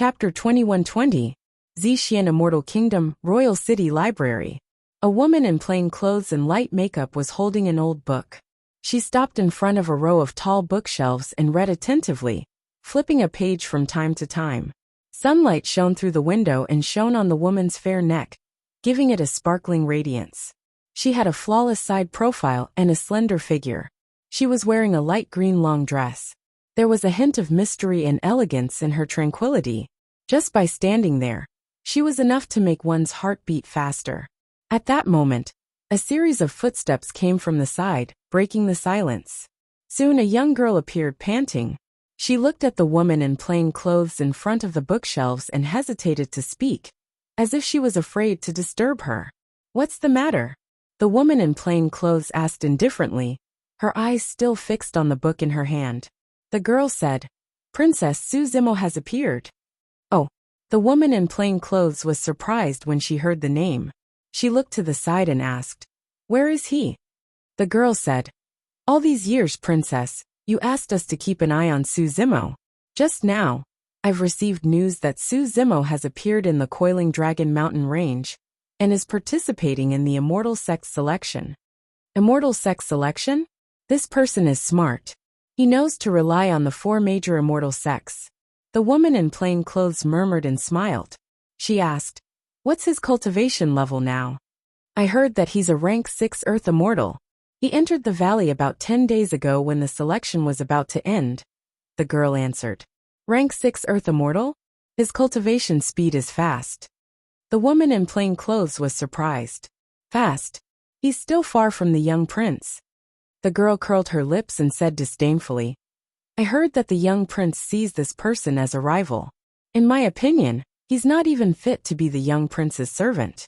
Chapter 2120, Zixian Immortal Kingdom, Royal City Library. A woman in plain clothes and light makeup was holding an old book. She stopped in front of a row of tall bookshelves and read attentively, flipping a page from time to time. Sunlight shone through the window and shone on the woman's fair neck, giving it a sparkling radiance. She had a flawless side profile and a slender figure. She was wearing a light green long dress. There was a hint of mystery and elegance in her tranquility. Just by standing there, she was enough to make one's heart beat faster. At that moment, a series of footsteps came from the side, breaking the silence. Soon a young girl appeared panting. She looked at the woman in plain clothes in front of the bookshelves and hesitated to speak, as if she was afraid to disturb her. "What's the matter?" the woman in plain clothes asked indifferently, her eyes still fixed on the book in her hand. The girl said, "Princess Su Zimo has appeared." Oh, the woman in plain clothes was surprised when she heard the name. She looked to the side and asked, "Where is he?" The girl said, "All these years, Princess, you asked us to keep an eye on Su Zimo. Just now, I've received news that Su Zimo has appeared in the Coiling Dragon Mountain Range and is participating in the Immortal Sex Selection." Immortal Sex Selection? This person is smart. He knows to rely on the 4 major immortal sects. The woman in plain clothes murmured and smiled. She asked, "What's his cultivation level now?" "I heard that he's a rank 6 Earth Immortal. He entered the valley about 10 days ago when the selection was about to end," the girl answered. "Rank 6 Earth Immortal? His cultivation speed is fast." The woman in plain clothes was surprised. "Fast? He's still far from the young prince." The girl curled her lips and said disdainfully, "I heard that the young prince sees this person as a rival. In my opinion, he's not even fit to be the young prince's servant."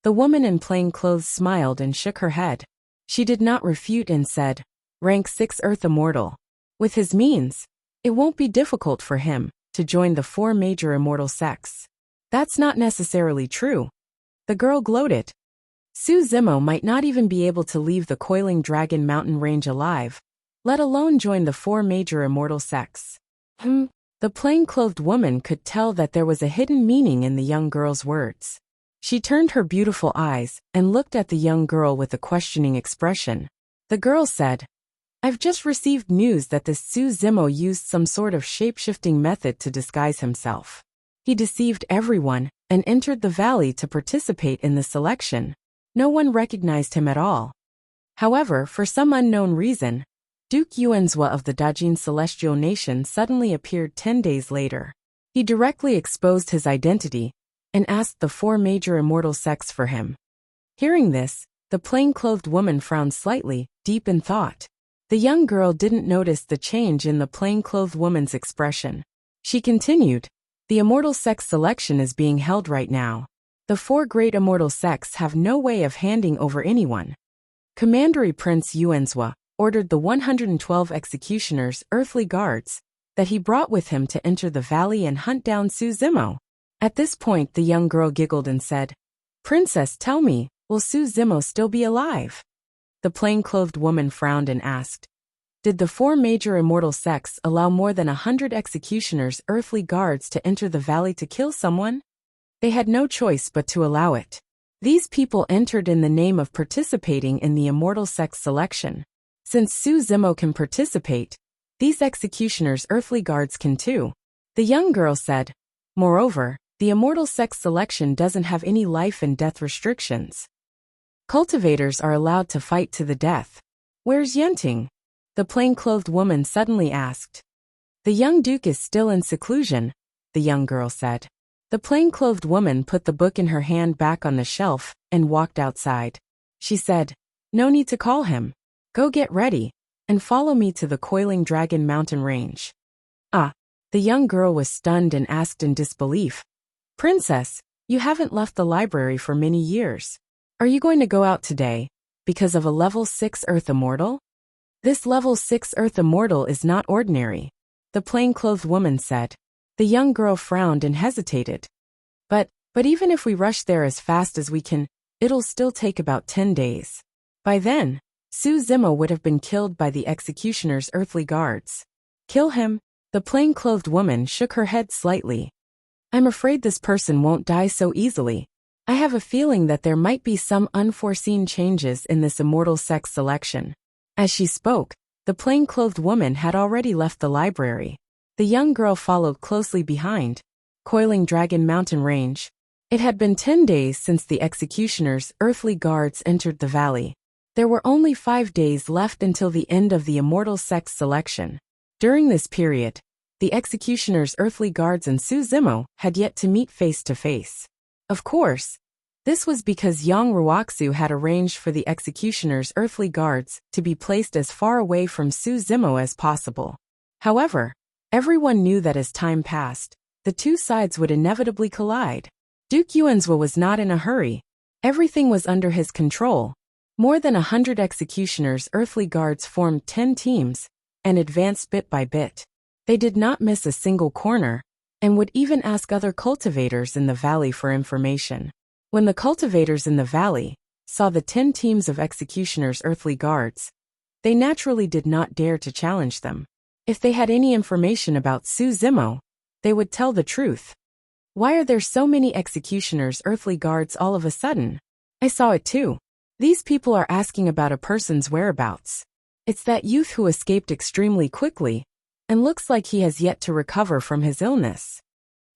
The woman in plain clothes smiled and shook her head. She did not refute and said, "Rank 6 Earth Immortal. With his means, it won't be difficult for him to join the 4 major immortal sects." "That's not necessarily true." The girl gloated. "Su Zimo might not even be able to leave the Coiling Dragon Mountain Range alive, let alone join the 4 major immortal sects." The plain-clothed woman could tell that there was a hidden meaning in the young girl's words. She turned her beautiful eyes and looked at the young girl with a questioning expression. The girl said, "I've just received news that this Su Zimo used some sort of shape-shifting method to disguise himself. He deceived everyone and entered the valley to participate in the selection. No one recognized him at all. However, for some unknown reason, Duke Yuanzhua of the Dajin Celestial Nation suddenly appeared 10 days later. He directly exposed his identity and asked the 4 major immortal sects for him." Hearing this, the plain-clothed woman frowned slightly, deep in thought. The young girl didn't notice the change in the plain-clothed woman's expression. She continued, "The immortal sex selection is being held right now. The 4 great immortal sects have no way of handing over anyone. Commandery Prince Yuanzhua ordered the 112 executioners, earthly guards, that he brought with him to enter the valley and hunt down Su Zimo." At this point the young girl giggled and said, "Princess, tell me, will Su Zimo still be alive?" The plain-clothed woman frowned and asked, "Did the 4 major immortal sects allow more than 100 executioners, earthly guards to enter the valley to kill someone? They had no choice but to allow it. These people entered in the name of participating in the immortal sex selection. Since Su Zimo can participate, these executioners, earthly guards can too." The young girl said, "Moreover, the immortal sex selection doesn't have any life and death restrictions. Cultivators are allowed to fight to the death." "Where's Yenting?" the plain-clothed woman suddenly asked. "The young duke is still in seclusion," the young girl said. The plain-clothed woman put the book in her hand back on the shelf and walked outside. She said, "No need to call him. Go get ready and follow me to the Coiling Dragon Mountain Range." "Ah." The young girl was stunned and asked in disbelief, "Princess, you haven't left the library for many years. Are you going to go out today because of a level 6 Earth Immortal?" "This level 6 Earth Immortal is not ordinary," the plain-clothed woman said. The young girl frowned and hesitated. But even if we rush there as fast as we can, it'll still take about 10 days. By then, Su Zimo would have been killed by the executioner's earthly guards." "Kill him?" The plain-clothed woman shook her head slightly. I'm afraid this person won't die so easily. I have a feeling that there might be some unforeseen changes in this immortal sex selection. As she spoke, the plain-clothed woman had already left the library. The young girl followed closely behind, coiling Dragon Mountain Range. It had been 10 days since the executioner's earthly guards entered the valley. There were only 5 days left until the end of the immortal sex selection. During this period, the executioner's earthly guards and Su Zimo had yet to meet face to face. Of course, this was because Yang Ruoxu had arranged for the executioner's earthly guards to be placed as far away from Su Zimo as possible. However, everyone knew that as time passed, the two sides would inevitably collide. Duke Yuanzhou was not in a hurry. Everything was under his control. More than 100 executioners' earthly guards formed 10 teams and advanced bit by bit. They did not miss a single corner and would even ask other cultivators in the valley for information. When the cultivators in the valley saw the 10 teams of executioners' earthly guards, they naturally did not dare to challenge them. If they had any information about Su Zimo, they would tell the truth. Why are there so many executioners' earthly guards all of a sudden? I saw it too. These people are asking about a person's whereabouts. It's that youth who escaped extremely quickly and looks like he has yet to recover from his illness.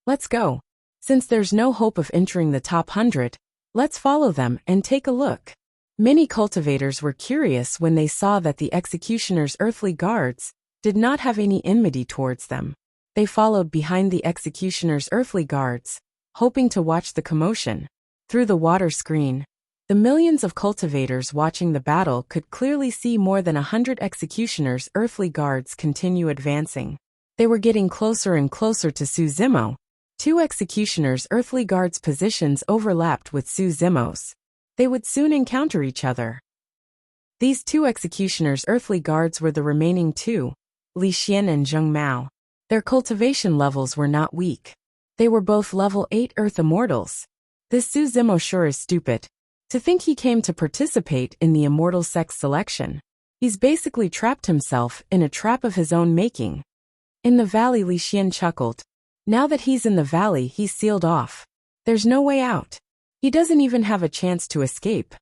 Let's go. Since there's no hope of entering the top 100, let's follow them and take a look. Many cultivators were curious when they saw that the executioner's earthly guards did not have any enmity towards them. They followed behind the executioner's earthly guards, hoping to watch the commotion. Through the water screen, the millions of cultivators watching the battle could clearly see more than 100 executioners' earthly guards continue advancing. They were getting closer and closer to Su Zimo. 2 executioners' earthly guards' positions overlapped with Su Zimo's. They would soon encounter each other. These 2 executioners' earthly guards were the remaining 2, Li Xian and Zheng Mao. Their cultivation levels were not weak. They were both level 8 Earth Immortals. This Su Zimo sure is stupid. To think he came to participate in the immortal sex selection. He's basically trapped himself in a trap of his own making. In the valley, Li Xian chuckled. Now that he's in the valley, he's sealed off. There's no way out. He doesn't even have a chance to escape.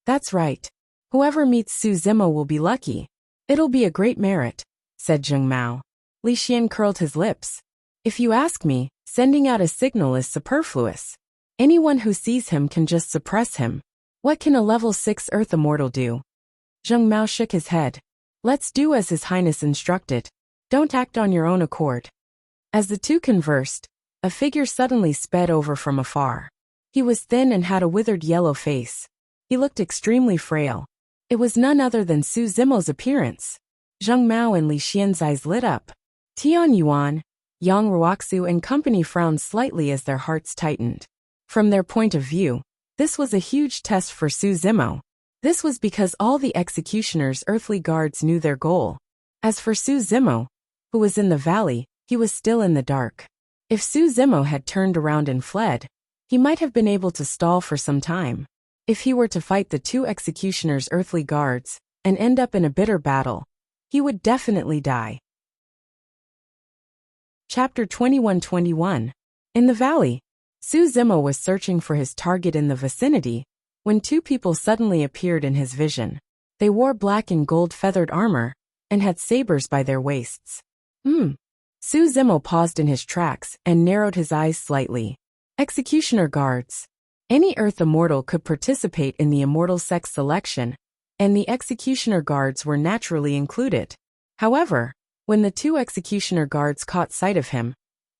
That's right. Whoever meets Su Zimo will be lucky. It'll be a great merit, said Zheng Mao. Li Xian curled his lips. If you ask me, sending out a signal is superfluous. Anyone who sees him can just suppress him. What can a level 6 Earth Immortal do? Zheng Mao shook his head. Let's do as His Highness instructed. Don't act on your own accord. As the two conversed, a figure suddenly sped over from afar. He was thin and had a withered yellow face. He looked extremely frail. It was none other than Su Zimo's appearance. Zheng Mao and Li Xian's eyes lit up. Tian Yuan, Yang Ruoxu and company frowned slightly as their hearts tightened. From their point of view, this was a huge test for Su Zimo. This was because all the executioners' earthly guards knew their goal. As for Su Zimo, who was in the valley, he was still in the dark. If Su Zimo had turned around and fled, he might have been able to stall for some time. If he were to fight the 2 executioners' earthly guards and end up in a bitter battle, he would definitely die. Chapter 21-21. In the valley, Su Zimo was searching for his target in the vicinity when 2 people suddenly appeared in his vision. They wore black and gold feathered armor and had sabers by their waists. Su Zimo paused in his tracks and narrowed his eyes slightly. Executioner guards. Any Earth Immortal could participate in the immortal sex selection, and the executioner guards were naturally included. However, when the 2 executioner guards caught sight of him,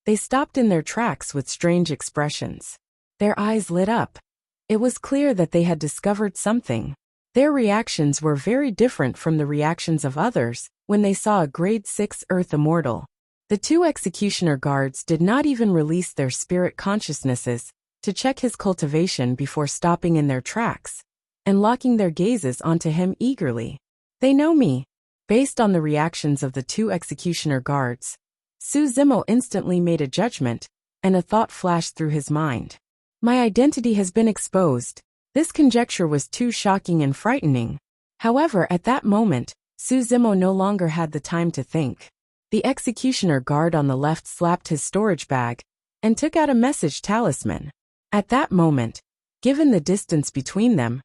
they stopped in their tracks with strange expressions. Their eyes lit up. It was clear that they had discovered something. Their reactions were very different from the reactions of others when they saw a grade 6 Earth Immortal. The 2 executioner guards did not even release their spirit consciousnesses to check his cultivation before stopping in their tracks and locking their gazes onto him eagerly. They know me. Based on the reactions of the 2 executioner guards, Su Zimo instantly made a judgment, and a thought flashed through his mind. My identity has been exposed. This conjecture was too shocking and frightening. However, at that moment, Su Zimo no longer had the time to think. The executioner guard on the left slapped his storage bag and took out a message talisman. At that moment, given the distance between them,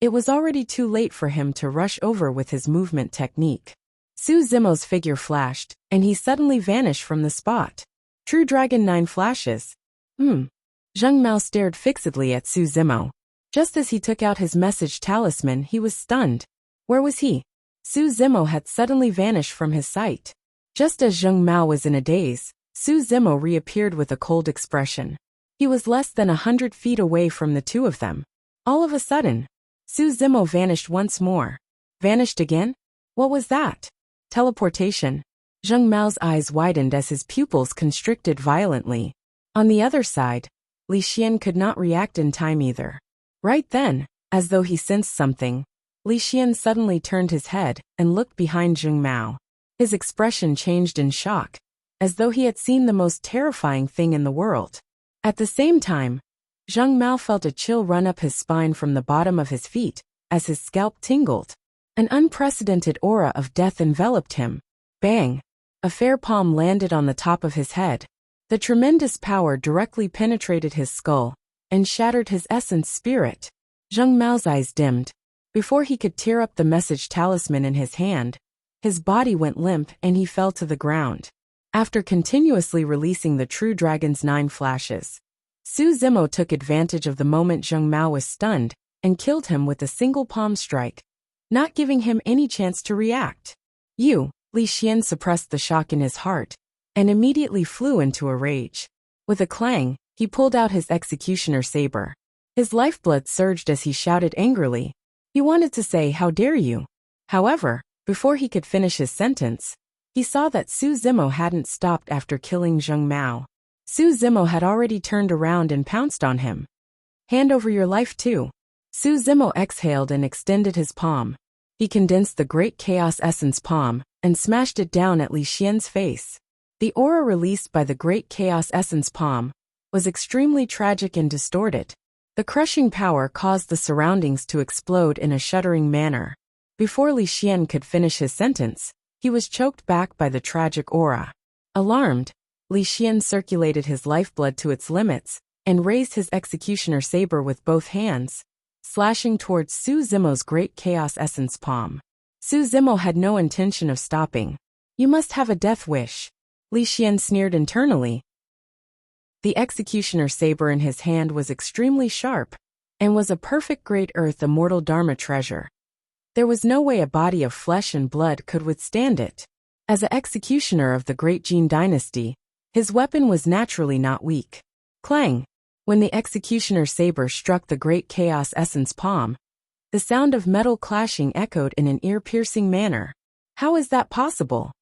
it was already too late for him to rush over with his movement technique. Su Zimo's figure flashed, and he suddenly vanished from the spot. True Dragon 9 flashes. Zheng Mao stared fixedly at Su Zimo. Just as he took out his message talisman, he was stunned. Where was he? Su Zimo had suddenly vanished from his sight. Just as Zheng Mao was in a daze, Su Zimo reappeared with a cold expression. He was less than 100 feet away from the two of them. All of a sudden, Su Zimo vanished once more. Vanished again? What was that? Teleportation. Zheng Mao's eyes widened as his pupils constricted violently. On the other side, Li Xian could not react in time either. Right then, as though he sensed something, Li Xian suddenly turned his head and looked behind Zheng Mao. His expression changed in shock, as though he had seen the most terrifying thing in the world. At the same time, Zheng Mao felt a chill run up his spine from the bottom of his feet, as his scalp tingled. An unprecedented aura of death enveloped him. Bang! A fair palm landed on the top of his head. The tremendous power directly penetrated his skull and shattered his essence spirit. Zheng Mao's eyes dimmed. Before he could tear up the message talisman in his hand, his body went limp and he fell to the ground. After continuously releasing the True Dragon's 9 flashes, Su Zimo took advantage of the moment Zheng Mao was stunned and killed him with a single palm strike, not giving him any chance to react. Li Xian suppressed the shock in his heart and immediately flew into a rage. With a clang, he pulled out his executioner saber. His lifeblood surged as he shouted angrily. He wanted to say, "How dare you?" However, before he could finish his sentence, he saw that Su Zimo hadn't stopped after killing Zheng Mao. Su Zimo had already turned around and pounced on him. "Hand over your life too." Su Zimo exhaled and extended his palm. He condensed the Great Chaos Essence palm and smashed it down at Li Xian's face. The aura released by the Great Chaos Essence palm was extremely tragic and distorted. The crushing power caused the surroundings to explode in a shuddering manner. Before Li Xian could finish his sentence, he was choked back by the tragic aura. Alarmed, Li Xian circulated his lifeblood to its limits and raised his executioner saber with both hands, slashing towards Su Zimo's Great Chaos Essence palm. Su Zimo had no intention of stopping. "You must have a death wish," Li Xian sneered internally. The executioner saber in his hand was extremely sharp and was a perfect Great Earth Immortal Dharma treasure. There was no way a body of flesh and blood could withstand it. As an executioner of the Great Jin dynasty, his weapon was naturally not weak. Clang! When the executioner saber struck the Great Chaos Essence palm, the sound of metal clashing echoed in an ear-piercing manner. How is that possible?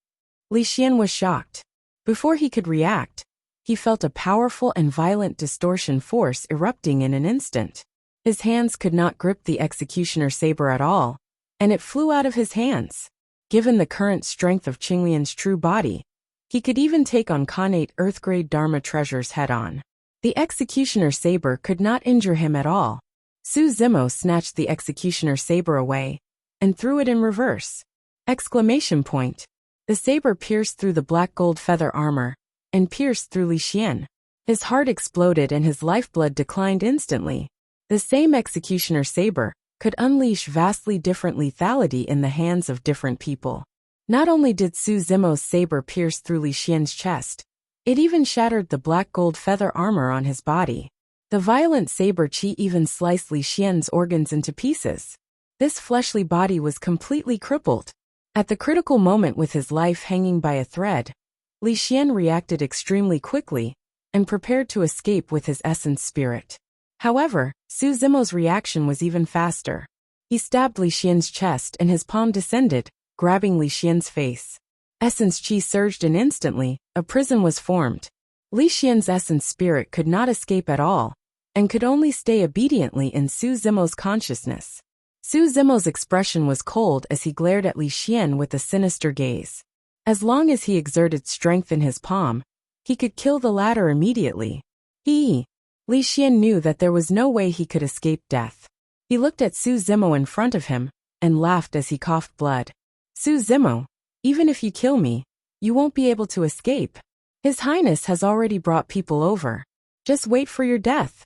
Li Xian was shocked. Before he could react, he felt a powerful and violent distortion force erupting in an instant. His hands could not grip the executioner saber at all, and it flew out of his hands. Given the current strength of Qinglian's true body, he could even take on Khanate Earth-grade Dharma treasures head-on. The executioner saber could not injure him at all. Su Zimo snatched the executioner saber away and threw it in reverse. Exclamation point. The saber pierced through the black gold feather armor and pierced through Li Xian. His heart exploded and his lifeblood declined instantly. The same executioner saber could unleash vastly different lethality in the hands of different people. Not only did Su Zimo's saber pierce through Li Xian's chest, it even shattered the black gold feather armor on his body. The violent saber chi even sliced Li Xian's organs into pieces. This fleshly body was completely crippled. At the critical moment with his life hanging by a thread, Li Xian reacted extremely quickly and prepared to escape with his essence spirit. However, Su Zimo's reaction was even faster. He stabbed Li Xian's chest and his palm descended, grabbing Li Xian's face. Essence chi surged and instantly, a prison was formed. Li Xian's essence spirit could not escape at all, and could only stay obediently in Su Zimo's consciousness. Su Zimo's expression was cold as he glared at Li Xian with a sinister gaze. As long as he exerted strength in his palm, he could kill the latter immediately. Li Xian knew that there was no way he could escape death. He looked at Su Zimo in front of him and laughed as he coughed blood. "Su Zimo, even if you kill me, you won't be able to escape." His Highness has already brought people over. Just wait for your death.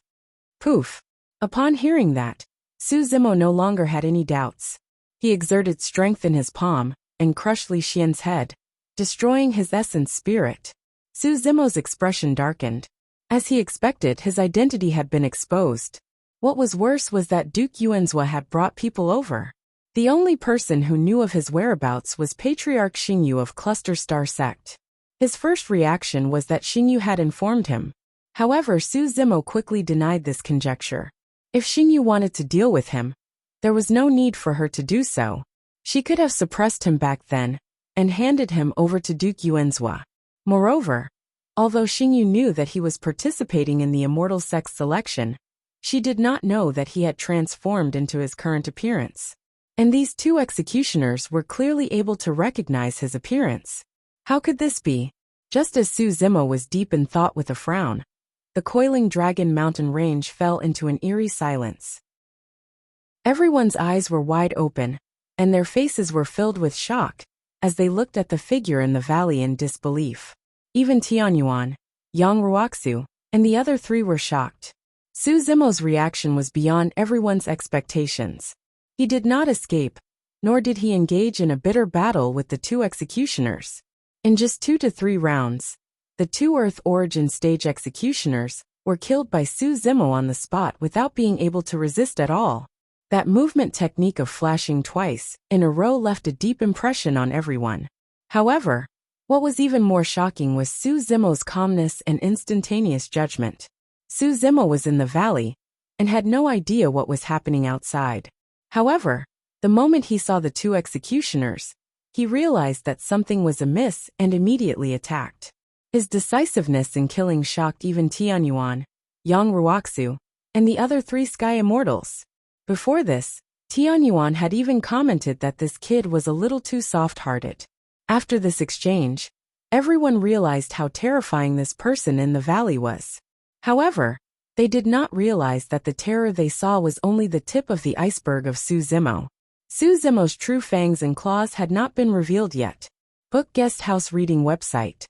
Poof. Upon hearing that, Su Zimo no longer had any doubts. He exerted strength in his palm and crushed Li Xian's head, destroying his essence spirit. Su Zimo's expression darkened. As he expected, his identity had been exposed. What was worse was that Duke Yuanzhua had brought people over. The only person who knew of his whereabouts was Patriarch Xingyu of Cluster Star Sect. His first reaction was that Xingyu had informed him. However, Su Zimo quickly denied this conjecture. If Xingyu wanted to deal with him, there was no need for her to do so. She could have suppressed him back then and handed him over to Duke Yuanzhua. Moreover, although Xingyu knew that he was participating in the immortal sex selection, she did not know that he had transformed into his current appearance. And these two executioners were clearly able to recognize his appearance. How could this be? Just as Su Zimo was deep in thought with a frown, the coiling Dragon Mountain range fell into an eerie silence. Everyone's eyes were wide open, and their faces were filled with shock as they looked at the figure in the valley in disbelief. Even Tianyuan, Yang Ruoxu, and the other three were shocked. Su Zimo's reaction was beyond everyone's expectations. He did not escape, nor did he engage in a bitter battle with the two executioners. In just 2 to 3 rounds, the two Earth Origin stage executioners were killed by Su Zimo on the spot without being able to resist at all. That movement technique of flashing twice in a row left a deep impression on everyone. However, what was even more shocking was Su Zimo's calmness and instantaneous judgment. Su Zimo was in the valley and had no idea what was happening outside. However, the moment he saw the two executioners, he realized that something was amiss and immediately attacked. His decisiveness in killing shocked even Tianyuan, Yang Ruoxu, and the other 3 Sky Immortals. Before this, Tianyuan had even commented that this kid was a little too soft-hearted. After this exchange, everyone realized how terrifying this person in the valley was. However, they did not realize that the terror they saw was only the tip of the iceberg of Su Zimo. Su Zimo's true fangs and claws had not been revealed yet. Book Guest House Reading Website.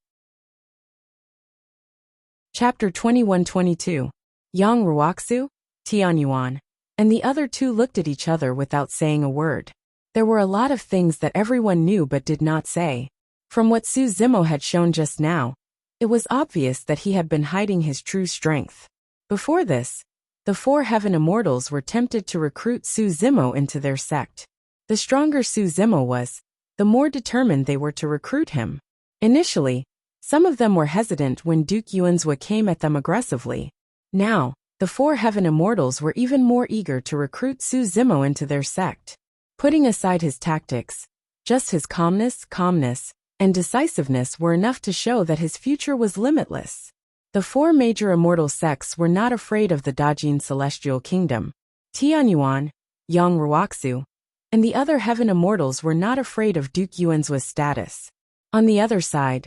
Chapter 21-22. Yang Ruoxu, Tianyuan, and the other two looked at each other without saying a word. There were a lot of things that everyone knew but did not say. From what Su Zimo had shown just now, it was obvious that he had been hiding his true strength. Before this, the 4 Heaven Immortals were tempted to recruit Su Zimo into their sect. The stronger Su Zimo was, the more determined they were to recruit him. Initially, some of them were hesitant when Duke Yuanzhua came at them aggressively. Now, the 4 Heaven Immortals were even more eager to recruit Su Zimo into their sect. Putting aside his tactics, just his calmness, and decisiveness were enough to show that his future was limitless. The 4 major immortal sects were not afraid of the Dajin Celestial Kingdom. Tianyuan, Yang Ruoxu, and the other Heaven Immortals were not afraid of Duke Yuanzhua's status. On the other side,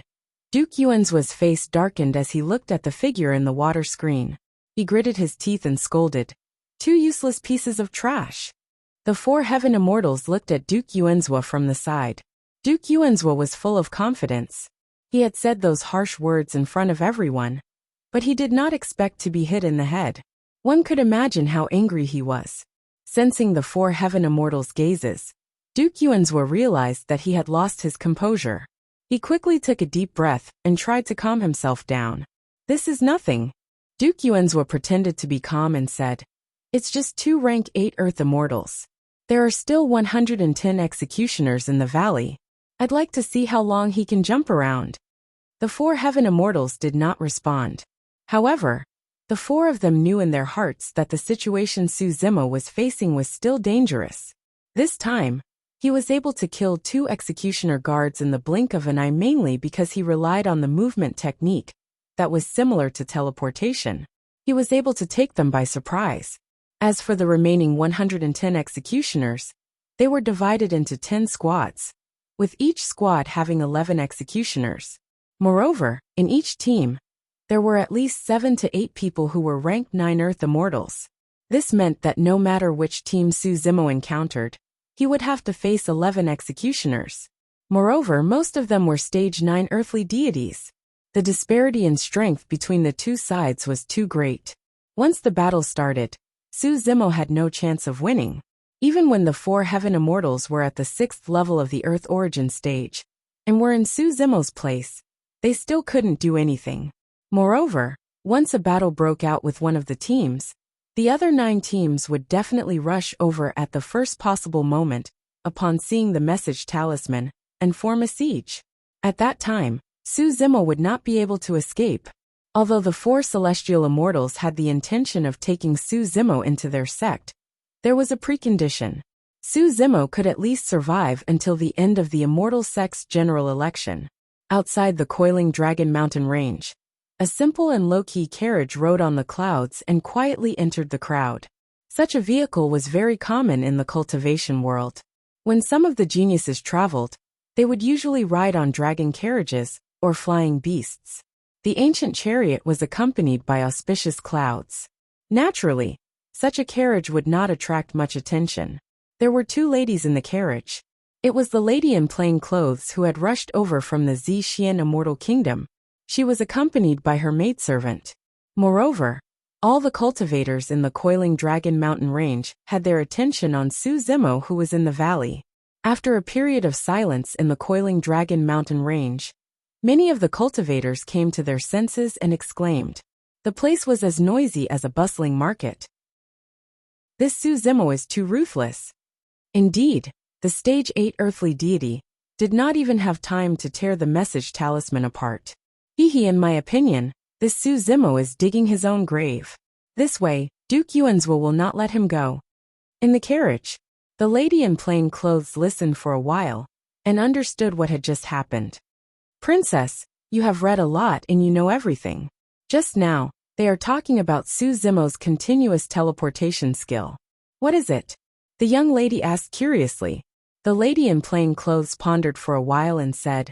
Duke Yuanzhua's face darkened as he looked at the figure in the water screen. He gritted his teeth and scolded. 2 useless pieces of trash. The 4 Heaven Immortals looked at Duke Yuanzhua from the side. Duke Yuanzhua was full of confidence. He had said those harsh words in front of everyone, but he did not expect to be hit in the head. One could imagine how angry he was. Sensing the 4 Heaven Immortals' gazes, Duke Yuanzhua realized that he had lost his composure. He quickly took a deep breath and tried to calm himself down. This is nothing. Duke Yuanzhua pretended to be calm and said, "It's just 2 rank 8 Earth Immortals. There are still 110 executioners in the valley. I'd like to see how long he can jump around." The 4 Heaven Immortals did not respond. However, the 4 of them knew in their hearts that the situation Su Zimo was facing was still dangerous. This time, he was able to kill 2 executioner guards in the blink of an eye, mainly because he relied on the movement technique that was similar to teleportation. He was able to take them by surprise. As for the remaining 110 executioners, they were divided into 10 squads, with each squad having 11 executioners. Moreover, in each team, there were at least 7 to 8 people who were ranked 9 Earth Immortals. This meant that no matter which team Su Zimo encountered, he would have to face 11 executioners. Moreover, most of them were stage 9 earthly deities. The disparity in strength between the two sides was too great. Once the battle started, Su Zimo had no chance of winning. Even when the 4 heaven immortals were at the 6th level of the Earth origin stage, and were in Su Zimo's place, they still couldn't do anything. Moreover, once a battle broke out with one of the teams, the other 9 teams would definitely rush over at the first possible moment, upon seeing the message talisman, and form a siege. At that time, Su Zimo would not be able to escape. Although the 4 celestial immortals had the intention of taking Su Zimo into their sect, there was a precondition. Su Zimo could at least survive until the end of the immortal sect's general election. Outside the coiling Dragon Mountain range, a simple and low-key carriage rode on the clouds and quietly entered the crowd. Such a vehicle was very common in the cultivation world. When some of the geniuses traveled, they would usually ride on dragon carriages, or flying beasts. The ancient chariot was accompanied by auspicious clouds. Naturally, such a carriage would not attract much attention. There were 2 ladies in the carriage. It was the lady in plain clothes who had rushed over from the Zixian Immortal Kingdom. She was accompanied by her maidservant. Moreover, all the cultivators in the coiling Dragon Mountain range had their attention on Su Zimo, who was in the valley. After a period of silence in the coiling Dragon Mountain range, many of the cultivators came to their senses and exclaimed. The place was as noisy as a bustling market. This Su Zimo is too ruthless. Indeed, the stage 8 earthly deity did not even have time to tear the message talisman apart. In my opinion, this Su Zimo is digging his own grave. This way, Duke Yuanzhou will not let him go. In the carriage, the lady in plain clothes listened for a while, and understood what had just happened. Princess, you have read a lot and you know everything. Just now, they are talking about Su Zimo's continuous teleportation skill. What is it? The young lady asked curiously. The lady in plain clothes pondered for a while and said,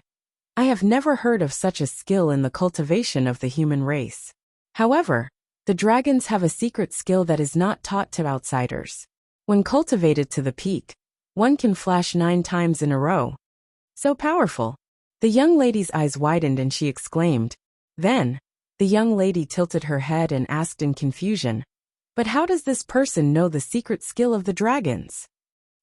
I have never heard of such a skill in the cultivation of the human race. However, the dragons have a secret skill that is not taught to outsiders. When cultivated to the peak, one can flash 9 times in a row. So powerful. The young lady's eyes widened and she exclaimed. Then, the young lady tilted her head and asked in confusion, but how does this person know the secret skill of the dragons?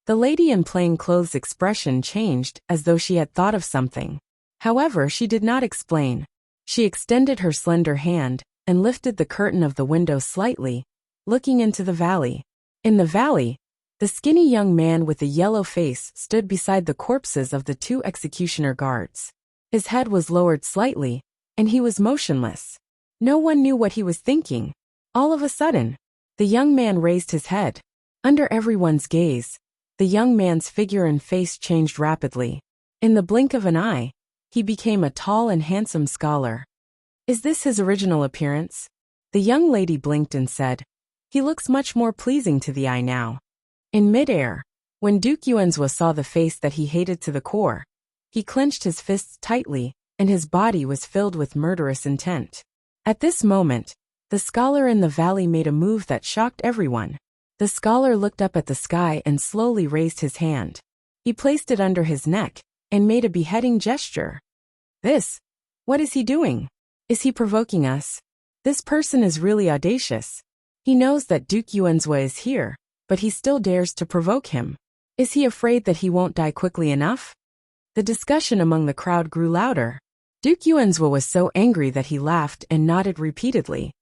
The lady in plain clothes' expression changed as though she had thought of something. However, she did not explain. She extended her slender hand and lifted the curtain of the window slightly, looking into the valley. In the valley, the skinny young man with the yellow face stood beside the corpses of the 2 executioner guards. His head was lowered slightly, and he was motionless. No one knew what he was thinking. All of a sudden, the young man raised his head. Under everyone's gaze, the young man's figure and face changed rapidly. In the blink of an eye, he became a tall and handsome scholar. Is this his original appearance? The young lady blinked and said, he looks much more pleasing to the eye now. In midair, when Duke Yuanzhou saw the face that he hated to the core, he clenched his fists tightly, and his body was filled with murderous intent. At this moment, the scholar in the valley made a move that shocked everyone. The scholar looked up at the sky and slowly raised his hand. He placed it under his neck and made a beheading gesture. What is he doing? Is he provoking us? This person is really audacious. He knows that Duke Yuanzhou is here, but he still dares to provoke him. Is he afraid that he won't die quickly enough? The discussion among the crowd grew louder. Duke Yuanzhou was so angry that he laughed and nodded repeatedly.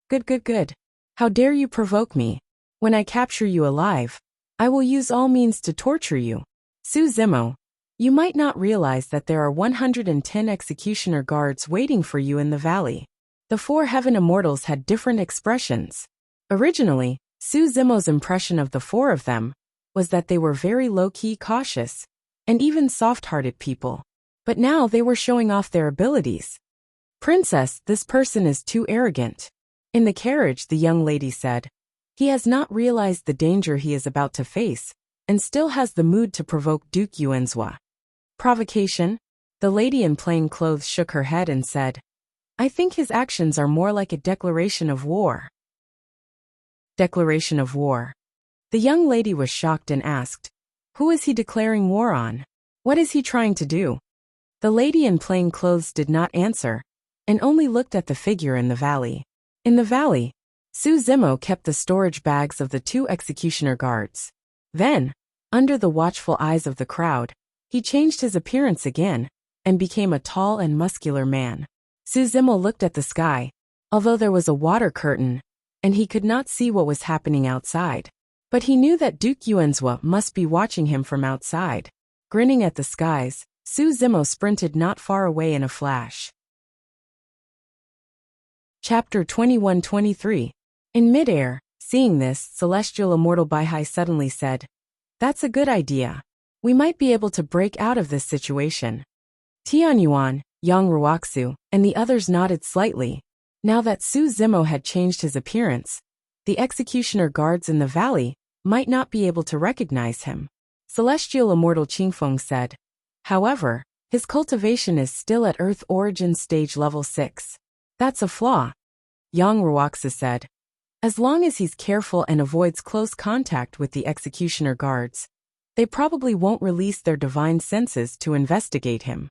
Good. How dare you provoke me? When I capture you alive, I will use all means to torture you. Su Zimo, you might not realize that there are 110 executioner guards waiting for you in the valley. The 4 heaven immortals had different expressions. Originally, Su Zimo's impression of the 4 of them was that they were very low-key cautious, and even soft-hearted people. But now they were showing off their abilities. Princess, this person is too arrogant. In the carriage, the young lady said, he has not realized the danger he is about to face, and still has the mood to provoke Duke Yuanzhou. Provocation? The lady in plain clothes shook her head and said, I think his actions are more like a declaration of war. Declaration of war. The young lady was shocked and asked, who is he declaring war on? What is he trying to do? The lady in plain clothes did not answer, and only looked at the figure in the valley. In the valley, Su Zimo kept the storage bags of the 2 executioner guards. Then, under the watchful eyes of the crowd, he changed his appearance again, and became a tall and muscular man. Su Zimo looked at the sky, although there was a water curtain, and he could not see what was happening outside. But he knew that Duke Yuanzhua must be watching him from outside. Grinning at the skies, Su Zimo sprinted not far away in a flash. Chapter 21-23. In midair, seeing this, Celestial Immortal Baihai suddenly said, "That's a good idea. We might be able to break out of this situation." Tianyuan, Yang Ruoxu, and the others nodded slightly. Now that Su Zimo had changed his appearance, the executioner guards in the valley might not be able to recognize him. Celestial Immortal Qingfeng said, "However, his cultivation is still at Earth Origin Stage Level 6. That's a flaw." Yang Ruoxu said, "As long as he's careful and avoids close contact with the executioner guards, they probably won't release their divine senses to investigate him."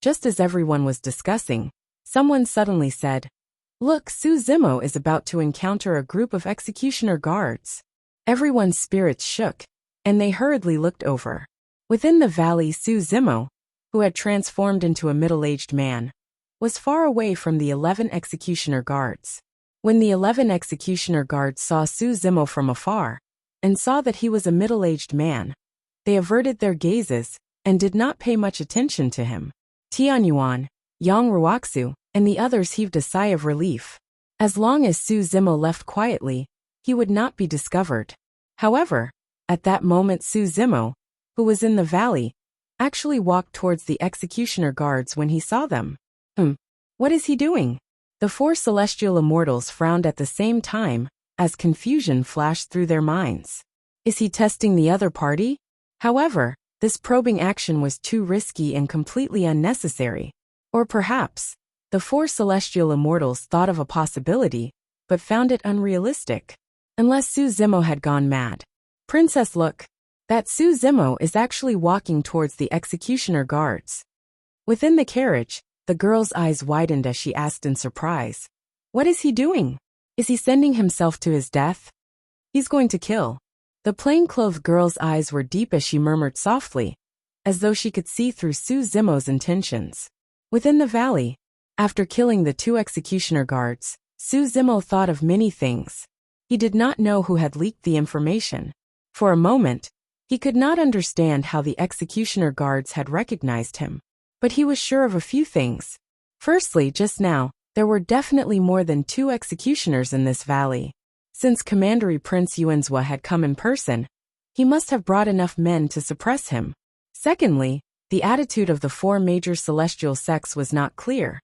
Just as everyone was discussing, someone suddenly said, "Look, Su Zimo is about to encounter a group of executioner guards." Everyone's spirits shook, and they hurriedly looked over. Within the valley, Su Zimo, who had transformed into a middle-aged man, was far away from the 11 executioner guards. When the 11 executioner guards saw Su Zimo from afar, and saw that he was a middle-aged man, they averted their gazes and did not pay much attention to him. Tianyuan, Yang Ruoxu, and the others heaved a sigh of relief. As long as Su Zimo left quietly, he would not be discovered. However, at that moment Su Zimo, who was in the valley, actually walked towards the executioner guards when he saw them. What is he doing? The 4 celestial immortals frowned at the same time, as confusion flashed through their minds. Is he testing the other party? However, this probing action was too risky and completely unnecessary. Or perhaps, the 4 celestial immortals thought of a possibility, but found it unrealistic. Unless Su Zimo had gone mad. "Princess, look. That Su Zimo is actually walking towards the executioner guards." Within the carriage, the girl's eyes widened as she asked in surprise, "What is he doing? Is he sending himself to his death? He's going to kill." The plainclothed girl's eyes were deep as she murmured softly, as though she could see through Su Zimo's intentions. Within the valley, after killing the 2 executioner guards, Su Zimo thought of many things. He did not know who had leaked the information. For a moment, he could not understand how the executioner guards had recognized him. But he was sure of a few things. Firstly, just now, there were definitely more than 2 executioners in this valley. Since Commandery Prince Yuanzhua had come in person, he must have brought enough men to suppress him. Secondly, the attitude of the 4 major celestial sects was not clear.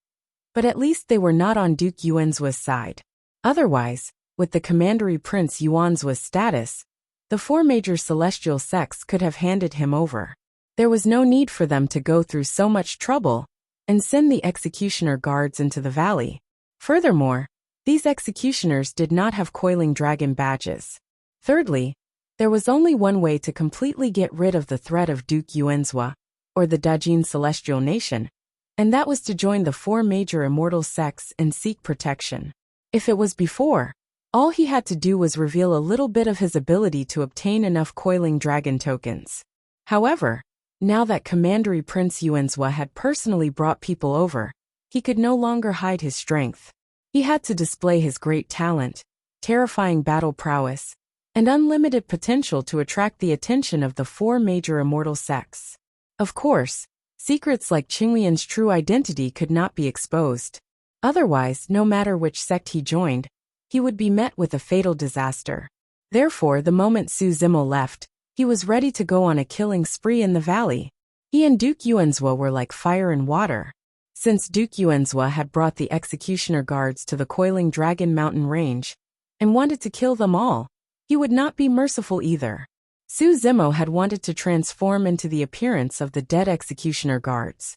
But at least they were not on Duke Yuanzhua's side. Otherwise, with the Commandery Prince Yuanzhua's status, the 4 major celestial sects could have handed him over. There was no need for them to go through so much trouble and send the executioner guards into the valley. Furthermore, these executioners did not have coiling dragon badges. Thirdly, there was only one way to completely get rid of the threat of Duke Yuanzhua, or the Dajin Celestial Nation, and that was to join the 4 major immortal sects and seek protection. If it was before, all he had to do was reveal a little bit of his ability to obtain enough coiling dragon tokens. However, now that Commandery Prince Yuanzhua had personally brought people over, he could no longer hide his strength. He had to display his great talent, terrifying battle prowess, and unlimited potential to attract the attention of the 4 major immortal sects. Of course, secrets like Qinglian's true identity could not be exposed. Otherwise, no matter which sect he joined, he would be met with a fatal disaster. Therefore, the moment Su Zimo left, he was ready to go on a killing spree in the valley. He and Duke Yuanzhua were like fire and water. Since Duke Yuanzhua had brought the executioner guards to the Coiling Dragon Mountain Range and wanted to kill them all, he would not be merciful either. Su Zimo had wanted to transform into the appearance of the dead executioner guards.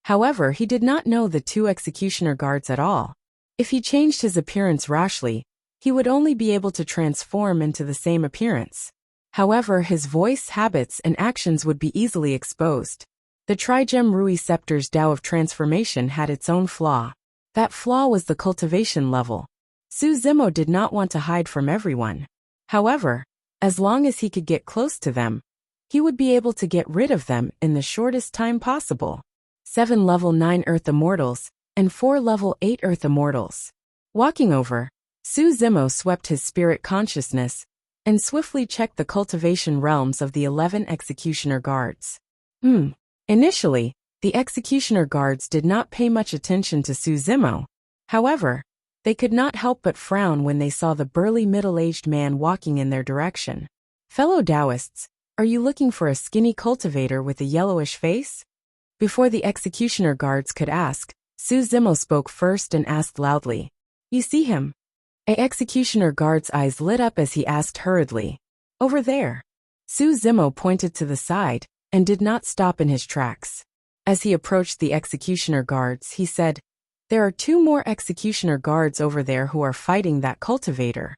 However, he did not know the 2 executioner guards at all. If he changed his appearance rashly, he would only be able to transform into the same appearance. However, his voice, habits, and actions would be easily exposed. The Trigem Rui Scepter's Tao of Transformation had its own flaw. That flaw was the cultivation level. Su Zimo did not want to hide from everyone. However, as long as he could get close to them, he would be able to get rid of them in the shortest time possible. 7 level 9 Earth Immortals, and 4 level 8 Earth Immortals. Walking over, Su Zimo swept his spirit consciousness and swiftly checked the cultivation realms of the 11 Executioner Guards. Initially, the Executioner Guards did not pay much attention to Su Zimo. However, they could not help but frown when they saw the burly middle-aged man walking in their direction. Fellow Taoists, are you looking for a skinny cultivator with a yellowish face? Before the Executioner Guards could ask, Su Zimo spoke first and asked loudly, "You see him?" A Executioner Guard's eyes lit up as he asked hurriedly, "Over there." Su Zimo pointed to the side and did not stop in his tracks. As he approached the Executioner Guards, he said, "There are 2 more Executioner Guards over there who are fighting that cultivator."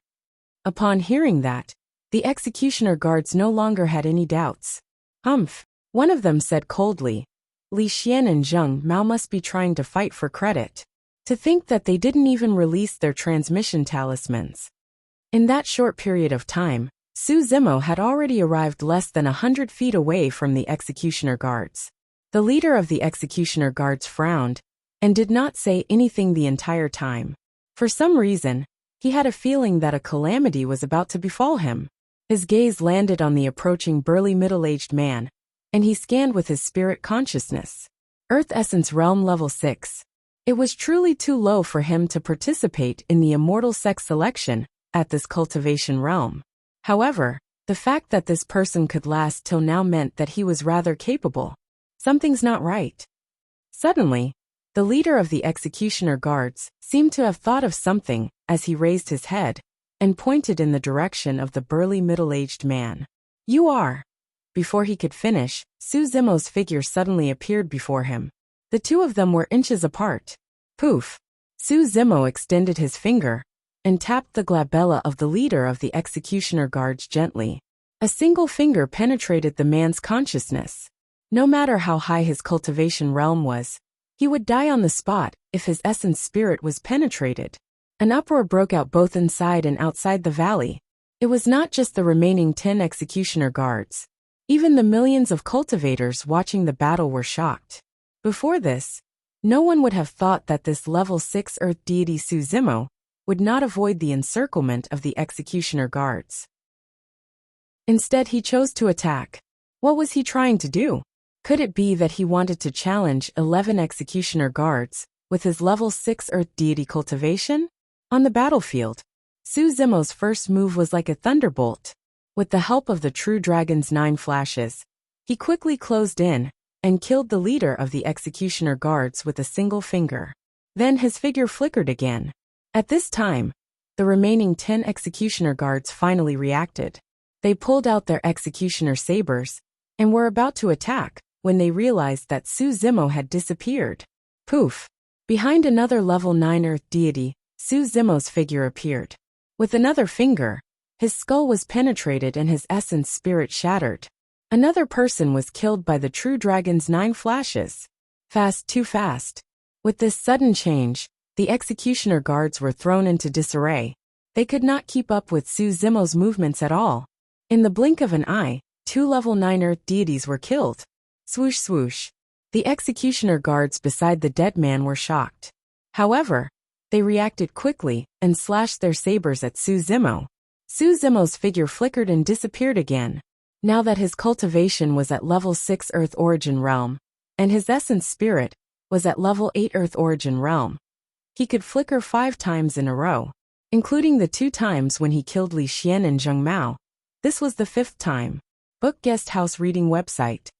Upon hearing that, the Executioner Guards no longer had any doubts. One of them said coldly, "Li Xian and Zheng Mao must be trying to fight for credit. To think that they didn't even release their transmission talismans." In that short period of time, Su Zimo had already arrived less than 100 feet away from the Executioner Guards. The leader of the Executioner Guards frowned and did not say anything the entire time. For some reason, he had a feeling that a calamity was about to befall him. His gaze landed on the approaching burly middle-aged man, and he scanned with his spirit consciousness. Earth Essence Realm Level 6. It was truly too low for him to participate in the immortal sex selection at this cultivation realm. However, the fact that this person could last till now meant that he was rather capable. Something's not right. Suddenly, the leader of the Executioner Guards seemed to have thought of something as he raised his head and pointed in the direction of the burly middle-aged man. "You are." Before he could finish, Su Zimo's figure suddenly appeared before him. The 2 of them were inches apart. Poof! Su Zimo extended his finger and tapped the glabella of the leader of the Executioner Guards gently. A single finger penetrated the man's consciousness. No matter how high his cultivation realm was, he would die on the spot if his essence spirit was penetrated. An uproar broke out both inside and outside the valley. It was not just the remaining 10 Executioner Guards. Even the millions of cultivators watching the battle were shocked. Before this, no one would have thought that this level 6 Earth deity Su Zimo would not avoid the encirclement of the Executioner Guards. Instead, he chose to attack. What was he trying to do? Could it be that he wanted to challenge 11 Executioner Guards with his level 6 Earth deity cultivation? On the battlefield, Su Zimo's first move was like a thunderbolt. With the help of the True Dragon's 9 flashes, he quickly closed in and killed the leader of the Executioner Guards with a single finger. Then his figure flickered again. At this time, the remaining 10 Executioner Guards finally reacted. They pulled out their Executioner sabers and were about to attack when they realized that Su Zimo had disappeared. Poof! Behind another level 9 Earth deity, Su Zimo's figure appeared. With another finger, his skull was penetrated and his essence spirit shattered. Another person was killed by the True Dragon's 9 flashes. Fast, too fast. With this sudden change, the Executioner Guards were thrown into disarray. They could not keep up with Su Zimo's movements at all. In the blink of an eye, 2 level 9 Earth deities were killed. Swoosh swoosh. The Executioner Guards beside the dead man were shocked. However, they reacted quickly and slashed their sabers at Su Zimo. Su Zimo's figure flickered and disappeared again. Now that his cultivation was at level 6 Earth Origin Realm, and his essence spirit was at level 8 Earth Origin Realm, he could flicker 5 times in a row, including the 2 times when he killed Li Xian and Zheng Mao. This was the 5th time. Book Guest House Reading Website.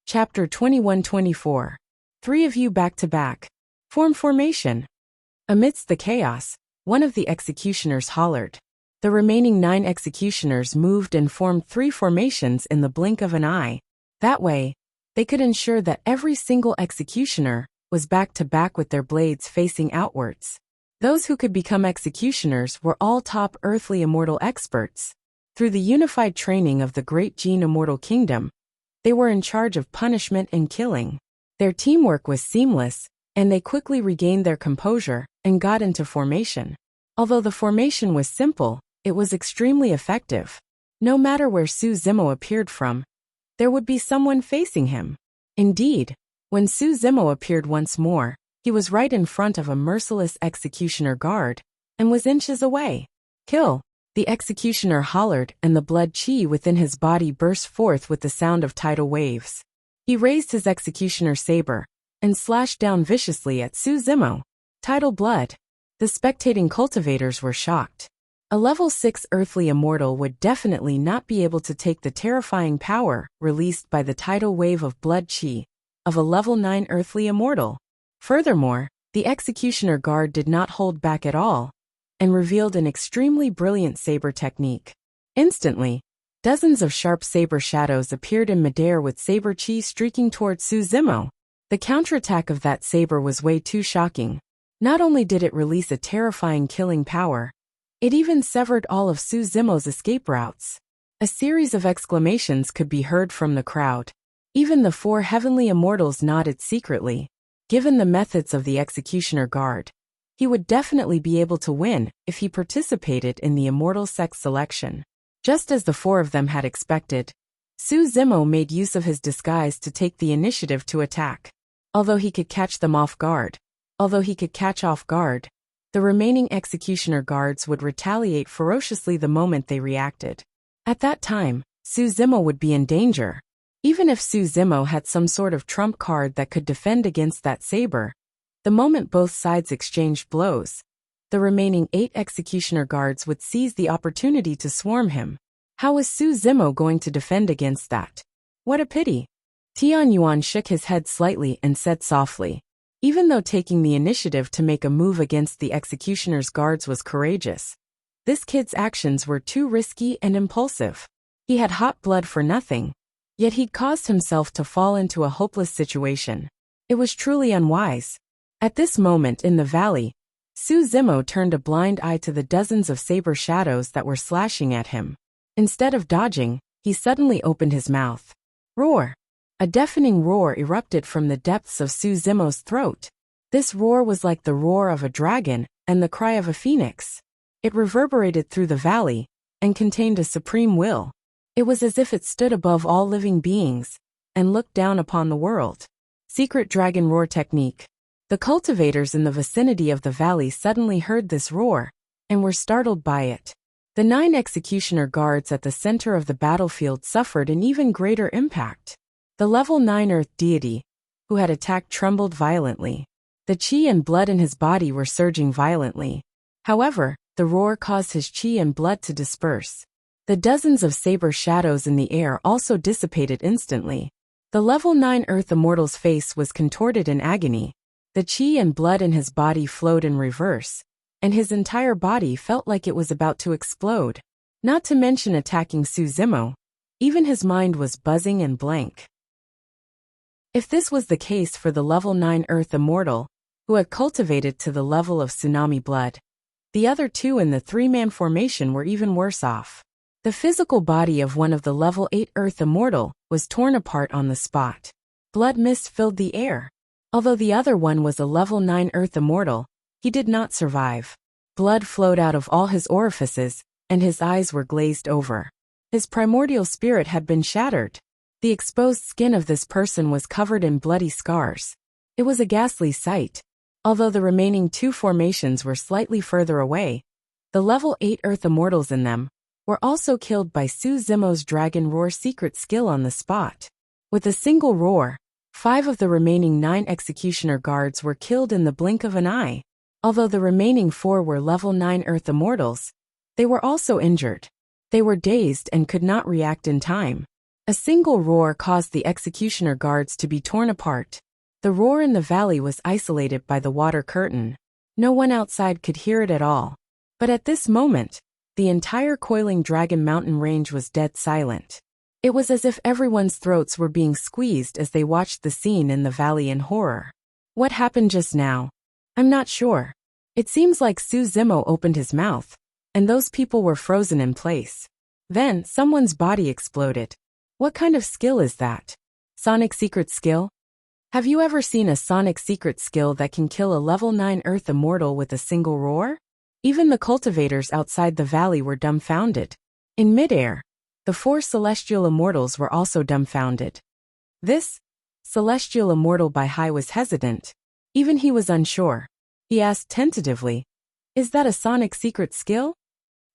Chapter 21-24. 3 of you back to back. Form formation. Amidst the chaos, one of the executioners hollered. The remaining 9 executioners moved and formed 3 formations in the blink of an eye. That way, they could ensure that every single executioner was back to back with their blades facing outwards. Those who could become executioners were all top earthly immortal experts. Through the unified training of the Great Gene Immortal Kingdom, They were in charge of punishment and killing. Their teamwork was seamless, and they quickly regained their composure and got into formation. Although the formation was simple, it was extremely effective. No matter where Su Zimo appeared from, there would be someone facing him. Indeed, when Su Zimo appeared once more, he was right in front of a merciless executioner guard and was inches away. "Kill!" The executioner hollered, and the blood chi within his body burst forth with the sound of tidal waves. He raised his executioner saber and slashed down viciously at Su Zimo. Tidal blood. The spectating cultivators were shocked. A level 6 earthly immortal would definitely not be able to take the terrifying power released by the tidal wave of blood chi of a level 9 earthly immortal. Furthermore, the executioner guard did not hold back at all and revealed an extremely brilliant saber technique. Instantly, dozens of sharp saber shadows appeared in midair with saber chi streaking toward Su Zimo. The counterattack of that saber was way too shocking. Not only did it release a terrifying killing power, it even severed all of Su Zimo's escape routes. A series of exclamations could be heard from the crowd. Even the 4 heavenly immortals nodded secretly. Given the methods of the executioner guard, he would definitely be able to win if he participated in the immortal sex selection. Just as the 4 of them had expected, Su Zimo made use of his disguise to take the initiative to attack. Although he could catch off guard, the remaining executioner guards would retaliate ferociously the moment they reacted. At that time, Su Zimo would be in danger. Even if Su Zimo had some sort of trump card that could defend against that saber, the moment both sides exchanged blows, the remaining 8 executioner guards would seize the opportunity to swarm him. How was Su Zimo going to defend against that? What a pity. Tian Yuan shook his head slightly and said softly, even though taking the initiative to make a move against the executioner's guards was courageous, this kid's actions were too risky and impulsive. He had hot blood for nothing, yet he'd caused himself to fall into a hopeless situation. It was truly unwise. At this moment in the valley, Su Zimo turned a blind eye to the dozens of saber shadows that were slashing at him. Instead of dodging, he suddenly opened his mouth. Roar! A deafening roar erupted from the depths of Su Zimo's throat. This roar was like the roar of a dragon and the cry of a phoenix. It reverberated through the valley and contained a supreme will. It was as if it stood above all living beings and looked down upon the world. Secret dragon roar technique. The cultivators in the vicinity of the valley suddenly heard this roar and were startled by it. The 9 executioner guards at the center of the battlefield suffered an even greater impact. The level 9 earth deity, who had attacked, trembled violently. The chi and blood in his body were surging violently. However, the roar caused his chi and blood to disperse. The dozens of saber shadows in the air also dissipated instantly. The level 9 earth immortal's face was contorted in agony. The chi and blood in his body flowed in reverse, and his entire body felt like it was about to explode. Not to mention attacking Su Zimo, even his mind was buzzing and blank. If this was the case for the level 9 earth immortal, who had cultivated to the level of tsunami blood, the other 2 in the 3-man formation were even worse off. The physical body of one of the level 8 earth immortal was torn apart on the spot. Blood mist filled the air. Although the other one was a level 9 earth immortal, he did not survive. Blood flowed out of all his orifices, and his eyes were glazed over. His primordial spirit had been shattered. The exposed skin of this person was covered in bloody scars. It was a ghastly sight. Although the remaining 2 formations were slightly further away, the level 8 earth immortals in them were also killed by Su Zimo's dragon roar secret skill on the spot. With a single roar, 5 of the remaining 9 executioner guards were killed in the blink of an eye. Although the remaining 4 were level 9 earth immortals, they were also injured. They were dazed and could not react in time. A single roar caused the executioner guards to be torn apart. The roar in the valley was isolated by the water curtain. No one outside could hear it at all. But at this moment, the entire coiling Dragon Mountain range was dead silent. It was as if everyone's throats were being squeezed as they watched the scene in the valley in horror. What happened just now? I'm not sure. It seems like Su Zimo opened his mouth, and those people were frozen in place. Then, someone's body exploded. What kind of skill is that? Sonic secret skill? Have you ever seen a sonic secret skill that can kill a level 9 Earth immortal with a single roar? Even the cultivators outside the valley were dumbfounded. In midair, the 4 celestial immortals were also dumbfounded. This celestial immortal by high was hesitant. Even he was unsure. He asked tentatively, "Is that a sonic secret skill?"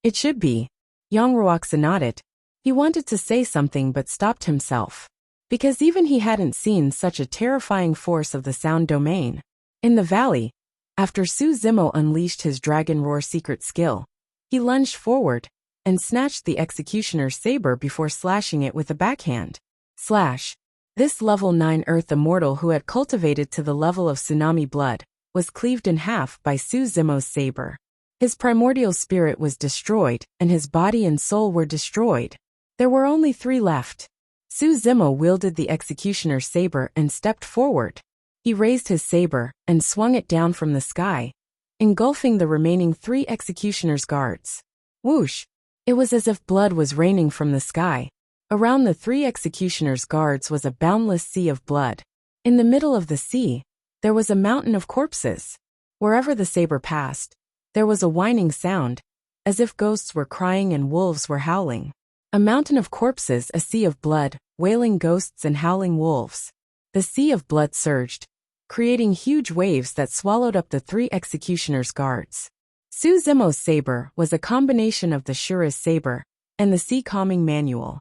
"It should be." Yang Ruoxia nodded. He wanted to say something but stopped himself. Because even he hadn't seen such a terrifying force of the sound domain. In the valley, after Su Zimo unleashed his Dragon Roar secret skill, he lunged forward and snatched the executioner's saber before slashing it with a backhand. Slash. This level 9 Earth immortal who had cultivated to the level of tsunami blood was cleaved in half by Su Zimo's saber. His primordial spirit was destroyed and his body and soul were destroyed. There were only 3 left. Su Zimo wielded the executioner's saber and stepped forward. He raised his saber and swung it down from the sky, engulfing the remaining 3 executioner's guards. Whoosh! It was as if blood was raining from the sky. Around the 3 executioner's guards was a boundless sea of blood. In the middle of the sea, there was a mountain of corpses. Wherever the saber passed, there was a whining sound, as if ghosts were crying and wolves were howling. A mountain of corpses, a sea of blood, wailing ghosts and howling wolves. The sea of blood surged, creating huge waves that swallowed up the 3 executioner's guards. Su Zimo's saber was a combination of the Shura's saber and the sea calming manual.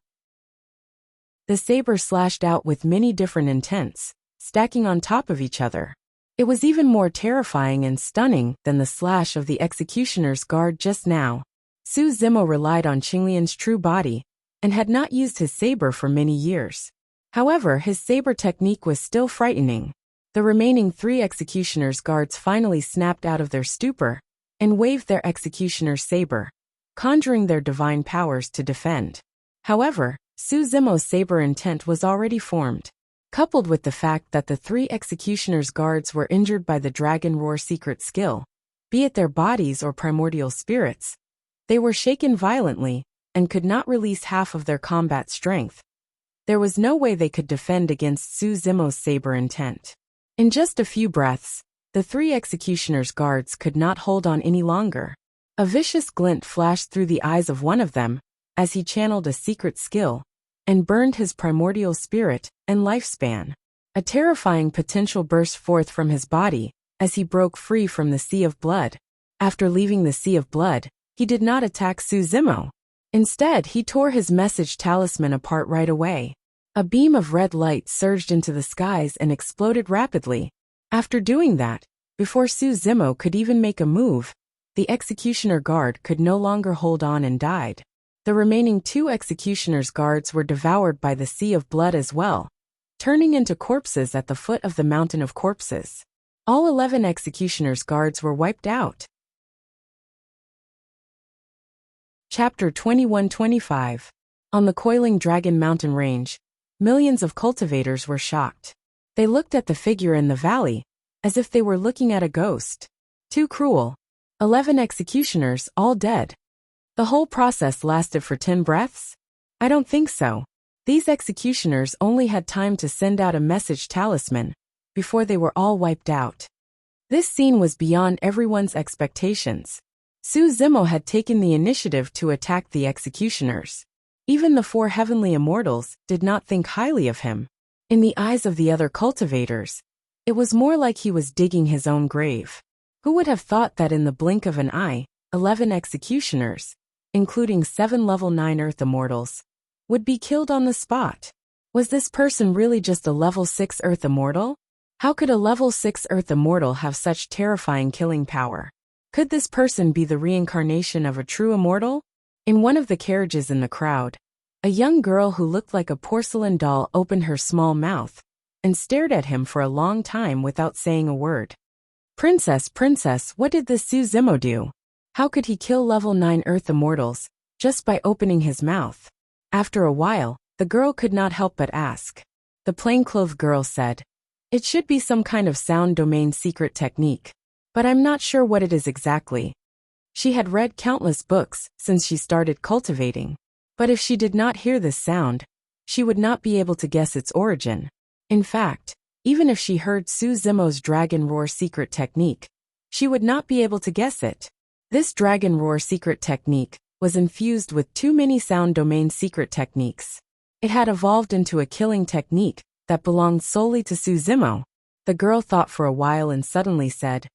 The saber slashed out with many different intents, stacking on top of each other. It was even more terrifying and stunning than the slash of the executioner's guard just now. Su Zimo relied on Qinglian's true body and had not used his saber for many years. However, his saber technique was still frightening. The remaining 3 executioner's guards finally snapped out of their stupor and waved their executioner's saber, conjuring their divine powers to defend. However, Su Zimo's saber intent was already formed. Coupled with the fact that the 3 executioner's guards were injured by the Dragon Roar secret skill, be it their bodies or primordial spirits, they were shaken violently and could not release half of their combat strength. There was no way they could defend against Su Zimo's saber intent. In just a few breaths, the 3 executioner's guards could not hold on any longer. A vicious glint flashed through the eyes of one of them as he channeled a secret skill and burned his primordial spirit and lifespan. A terrifying potential burst forth from his body as he broke free from the sea of blood. After leaving the sea of blood, he did not attack Su Zimo. Instead, he tore his message talisman apart right away. A beam of red light surged into the skies and exploded rapidly. After doing that, before Su Zimo could even make a move, the executioner guard could no longer hold on and died. The remaining 2 executioner's guards were devoured by the sea of blood as well, turning into corpses at the foot of the mountain of corpses. All 11 executioner's guards were wiped out. Chapter 21-25. On the coiling Dragon Mountain Range, millions of cultivators were shocked. They looked at the figure in the valley, as if they were looking at a ghost. Too cruel. 11 executioners, all dead. The whole process lasted for 10 breaths? I don't think so. These executioners only had time to send out a message talisman before they were all wiped out. This scene was beyond everyone's expectations. Su Zimo had taken the initiative to attack the executioners. Even the 4 heavenly immortals did not think highly of him. In the eyes of the other cultivators, it was more like he was digging his own grave. Who would have thought that in the blink of an eye, 11 executioners, including 7 level 9 Earth immortals, would be killed on the spot? Was this person really just a level 6 Earth immortal? How could a level 6 Earth immortal have such terrifying killing power? Could this person be the reincarnation of a true immortal? In one of the carriages in the crowd, a young girl who looked like a porcelain doll opened her small mouth and stared at him for a long time without saying a word. Princess, what did this Su Zimo do? How could he kill level 9 Earth immortals just by opening his mouth? After a while, the girl could not help but ask. The plainclothed girl said, "It should be some kind of sound domain secret technique, but I'm not sure what it is exactly." She had read countless books since she started cultivating, but if she did not hear this sound, she would not be able to guess its origin. In fact, even if she heard Su Zimo's Dragon Roar secret technique, she would not be able to guess it. This Dragon Roar secret technique was infused with two mini-sound domain secret techniques. It had evolved into a killing technique that belonged solely to Su Zimo. The girl thought for a while and suddenly said,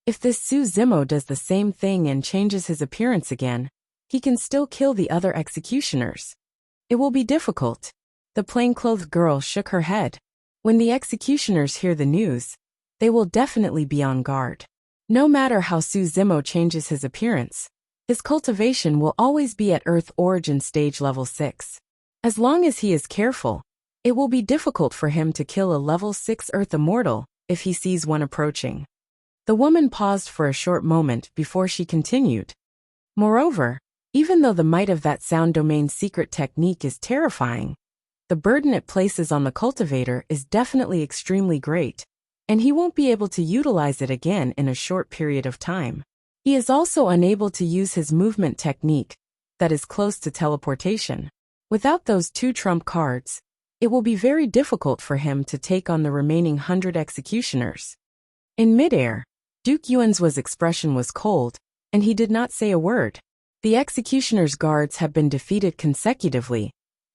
"If this Su Zimo does the same thing and changes his appearance again, he can still kill the other executioners. It will be difficult." The plainclothed girl shook her head. When the executioners hear the news, they will definitely be on guard. No matter how Su Zimo changes his appearance, his cultivation will always be at Earth Origin Stage Level 6. As long as he is careful, it will be difficult for him to kill a Level 6 Earth Immortal if he sees one approaching. The woman paused for a short moment before she continued. Moreover, even though the might of that sound domain secret technique is terrifying, the burden it places on the cultivator is definitely extremely great, and he won't be able to utilize it again in a short period of time. He is also unable to use his movement technique, that is close to teleportation. Without those two trump cards, it will be very difficult for him to take on the remaining 100 executioners. In midair, Duke Yuan's expression was cold, and he did not say a word. The executioner's guards have been defeated consecutively,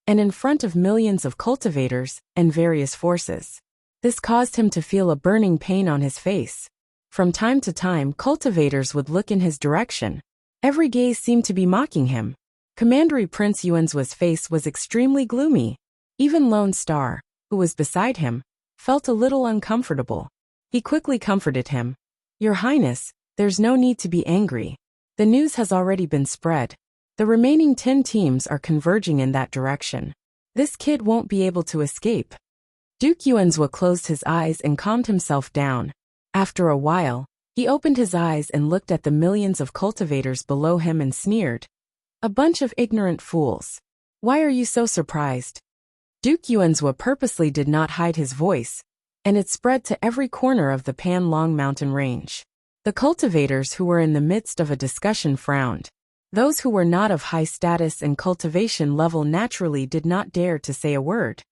and in front of millions of cultivators and various forces. This caused him to feel a burning pain on his face. From time to time, cultivators would look in his direction. Every gaze seemed to be mocking him. Commandery Prince Yuan's face was extremely gloomy. Even Lone Star, who was beside him, felt a little uncomfortable. He quickly comforted him. "Your Highness, there's no need to be angry. The news has already been spread. The remaining 10 teams are converging in that direction. This kid won't be able to escape." Duke Yuanzhua closed his eyes and calmed himself down. After a while, he opened his eyes and looked at the millions of cultivators below him and sneered. "A bunch of ignorant fools. Why are you so surprised?" Duke Yuanzhua purposely did not hide his voice, and it spread to every corner of the Pan Long mountain range. The cultivators who were in the midst of a discussion frowned. Those who were not of high status and cultivation level naturally did not dare to say a word.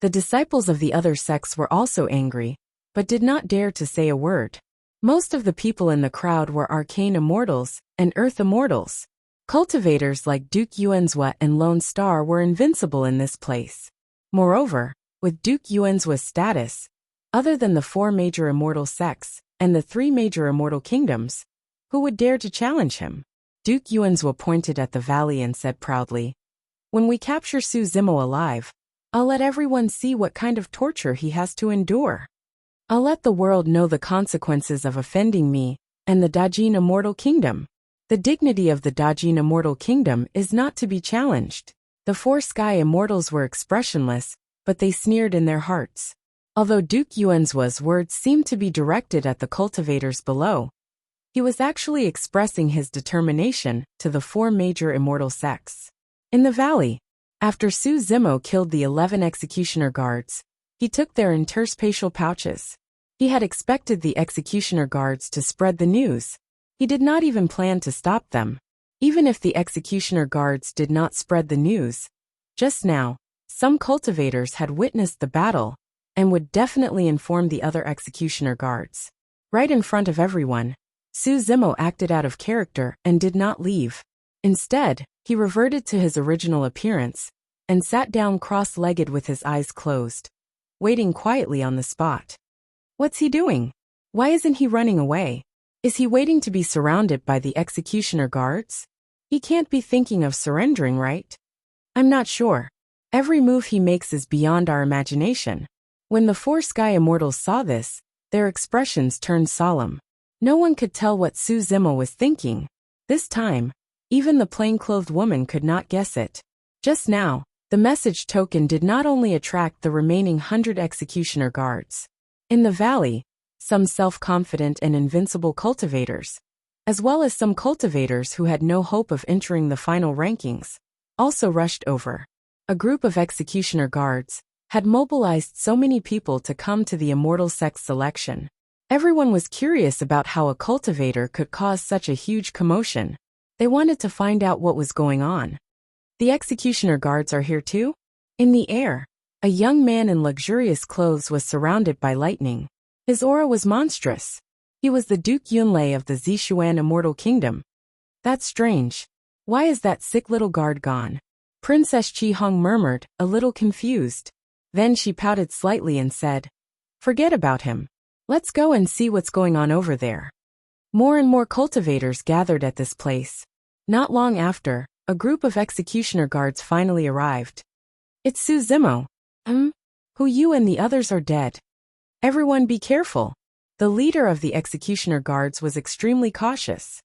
The disciples of the other sects were also angry, but did not dare to say a word. Most of the people in the crowd were arcane immortals and earth immortals. Cultivators like Duke Yuanzhua and Lone Star were invincible in this place. Moreover, with Duke Yuanzhua's status, other than the 4 major immortal sects and the 3 major immortal kingdoms, who would dare to challenge him? Duke Yuanzhua pointed at the valley and said proudly, "When we capture Su Zimo alive, I'll let everyone see what kind of torture he has to endure. I'll let the world know the consequences of offending me and the Dajin Immortal Kingdom. The dignity of the Dajin Immortal Kingdom is not to be challenged." The 4 Sky Immortals were expressionless, but they sneered in their hearts. Although Duke Yuanzhua's words seemed to be directed at the cultivators below, he was actually expressing his determination to the 4 major immortal sects. In the valley, after Su Zimo killed the 11 executioner guards, he took their interspatial pouches. He had expected the executioner guards to spread the news. He did not even plan to stop them. Even if the executioner guards did not spread the news, just now, some cultivators had witnessed the battle and would definitely inform the other executioner guards. Right in front of everyone, Su Zimo acted out of character and did not leave. Instead, he reverted to his original appearance and sat down cross-legged with his eyes closed, waiting quietly on the spot. What's he doing? Why isn't he running away? Is he waiting to be surrounded by the executioner guards? He can't be thinking of surrendering, right? I'm not sure. Every move he makes is beyond our imagination. When the 4 Sky Immortals saw this, their expressions turned solemn. No one could tell what Su Zimo was thinking. This time, even the plainclothed woman could not guess it. Just now, the message token did not only attract the remaining 100 executioner guards. In the valley, some self-confident and invincible cultivators, as well as some cultivators who had no hope of entering the final rankings, also rushed over. A group of executioner guards had mobilized so many people to come to the immortal sex selection. Everyone was curious about how a cultivator could cause such a huge commotion. They wanted to find out what was going on. The executioner guards are here too? In the air, a young man in luxurious clothes was surrounded by lightning. His aura was monstrous. He was the Duke Yunlei of the Zishuan Immortal Kingdom. That's strange. Why is that sick little guard gone? Princess Qi Hong murmured, a little confused. Then she pouted slightly and said, "Forget about him. Let's go and see what's going on over there." More and more cultivators gathered at this place. Not long after, a group of executioner guards finally arrived. "It's Su Zimo. Who you and the others are dead. Everyone be careful." The leader of the executioner guards was extremely cautious.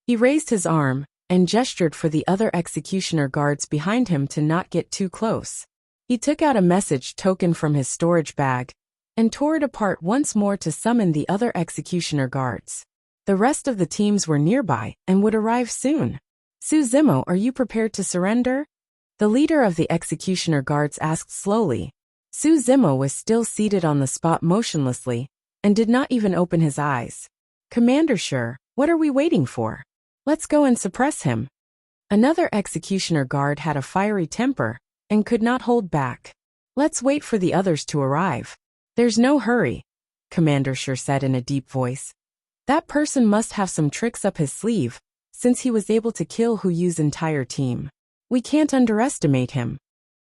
He raised his arm and gestured for the other executioner guards behind him to not get too close. He took out a message token from his storage bag and tore it apart once more to summon the other executioner guards. The rest of the teams were nearby and would arrive soon. "Su Zimo, are you prepared to surrender?" The leader of the executioner guards asked slowly. Su Zimo was still seated on the spot motionlessly and did not even open his eyes. "Commander Sure, what are we waiting for? Let's go and suppress him." Another executioner guard had a fiery temper and could not hold back. "Let's wait for the others to arrive." "There's no hurry," Commander Sure said in a deep voice. "That person must have some tricks up his sleeve, since he was able to kill Hu Yu's entire team. We can't underestimate him."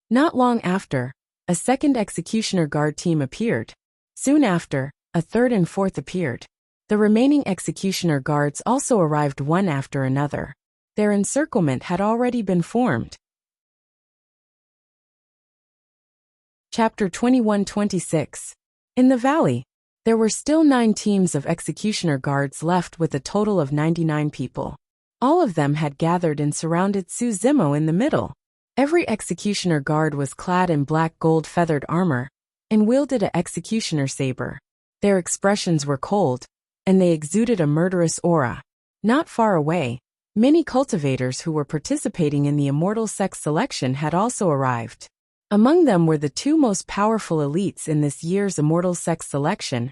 Not long after, a second executioner guard team appeared. Soon after, a third and fourth appeared. The remaining executioner guards also arrived one after another. Their encirclement had already been formed. Chapter 21-26. In the valley, there were still 9 teams of executioner guards left with a total of 99 people. All of them had gathered and surrounded Su Zimo in the middle. Every executioner guard was clad in black gold feathered armor and wielded an executioner saber. Their expressions were cold, and they exuded a murderous aura. Not far away, many cultivators who were participating in the immortal sex selection had also arrived. Among them were the 2 most powerful elites in this year's immortal sex selection,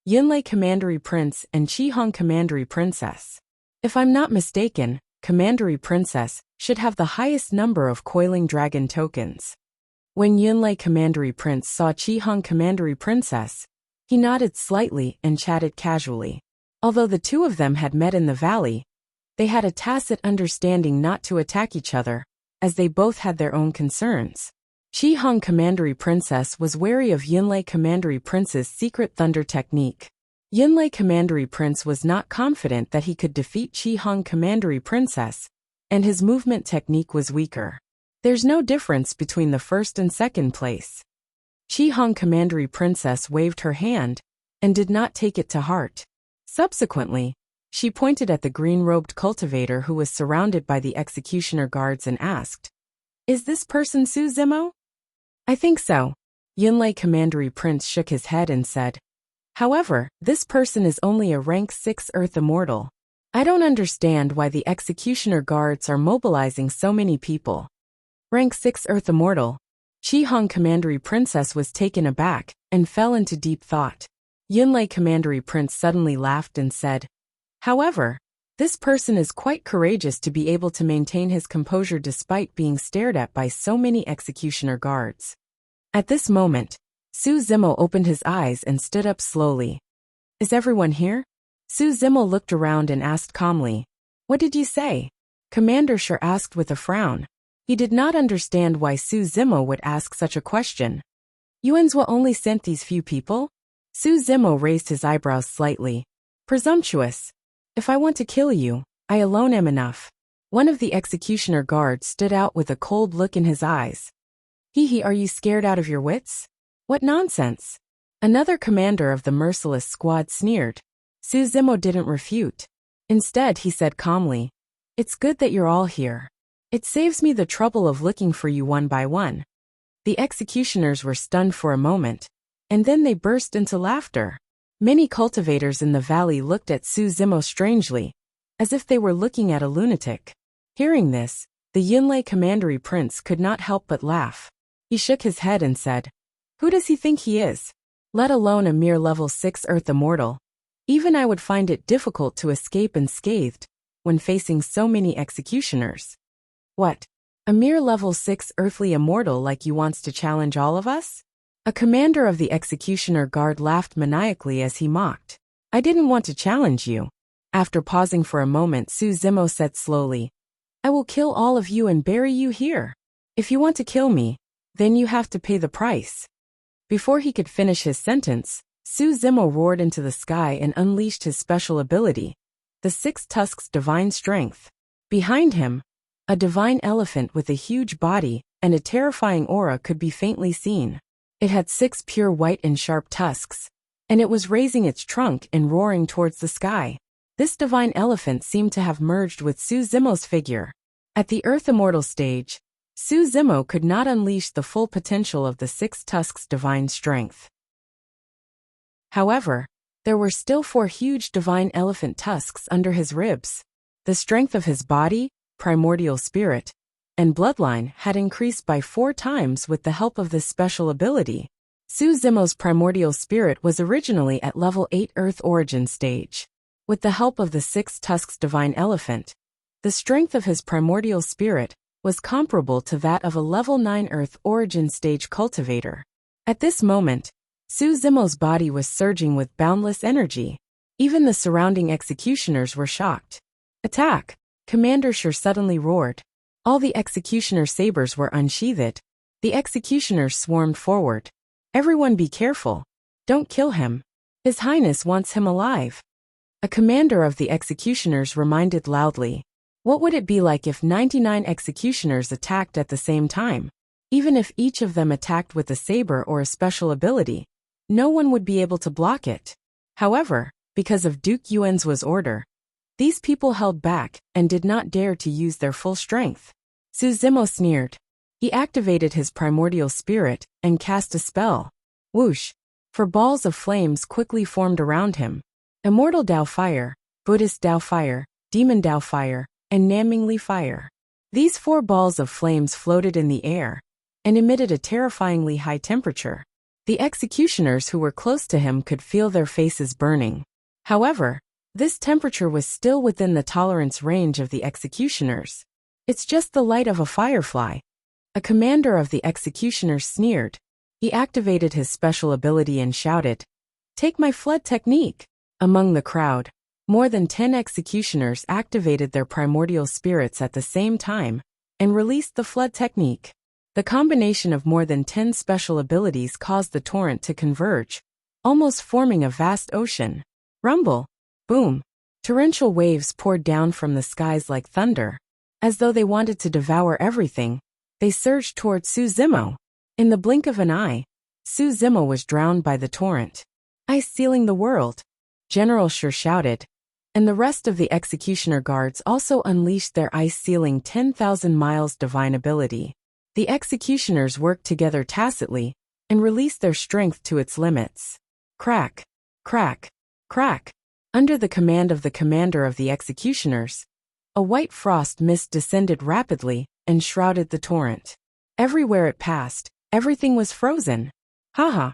Yunlei Commandery Prince and Qi Hong Commandery Princess. If I'm not mistaken, Commandery Princess should have the highest number of coiling dragon tokens. When Yunlei Commandery Prince saw Qi Hong Commandery Princess, he nodded slightly and chatted casually. Although the 2 of them had met in the valley, they had a tacit understanding not to attack each other, as they both had their own concerns. Qi Hong Commandery Princess was wary of Yunlei Commandery Prince's secret thunder technique. Yunlei Commandery Prince was not confident that he could defeat Qi Hong Commandery Princess, and his movement technique was weaker. There's no difference between the first and second place. Qi Hong Commandery Princess waved her hand and did not take it to heart. Subsequently, she pointed at the green-robed cultivator who was surrounded by the executioner guards and asked, "Is this person Su Zimo?" "I think so." Yunlei Commandery Prince shook his head and said, "However, this person is only a rank 6 Earth Immortal. I don't understand why the executioner guards are mobilizing so many people." Rank 6 Earth Immortal. Qi Hong Commandery Princess was taken aback and fell into deep thought. Yunlei Commandery Prince suddenly laughed and said, "However, this person is quite courageous to be able to maintain his composure despite being stared at by so many executioner guards." At this moment, Su Zimo opened his eyes and stood up slowly. "Is everyone here?" Su Zimo looked around and asked calmly, "What did you say?" Commander Sure asked with a frown. He did not understand why Su Zimo would ask such a question. "Yuanzhua only sent these few people?" Su Zimo raised his eyebrows slightly. "Presumptuous. If I want to kill you, I alone am enough." One of the executioner guards stood out with a cold look in his eyes. "Hee, are you scared out of your wits? What nonsense." Another commander of the merciless squad sneered. Su Zimo didn't refute. Instead, he said calmly, "It's good that you're all here. It saves me the trouble of looking for you one by one." The executioners were stunned for a moment, and then they burst into laughter. Many cultivators in the valley looked at Su Zimo strangely, as if they were looking at a lunatic. Hearing this, the Yunlei Commandery Prince could not help but laugh. He shook his head and said, "Who does he think he is? Let alone a mere level 6 Earth Immortal. Even I would find it difficult to escape unscathed when facing so many executioners." What? A mere level 6 earthly immortal like you wants to challenge all of us? A commander of the executioner guard laughed maniacally as he mocked. I didn't want to challenge you. After pausing for a moment, Su Zimo said slowly, I will kill all of you and bury you here. If you want to kill me, then you have to pay the price. Before he could finish his sentence, Su Zimo roared into the sky and unleashed his special ability, the Six Tusks Divine Strength. Behind him, a divine elephant with a huge body and a terrifying aura could be faintly seen. It had 6 pure white and sharp tusks, and it was raising its trunk and roaring towards the sky. This divine elephant seemed to have merged with Su Zimo's figure. At the Earth Immortal stage, Su Zimo could not unleash the full potential of the 6 Tusks' divine strength. However, there were still 4 huge divine elephant tusks under his ribs. The strength of his body, primordial spirit, and bloodline had increased by 4 times with the help of this special ability. Su Zimo's primordial spirit was originally at level 8 Earth Origin stage. With the help of the 6 Tusks Divine Elephant, the strength of his primordial spirit was comparable to that of a level 9 Earth Origin stage cultivator. At this moment, Su Zimo's body was surging with boundless energy. Even the surrounding executioners were shocked. Attack! Commander Shur suddenly roared. All the executioner sabers were unsheathed. The executioners swarmed forward. Everyone be careful. Don't kill him. His Highness wants him alive. A commander of the executioners reminded loudly. What would it be like if 99 executioners attacked at the same time? Even if each of them attacked with a saber or a special ability, no one would be able to block it. However, because of Duke Yuanzuo's order, these people held back and did not dare to use their full strength. Su Zimo sneered. He activated his primordial spirit and cast a spell. Whoosh! 4 balls of flames quickly formed around him. Immortal Dao Fire, Buddhist Dao Fire, Demon Dao Fire, and Namingli Fire. These 4 balls of flames floated in the air and emitted a terrifyingly high temperature. The executioners who were close to him could feel their faces burning. However, this temperature was still within the tolerance range of the executioners. It's just the light of a firefly. A commander of the executioners sneered. He activated his special ability and shouted, Take my flood technique! Among the crowd, more than 10 executioners activated their primordial spirits at the same time and released the flood technique. The combination of more than 10 special abilities caused the torrent to converge, almost forming a vast ocean. Rumble! Boom! Torrential waves poured down from the skies like thunder. As though they wanted to devour everything, they surged toward Su Zimo. In the blink of an eye, Su Zimo was drowned by the torrent. Ice sealing the world! General Shur shouted, and the rest of the executioner guards also unleashed their ice-sealing 10,000 miles divine ability. The executioners worked together tacitly and released their strength to its limits. Crack! Crack! Crack! Under the command of the commander of the executioners, a white frost mist descended rapidly and shrouded the torrent. Everywhere it passed, everything was frozen. Haha!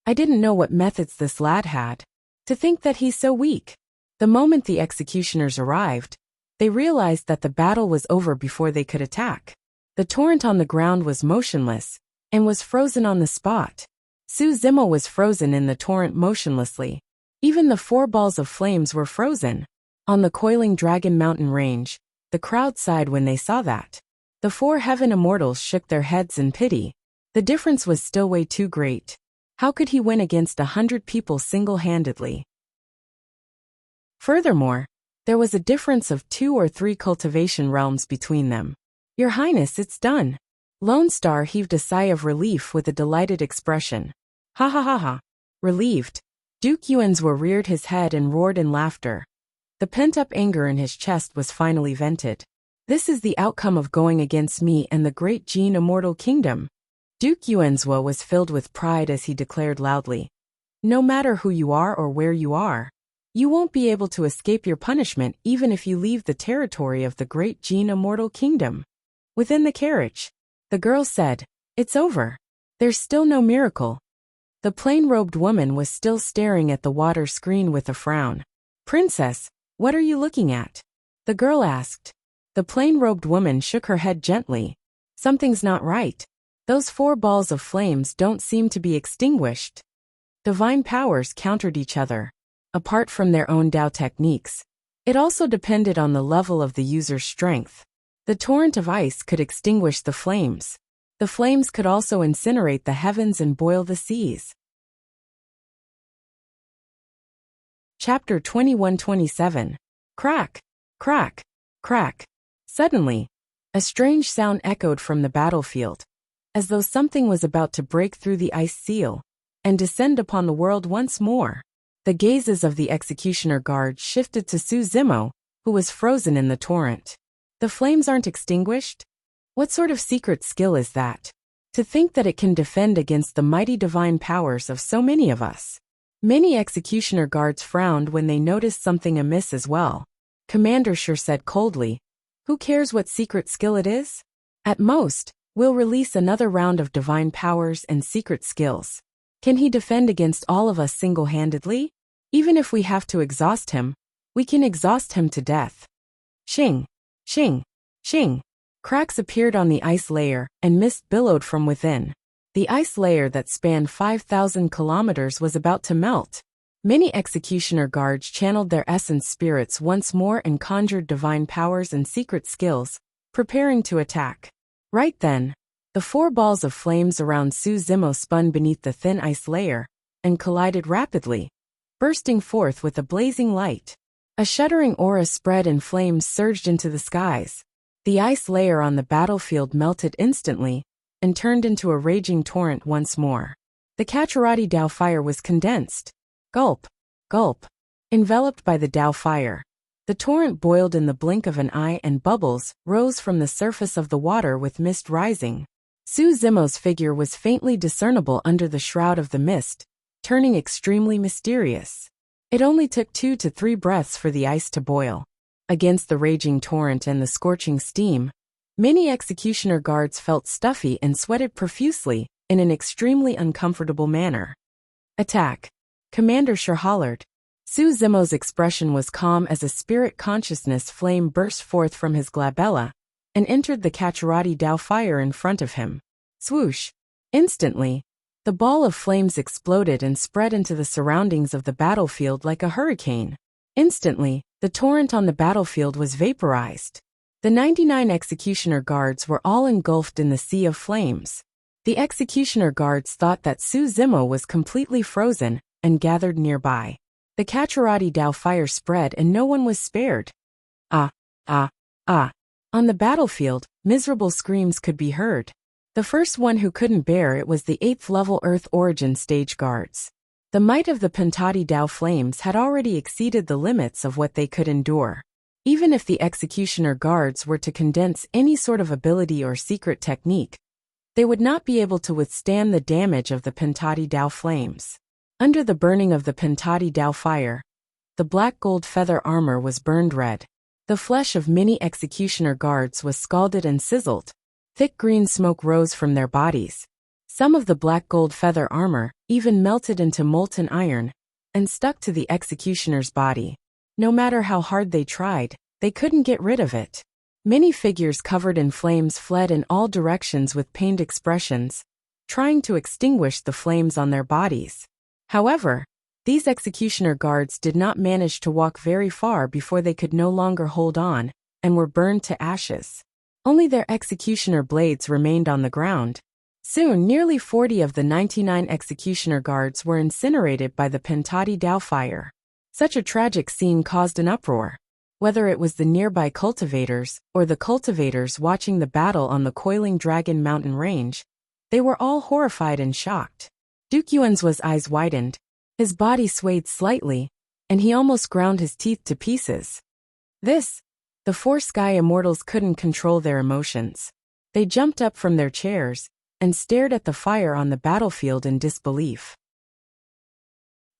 I didn't know what methods this lad had. To think that he's so weak. The moment the executioners arrived, they realized that the battle was over before they could attack. The torrent on the ground was motionless and was frozen on the spot. Su Zimo was frozen in the torrent motionlessly. Even the 4 balls of flames were frozen. On the coiling Dragon Mountain range, the crowd sighed when they saw that. The 4 heaven immortals shook their heads in pity. The difference was still way too great. How could he win against 100 people single-handedly? Furthermore, there was a difference of 2 or 3 cultivation realms between them. Your Highness, it's done. Lone Star heaved a sigh of relief with a delighted expression. Ha ha ha ha. Relieved, Duke Yuanzuo reared his head and roared in laughter. The pent-up anger in his chest was finally vented. This is the outcome of going against me and the great Jin Immortal Kingdom. Duke Yuanzuo was filled with pride as he declared loudly. No matter who you are or where you are, you won't be able to escape your punishment even if you leave the territory of the great Jin Immortal Kingdom. Within the carriage, the girl said, It's over. There's still no miracle. The plain-robed woman was still staring at the water screen with a frown. Princess, what are you looking at? The girl asked. The The plain-robed woman shook her head gently. Something's not right. Those 4 balls of flames don't seem to be extinguished. Divine powers countered each other. Apart from their own Dao techniques, it also depended on the level of the user's strength. The torrent of ice could extinguish the flames. The flames could also incinerate the heavens and boil the seas. Chapter 21-27. Crack! Crack! Crack! Suddenly, a strange sound echoed from the battlefield, as though something was about to break through the ice seal and descend upon the world once more. The gazes of the executioner guard shifted to Su Zimo, who was frozen in the torrent. The flames aren't extinguished? What sort of secret skill is that? To think that it can defend against the mighty divine powers of so many of us. Many executioner guards frowned when they noticed something amiss as well. Commander Sure said coldly, "Who cares what secret skill it is? At most, we'll release another round of divine powers and secret skills. Can he defend against all of us single-handedly? Even if we have to exhaust him, we can exhaust him to death." Shing! Shing! Shing! Cracks appeared on the ice layer, and mist billowed from within. The ice layer that spanned 5,000 kilometers was about to melt. Many executioner guards channeled their essence spirits once more and conjured divine powers and secret skills, preparing to attack. Right then, the 4 balls of flames around Su Zimo spun beneath the thin ice layer and collided rapidly, bursting forth with a blazing light. A shuddering aura spread and flames surged into the skies. The ice layer on the battlefield melted instantly and turned into a raging torrent once more. The Kacharati Dao fire was condensed. Gulp! Gulp! Enveloped by the Dao fire, the torrent boiled in the blink of an eye and bubbles rose from the surface of the water with mist rising. Su Zimo's figure was faintly discernible under the shroud of the mist, turning extremely mysterious. It only took 2 to 3 breaths for the ice to boil. Against the raging torrent and the scorching steam, many executioner guards felt stuffy and sweated profusely in an extremely uncomfortable manner. Attack! Commander Sure hollered. Su Zimo's expression was calm as a spirit consciousness flame burst forth from his glabella and entered the Kacharati Dao fire in front of him. Swoosh! Instantly, the ball of flames exploded and spread into the surroundings of the battlefield like a hurricane. Instantly, the torrent on the battlefield was vaporized. The 99 executioner guards were all engulfed in the sea of flames. The executioner guards thought that Su Zimo was completely frozen and gathered nearby. The Kacharati Dao fire spread and no one was spared. Ah! Ah! Ah! On the battlefield, miserable screams could be heard. The first one who couldn't bear it was the 8th level Earth Origin stage guards. The might of the Pentati Dao flames had already exceeded the limits of what they could endure. Even if the executioner guards were to condense any sort of ability or secret technique, they would not be able to withstand the damage of the Pentati Dao flames. Under the burning of the Pentati Dao fire, the black gold feather armor was burned red. The flesh of many executioner guards was scalded and sizzled. Thick green smoke rose from their bodies. Some of the black gold feather armor even melted into molten iron and stuck to the executioner's body. No matter how hard they tried, they couldn't get rid of it. Many figures covered in flames fled in all directions with pained expressions, trying to extinguish the flames on their bodies. However, these executioner guards did not manage to walk very far before they could no longer hold on and were burned to ashes. Only their executioner blades remained on the ground. Soon, nearly 40 of the 99 executioner guards were incinerated by the Pentati Dao fire. Such a tragic scene caused an uproar. Whether it was the nearby cultivators or the cultivators watching the battle on the coiling Dragon Mountain range, they were all horrified and shocked. Duke Yuan's eyes widened, his body swayed slightly, and he almost ground his teeth to pieces. The 4 sky immortals couldn't control their emotions. They jumped up from their chairs and stared at the fire on the battlefield in disbelief.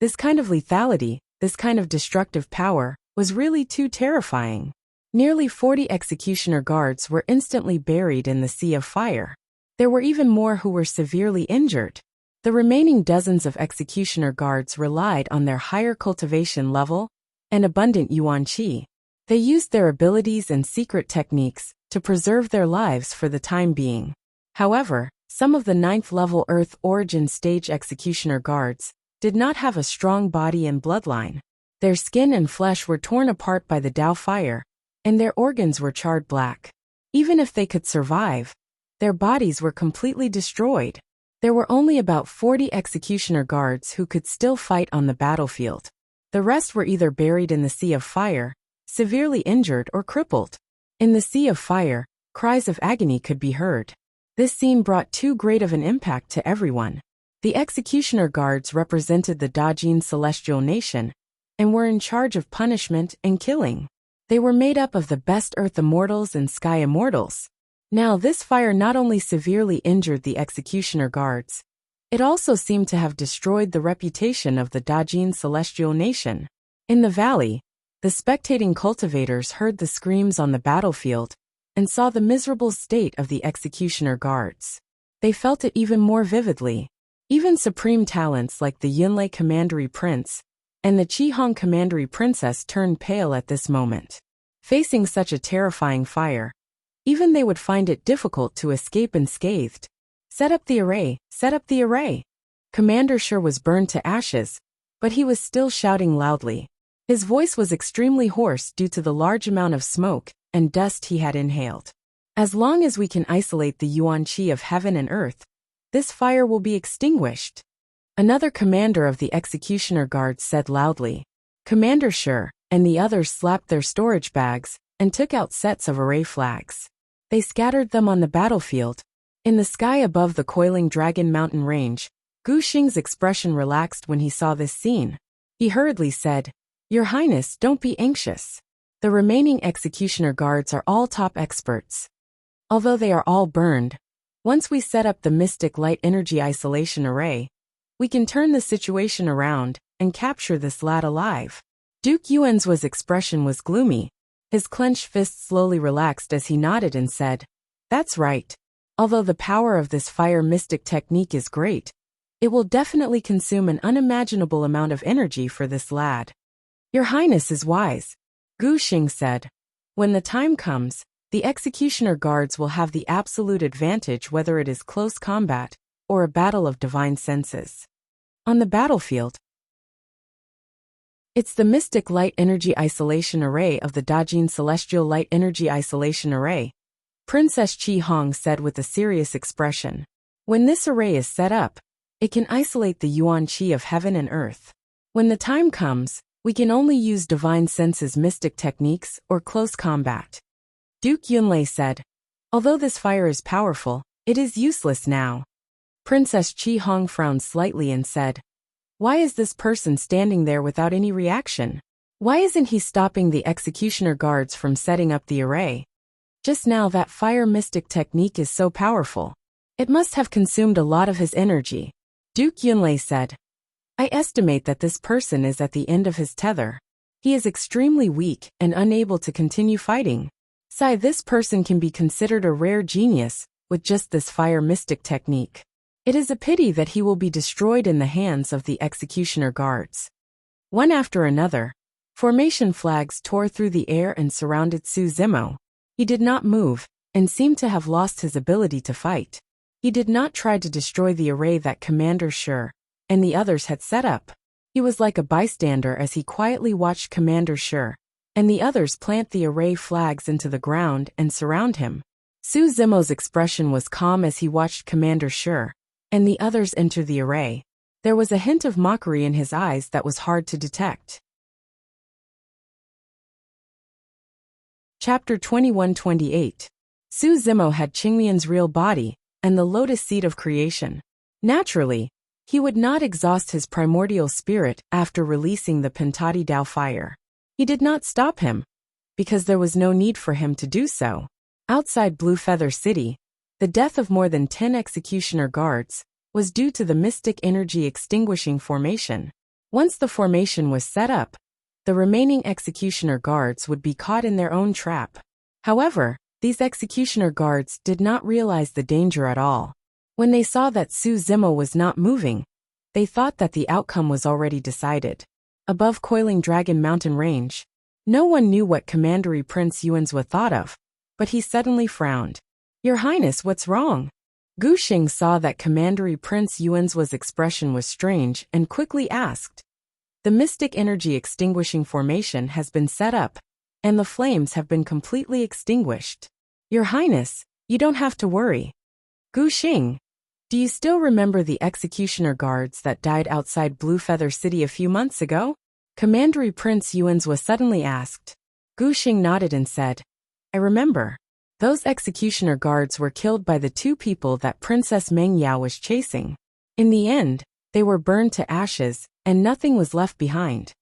This kind of lethality, this kind of destructive power, was really too terrifying. Nearly 40 executioner guards were instantly buried in the sea of fire. There were even more who were severely injured. The remaining dozens of executioner guards relied on their higher cultivation level and abundant yuan qi. They used their abilities and secret techniques to preserve their lives for the time being. However, some of the 9th-level Earth Origin Stage Executioner Guards did not have a strong body and bloodline. Their skin and flesh were torn apart by the Tao fire, and their organs were charred black. Even if they could survive, their bodies were completely destroyed. There were only about 40 executioner guards who could still fight on the battlefield. The rest were either buried in the sea of fire, severely injured or crippled. In the sea of fire, cries of agony could be heard. This scene brought too great of an impact to everyone. The executioner guards represented the Dajin celestial nation and were in charge of punishment and killing. They were made up of the best Earth Immortals and Sky Immortals. Now this fire not only severely injured the executioner guards, it also seemed to have destroyed the reputation of the Dajin celestial nation. In the valley, the spectating cultivators heard the screams on the battlefield and saw the miserable state of the executioner guards. They felt it even more vividly. Even supreme talents like the Yunlei Commandery Prince and the Qihong Commandery Princess turned pale at this moment. Facing such a terrifying fire, even they would find it difficult to escape unscathed. Set up the array, set up the array. Commander Shi was burned to ashes, but he was still shouting loudly. His voice was extremely hoarse due to the large amount of smoke and dust he had inhaled. As long as we can isolate the Yuan Qi of heaven and earth, this fire will be extinguished. Another commander of the executioner guards said loudly. Commander Shi and the others slapped their storage bags and took out sets of array flags. They scattered them on the battlefield. In the sky above the coiling Dragon Mountain range, Gu Xing's expression relaxed when he saw this scene. He hurriedly said, "Your Highness, don't be anxious. The remaining executioner guards are all top experts. Although they are all burned, once we set up the Mystic Light Energy Isolation Array, we can turn the situation around and capture this lad alive." Duke Yuan's expression was gloomy. His clenched fist slowly relaxed as he nodded and said, "That's right. Although the power of this fire mystic technique is great, it will definitely consume an unimaginable amount of energy for this lad." "Your Highness is wise," Gu Xing said. "When the time comes, the executioner guards will have the absolute advantage whether it is close combat or a battle of divine senses. On the battlefield, it's the Mystic Light Energy Isolation Array of the Dajin Celestial Light Energy Isolation Array," Princess Qihong said with a serious expression. "When this array is set up, it can isolate the Yuan Qi of heaven and earth. When the time comes, we can only use divine senses mystic techniques or close combat." Duke Yunlei said, "Although this fire is powerful, it is useless now." Princess Qihong frowned slightly and said, "Why is this person standing there without any reaction? Why isn't he stopping the executioner guards from setting up the array? Just now that fire mystic technique is so powerful. It must have consumed a lot of his energy." Duke Yunlei said, "I estimate that this person is at the end of his tether. He is extremely weak and unable to continue fighting. This person can be considered a rare genius with just this fire mystic technique. It is a pity that he will be destroyed in the hands of the executioner guards." One after another, formation flags tore through the air and surrounded Su Zimo. He did not move and seemed to have lost his ability to fight. He did not try to destroy the array that Commander Shi and the others had set up. He was like a bystander as he quietly watched Commander Shi and the others plant the array flags into the ground and surround him. Su Zimo's expression was calm as he watched Commander Shi and the others enter the array. There was a hint of mockery in his eyes that was hard to detect. Chapter 21-28. Su Zimo had Qingmian's real body and the lotus seed of creation. Naturally, he would not exhaust his primordial spirit after releasing the Pentati Dao fire. He did not stop him, because there was no need for him to do so. Outside Blue Feather City, the death of more than 10 executioner guards was due to the mystic energy extinguishing formation. Once the formation was set up, the remaining executioner guards would be caught in their own trap. However, these executioner guards did not realize the danger at all. When they saw that Su Zimo was not moving, they thought that the outcome was already decided. Above coiling Dragon Mountain range, No one knew what Commandery Prince Yuanzhua thought of, but he suddenly frowned. Your Highness, what's wrong? Gu Xing saw that Commandery Prince Yuanzhua's expression was strange and quickly asked. The mystic energy extinguishing formation has been set up, and the flames have been completely extinguished. Your Highness, you don't have to worry. Gu Xing, do you still remember the executioner guards that died outside Blue Feather City a few months ago? Commandery Prince Yuanzhua suddenly asked. Gu Xing nodded and said, I remember. Those executioner guards were killed by the two people that Princess Meng Yao was chasing. In the end, they were burned to ashes, and nothing was left behind.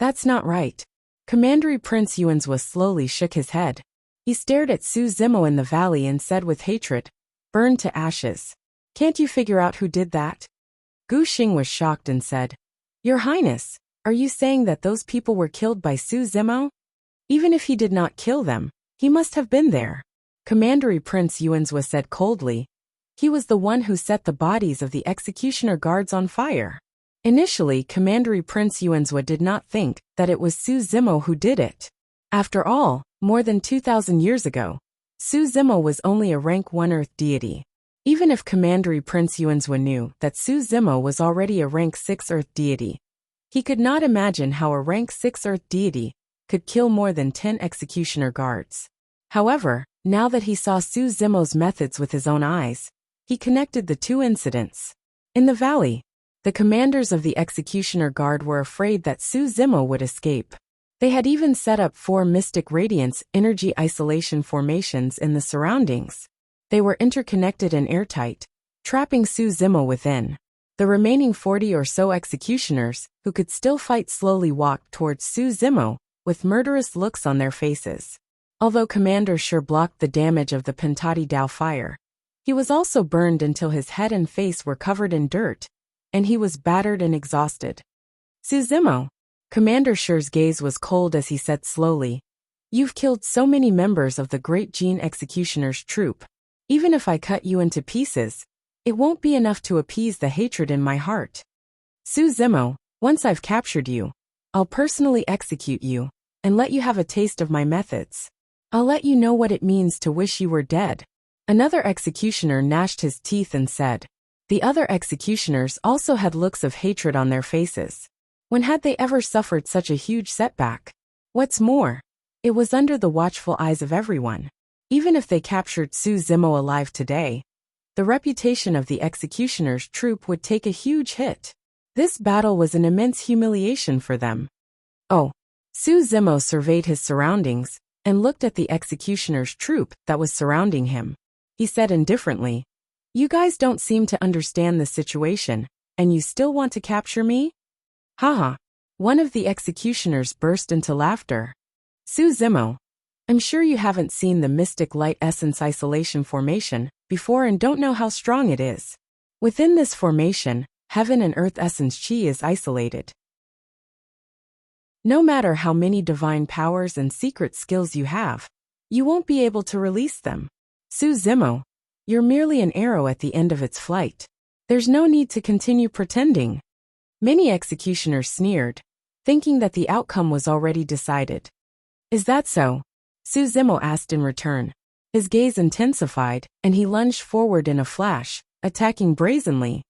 That's not right. Commandery Prince Yuanzhua slowly shook his head. He stared at Su Zimo in the valley and said with hatred, burned to ashes. Can't you figure out who did that? Gu Xing was shocked and said, Your Highness, are you saying that those people were killed by Su Zimo? Even if he did not kill them, he must have been there. Commandery Prince Yuanzhua said coldly. He was the one who set the bodies of the executioner guards on fire. Initially, Commandery Prince Yuanzhua did not think that it was Su Zimo who did it. After all, more than 2,000 years ago, Su Zimo was only a rank 1 earth deity. Even if Commandery Prince Yuanzhua knew that Su Zimo was already a rank 6 earth deity, he could not imagine how a rank 6 earth deity could kill more than 10 executioner guards. However, now that he saw Su Zimo's methods with his own eyes, he connected the two incidents. In the valley, the commanders of the executioner guard were afraid that Su Zimo would escape. They had even set up 4 mystic radiance energy isolation formations in the surroundings. They were interconnected and airtight, trapping Su Zimo within. The remaining 40 or so executioners, who could still fight, slowly walked towards Su Zimo, with murderous looks on their faces. Although Commander Shi blocked the damage of the Pentati Dao fire, he was also burned until his head and face were covered in dirt, and he was battered and exhausted. Su Zimo. Commander Shi's gaze was cold as he said slowly, You've killed so many members of the Great Gene Executioner's troop. Even if I cut you into pieces, it won't be enough to appease the hatred in my heart. Su Zimo, once I've captured you, I'll personally execute you, and let you have a taste of my methods. I'll let you know what it means to wish you were dead. Another executioner gnashed his teeth and said. The other executioners also had looks of hatred on their faces. When had they ever suffered such a huge setback? What's more, it was under the watchful eyes of everyone. Even if they captured Su Zimo alive today, the reputation of the executioner's troop would take a huge hit. This battle was an immense humiliation for them. Oh. Su Zimo surveyed his surroundings and looked at the executioner's troop that was surrounding him. He said indifferently, You guys don't seem to understand the situation, and you still want to capture me? Haha. One of the executioners burst into laughter. Su Zimo, I'm sure you haven't seen the Mystic Light Essence Isolation Formation before and don't know how strong it is. Within this formation, Heaven and Earth Essence Chi is isolated. No matter how many divine powers and secret skills you have, you won't be able to release them. Su Zimo, you're merely an arrow at the end of its flight. There's no need to continue pretending. Many executioners sneered, thinking that the outcome was already decided. Is that so? Su Zimo asked in return. His gaze intensified, and he lunged forward in a flash, attacking brazenly.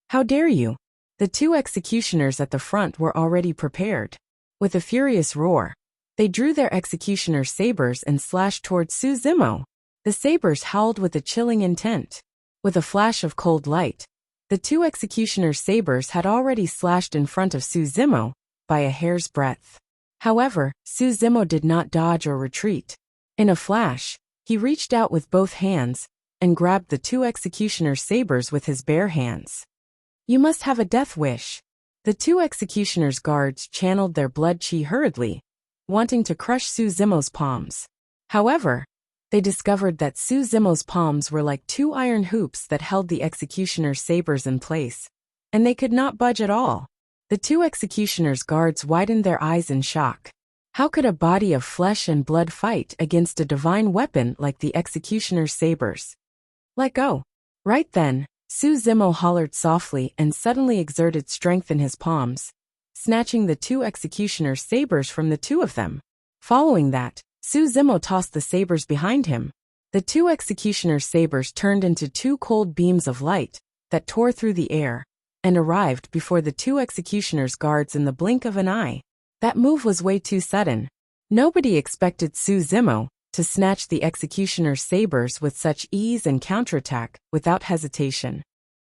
How dare you? The two executioners at the front were already prepared. With a furious roar, they drew their executioner sabers and slashed towards Su Zimo. The sabers howled with a chilling intent. With a flash of cold light, the two executioners' sabers had already slashed in front of Su Zimo by a hair's breadth. However, Su Zimo did not dodge or retreat. In a flash, he reached out with both hands and grabbed the two executioners' sabers with his bare hands. You must have a death wish. The two executioners' guards channeled their blood chi hurriedly, wanting to crush Su Zimo's palms. However, they discovered that Su Zimo's palms were like 2 iron hoops that held the executioner's sabers in place, and they could not budge at all. The two executioners' guards widened their eyes in shock. How could a body of flesh and blood fight against a divine weapon like the executioner's sabers? Let go. Right then, Su Zimo hollered softly and suddenly exerted strength in his palms, snatching the two executioners' sabers from the two of them. Following that, Zimo tossed the sabers behind him. The two executioner's sabers turned into two cold beams of light that tore through the air and arrived before the two executioner's guards in the blink of an eye. That move was way too sudden. Nobody expected Zimo to snatch the executioner's sabers with such ease and counterattack without hesitation.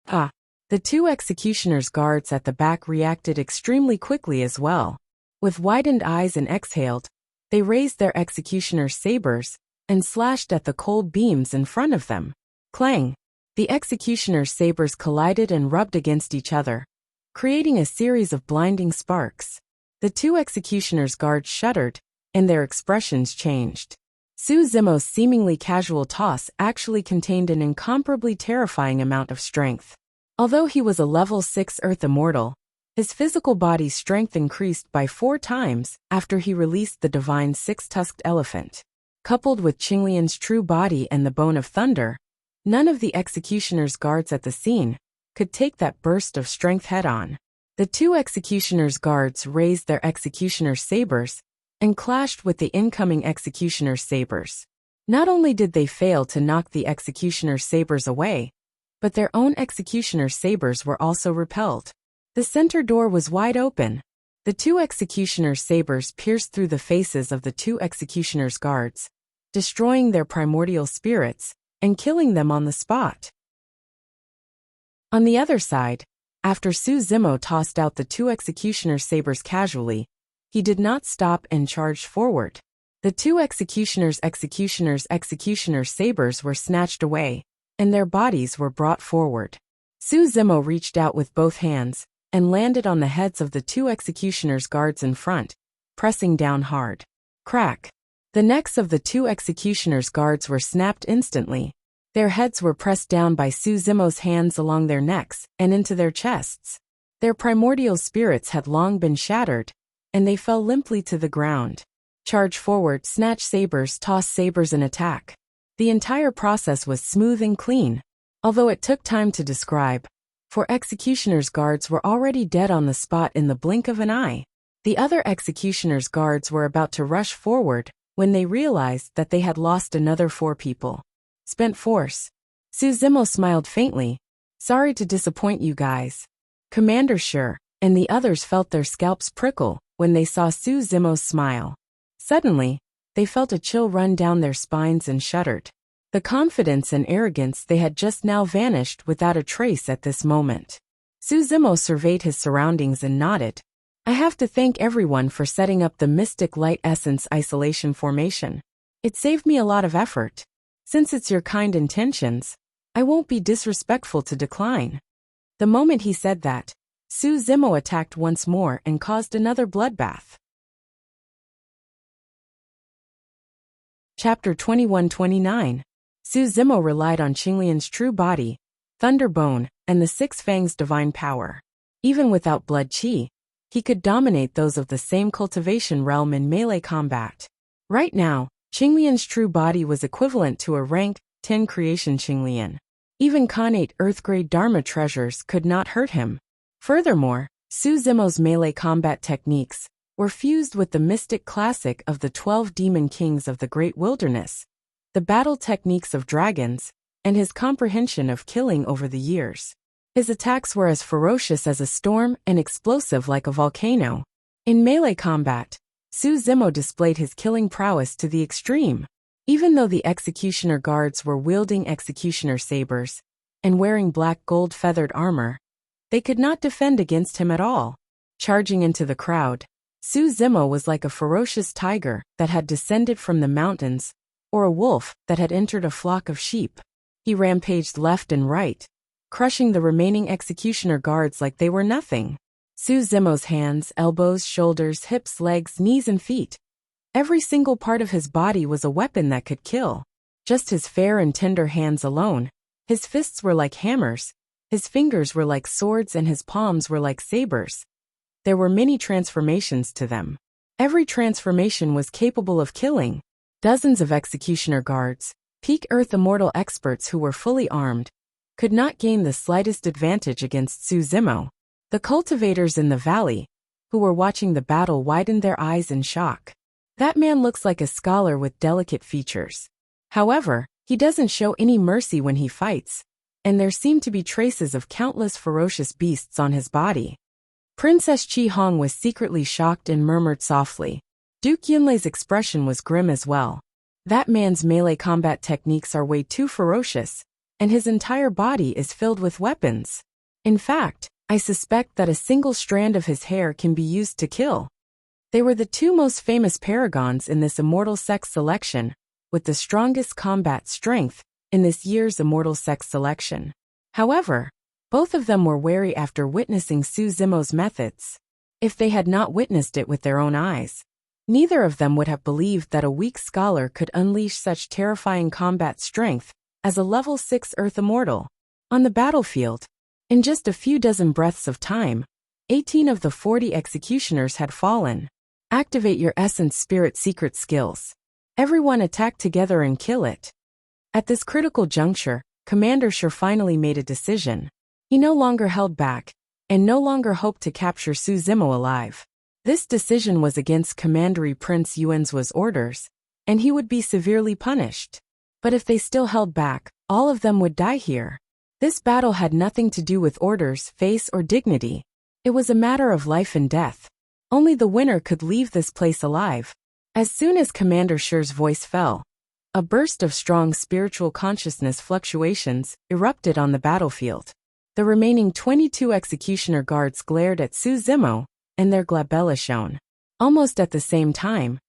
The two executioner's guards at the back reacted extremely quickly as well. With widened eyes and exhaled, they raised their executioner's sabers and slashed at the cold beams in front of them. Clang! The executioner's sabers collided and rubbed against each other, creating a series of blinding sparks. The two executioner's guards shuddered, and their expressions changed. Zimo's seemingly casual toss actually contained an incomparably terrifying amount of strength. Although he was a level 6 Earth Immortal, his physical body's strength increased by 4 times after he released the divine six-tusked elephant. Coupled with Qinglian's true body and the Bone of Thunder, none of the executioner's guards at the scene could take that burst of strength head-on. The two executioner's guards raised their executioner's sabers and clashed with the incoming executioner's sabers. Not only did they fail to knock the executioner's sabers away, but their own executioner's sabers were also repelled. The center door was wide open. The two executioner's sabers pierced through the faces of the two executioner's guards, destroying their primordial spirits and killing them on the spot. On the other side, after Zimo tossed out the two executioner's sabers casually, he did not stop and charged forward. The two executioner's sabers were snatched away, and their bodies were brought forward. Zimo reached out with both hands and landed on the heads of the two executioner's guards in front, pressing down hard. Crack! The necks of the two executioner's guards were snapped instantly. Their heads were pressed down by Zimo's hands along their necks and into their chests. Their primordial spirits had long been shattered, and they fell limply to the ground. Charge forward, snatch sabers, toss sabers, and attack. The entire process was smooth and clean, although it took time to describe, for executioner's guards were already dead on the spot in the blink of an eye. The other executioner's guards were about to rush forward when they realized that they had lost another 4 people. Spent force. Zimo smiled faintly. Sorry to disappoint you guys. Commander Sure and the others felt their scalps prickle when they saw Zimo's smile. Suddenly, they felt a chill run down their spines and shuddered. The confidence and arrogance they had just now vanished without a trace at this moment. Zimo surveyed his surroundings and nodded. I have to thank everyone for setting up the Mystic Light Essence Isolation Formation. It saved me a lot of effort. Since it's your kind intentions, I won't be disrespectful to decline. The moment he said that, Zimo attacked once more and caused another bloodbath. Chapter 21-29. Zimo relied on Qinglian's true body, Thunderbone, and the Six Fangs' divine power. Even without blood qi, he could dominate those of the same cultivation realm in melee combat. Right now, Qinglian's true body was equivalent to a rank 10 creation Qinglian. Even Khanate Earthgrade Dharma treasures could not hurt him. Furthermore, Zimo's melee combat techniques were fused with the mystic classic of the 12 demon kings of the Great Wilderness, the battle techniques of dragons, and his comprehension of killing over the years. His attacks were as ferocious as a storm and explosive like a volcano. In melee combat, Zimo displayed his killing prowess to the extreme. Even though the executioner guards were wielding executioner sabers and wearing black gold-feathered armor, they could not defend against him at all. Charging into the crowd, Zimo was like a ferocious tiger that had descended from the mountains, or a wolf that had entered a flock of sheep. He rampaged left and right, crushing the remaining executioner guards like they were nothing. Zimo's hands, elbows, shoulders, hips, legs, knees, and feet. Every single part of his body was a weapon that could kill. Just his fair and tender hands alone. His fists were like hammers, his fingers were like swords, and his palms were like sabers. There were many transformations to them. Every transformation was capable of killing. Dozens of executioner guards, peak Earth Immortal experts who were fully armed, could not gain the slightest advantage against Zimo. The cultivators in the valley, who were watching the battle, widened their eyes in shock. That man looks like a scholar with delicate features. However, he doesn't show any mercy when he fights, and there seem to be traces of countless ferocious beasts on his body. Princess Chi Hong was secretly shocked and murmured softly. Duke Yunlei's expression was grim as well. That man's melee combat techniques are way too ferocious, and his entire body is filled with weapons. In fact, I suspect that a single strand of his hair can be used to kill. They were the two most famous paragons in this immortal sex selection, with the strongest combat strength in this year's immortal sex selection. However, both of them were wary after witnessing Su Zimo's methods. If they had not witnessed it with their own eyes, neither of them would have believed that a weak scholar could unleash such terrifying combat strength as a level 6 Earth Immortal. On the battlefield, in just a few dozen breaths of time, 18 of the 40 executioners had fallen. Activate your Essence Spirit secret skills. Everyone attack together and kill it. At this critical juncture, Commander Shi finally made a decision. He no longer held back, and no longer hoped to capture Su Zimo alive. This decision was against Commandery Prince Yuanzua's orders, and he would be severely punished. But if they still held back, all of them would die here. This battle had nothing to do with orders, face, or dignity. It was a matter of life and death. Only the winner could leave this place alive. As soon as Commander Shi's voice fell, a burst of strong spiritual consciousness fluctuations erupted on the battlefield. The remaining 22 executioner guards glared at Su Zimo, and their glabella shone. Almost at the same time,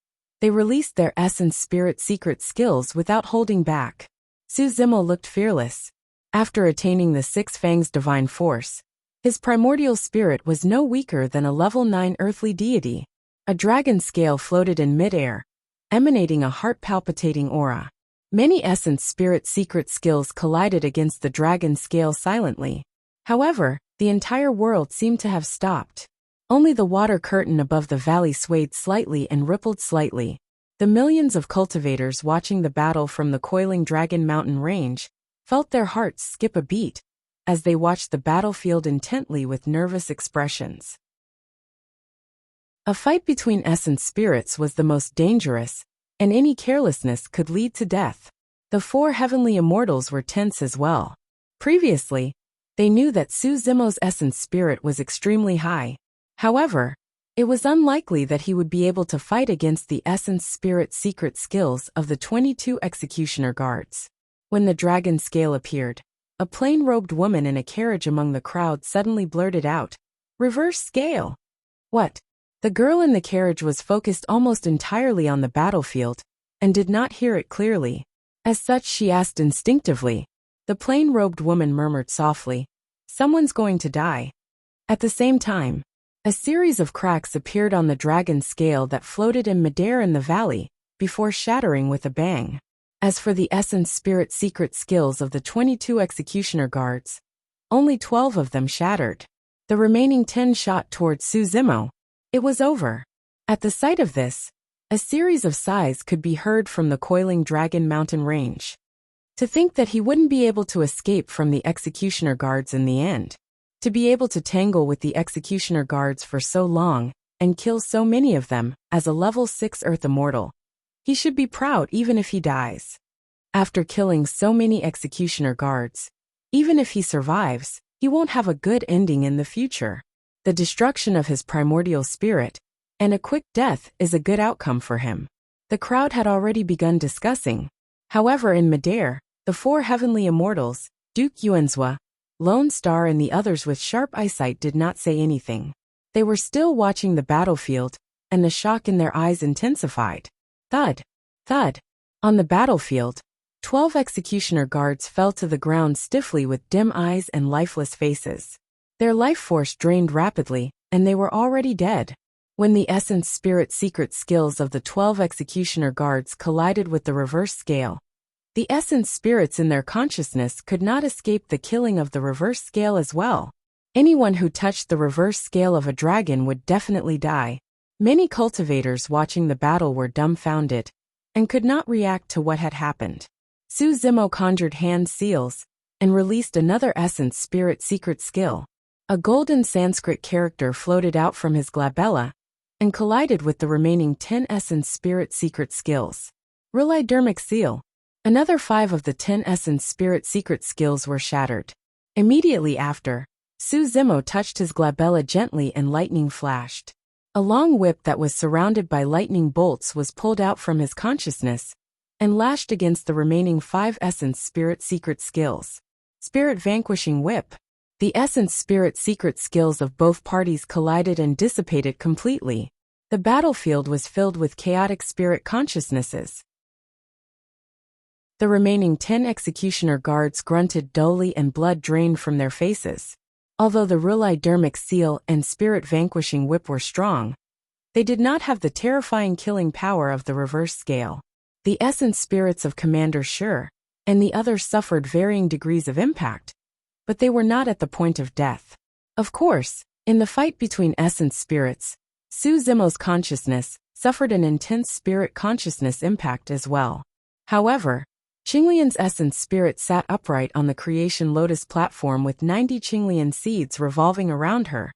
they released their Essence Spirit secret skills without holding back. Su Zimo looked fearless. After attaining the Six Fangs Divine Force, his primordial spirit was no weaker than a level 9 earthly deity. A dragon scale floated in midair, emanating a heart-palpitating aura. Many Essence Spirit secret skills collided against the dragon scale silently. However, the entire world seemed to have stopped. Only the water curtain above the valley swayed slightly and rippled slightly. The millions of cultivators watching the battle from the coiling Dragon Mountain range felt their hearts skip a beat as they watched the battlefield intently with nervous expressions. A fight between essence spirits was the most dangerous, and any carelessness could lead to death. The 4 heavenly immortals were tense as well. Previously, they knew that Su Zimo's essence spirit was extremely high. However, it was unlikely that he would be able to fight against the essence spirit secret skills of the 22 executioner guards. When the dragon scale appeared, a plain-robed woman in a carriage among the crowd suddenly blurted out, "Reverse scale." What? The girl in the carriage was focused almost entirely on the battlefield and did not hear it clearly. As such, she asked instinctively. The plain-robed woman murmured softly, "Someone's going to die." At the same time, a series of cracks appeared on the dragon scale that floated in midair in the valley, before shattering with a bang. As for the essence spirit secret skills of the 22 executioner guards, only 12 of them shattered. The remaining 10 shot towards Su Zimo. It was over. At the sight of this, a series of sighs could be heard from the coiling Dragon Mountain range. To think that he wouldn't be able to escape from the executioner guards in the end. To be able to tangle with the executioner guards for so long, and kill so many of them, as a level 6 Earth Immortal. He should be proud even if he dies. After killing so many executioner guards, even if he survives, he won't have a good ending in the future. The destruction of his primordial spirit, and a quick death is a good outcome for him. The crowd had already begun discussing. However, in midair, the 4 heavenly immortals, Duke Yuanzua, Lone Star and the others with sharp eyesight did not say anything. They were still watching the battlefield, and the shock in their eyes intensified. Thud! Thud! On the battlefield, 12 executioner guards fell to the ground stiffly with dim eyes and lifeless faces. Their life force drained rapidly, and they were already dead. When the essence spirit secret skills of the 12 executioner guards collided with the reverse scale, the essence spirits in their consciousness could not escape the killing of the reverse scale as well. Anyone who touched the reverse scale of a dragon would definitely die. Many cultivators watching the battle were dumbfounded, and could not react to what had happened. Su Zimo conjured hand seals, and released another essence spirit secret skill. A golden Sanskrit character floated out from his glabella, and collided with the remaining 10 Essence Spirit secret skills. Relidermic Seal. Another 5 of the 10 Essence Spirit secret skills were shattered. Immediately after, Su Zimo touched his glabella gently and lightning flashed. A long whip that was surrounded by lightning bolts was pulled out from his consciousness and lashed against the remaining 5 Essence Spirit secret skills. Spirit Vanquishing Whip. The Essence Spirit secret skills of both parties collided and dissipated completely. The battlefield was filled with chaotic spirit consciousnesses. The remaining 10 executioner guards grunted dully and blood drained from their faces. Although the Relidermic Seal and Spirit Vanquishing Whip were strong, they did not have the terrifying killing power of the reverse scale. The Essence Spirits of Commander Sure and the others suffered varying degrees of impact, but they were not at the point of death. Of course, in the fight between Essence Spirits, Su Zimo's consciousness suffered an intense spirit consciousness impact as well. However, Qinglian's Essence Spirit sat upright on the Creation Lotus platform with 90 Qinglian seeds revolving around her,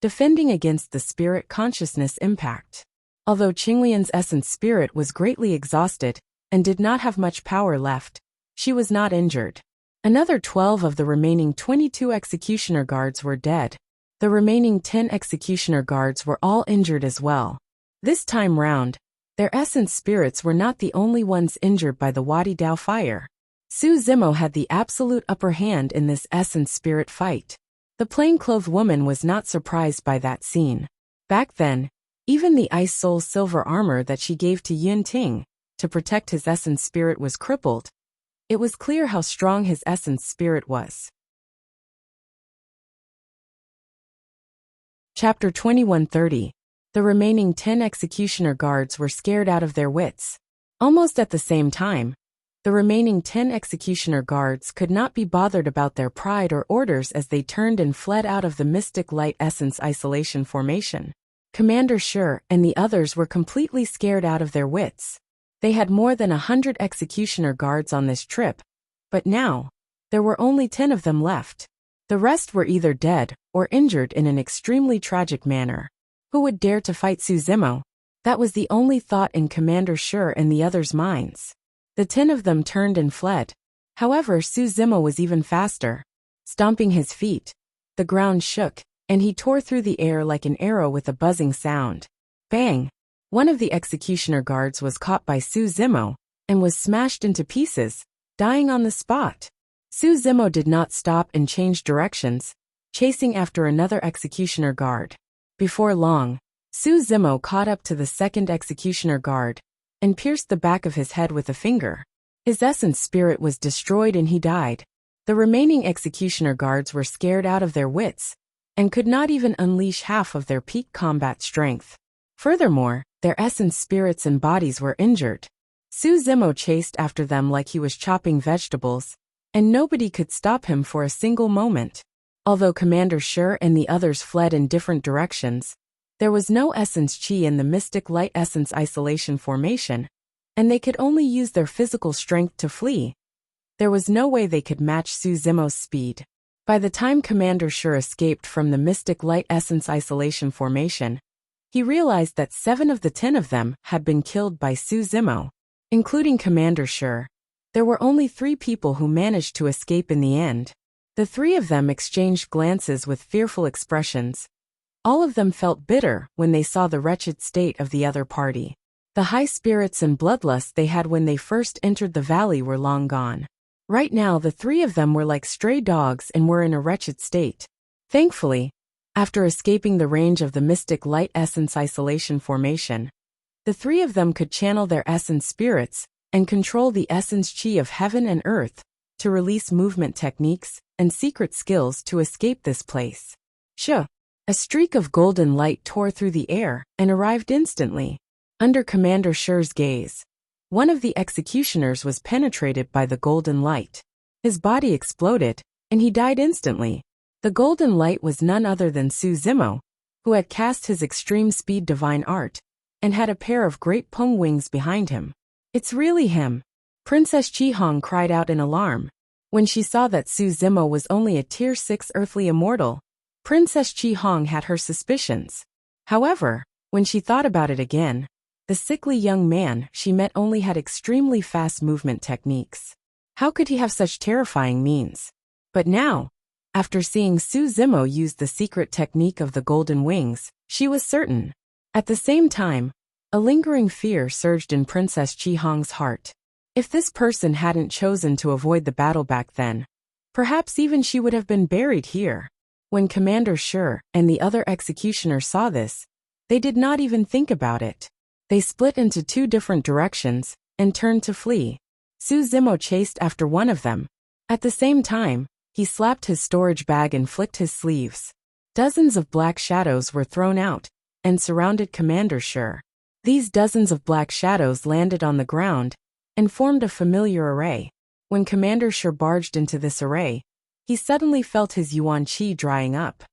defending against the spirit consciousness impact. Although Qinglian's Essence Spirit was greatly exhausted and did not have much power left, she was not injured. Another 12 of the remaining 22 executioner guards were dead. The remaining 10 executioner guards were all injured as well. This time round, their Essence Spirits were not the only ones injured by the Wadi Dao fire. Su Zimo had the absolute upper hand in this Essence Spirit fight. The plainclothed woman was not surprised by that scene. Back then, even the Ice Soul silver armor that she gave to Yun Ting to protect his Essence Spirit was crippled. It was clear how strong his Essence Spirit was. Chapter 2130. The remaining 10 executioner guards were scared out of their wits. Almost at the same time, the remaining 10 executioner guards could not be bothered about their pride or orders as they turned and fled out of the Mystic Light Essence Isolation Formation. Commander Sure and the others were completely scared out of their wits. They had more than 100 executioner guards on this trip, but now, there were only 10 of them left. The rest were either dead or injured in an extremely tragic manner. Who would dare to fight Su Zimo? That was the only thought in Commander Sure and the others' minds. The 10 of them turned and fled. However, Su Zimo was even faster. Stomping his feet, the ground shook, and he tore through the air like an arrow with a buzzing sound. Bang! One of the executioner guards was caught by Su Zimo and was smashed into pieces, dying on the spot. Su Zimo did not stop and change directions, chasing after another executioner guard. Before long, Su Zimo caught up to the second executioner guard and pierced the back of his head with a finger. His Essence Spirit was destroyed and he died. The remaining executioner guards were scared out of their wits and could not even unleash half of their peak combat strength. Furthermore, their Essence Spirits and bodies were injured. Su Zimo chased after them like he was chopping vegetables, and nobody could stop him for a single moment. Although Commander Sure and the others fled in different directions, there was no Essence Chi in the Mystic Light Essence Isolation Formation, and they could only use their physical strength to flee. There was no way they could match Su Zimo's speed. By the time Commander Sure escaped from the Mystic Light Essence Isolation Formation, he realized that 7 of the 10 of them had been killed by Su Zimo, including Commander Sure. There were only 3 people who managed to escape in the end. The 3 of them exchanged glances with fearful expressions. All of them felt bitter when they saw the wretched state of the other party. The high spirits and bloodlust they had when they first entered the valley were long gone. Right now the 3 of them were like stray dogs and were in a wretched state. Thankfully, after escaping the range of the Mystic Light Essence Isolation Formation, the 3 of them could channel their Essence Spirits and control the Essence Chi of heaven and earth to release movement techniques and secret skills to escape this place. A streak of golden light tore through the air and arrived instantly. Under Commander Sure's gaze, one of the executioners was penetrated by the golden light. His body exploded, and he died instantly. The golden light was none other than Su Zimo, who had cast his extreme speed divine art, and had a pair of great pung wings behind him. It's really him. Princess Chi-Hong cried out in alarm. When she saw that Su Zimo was only a Tier 6 earthly immortal, Princess Chi-Hong had her suspicions. However, When she thought about it again, the sickly young man she met only had extremely fast movement techniques. How could he have such terrifying means? But now, after seeing Su Zimo use the secret technique of the golden wings, she was certain. At the same time, a lingering fear surged in Princess Chi-Hong's heart. If this person hadn't chosen to avoid the battle back then, perhaps even she would have been buried here. When Commander Shi and the other executioners saw this, they did not even think about it. They split into two different directions and turned to flee. Su Zimo chased after one of them. At the same time, he slapped his storage bag and flicked his sleeves. Dozens of black shadows were thrown out and surrounded Commander Shi. These dozens of black shadows landed on the ground and formed a familiar array. When Commander Shi barged into this array, he suddenly felt his yuan qi drying up.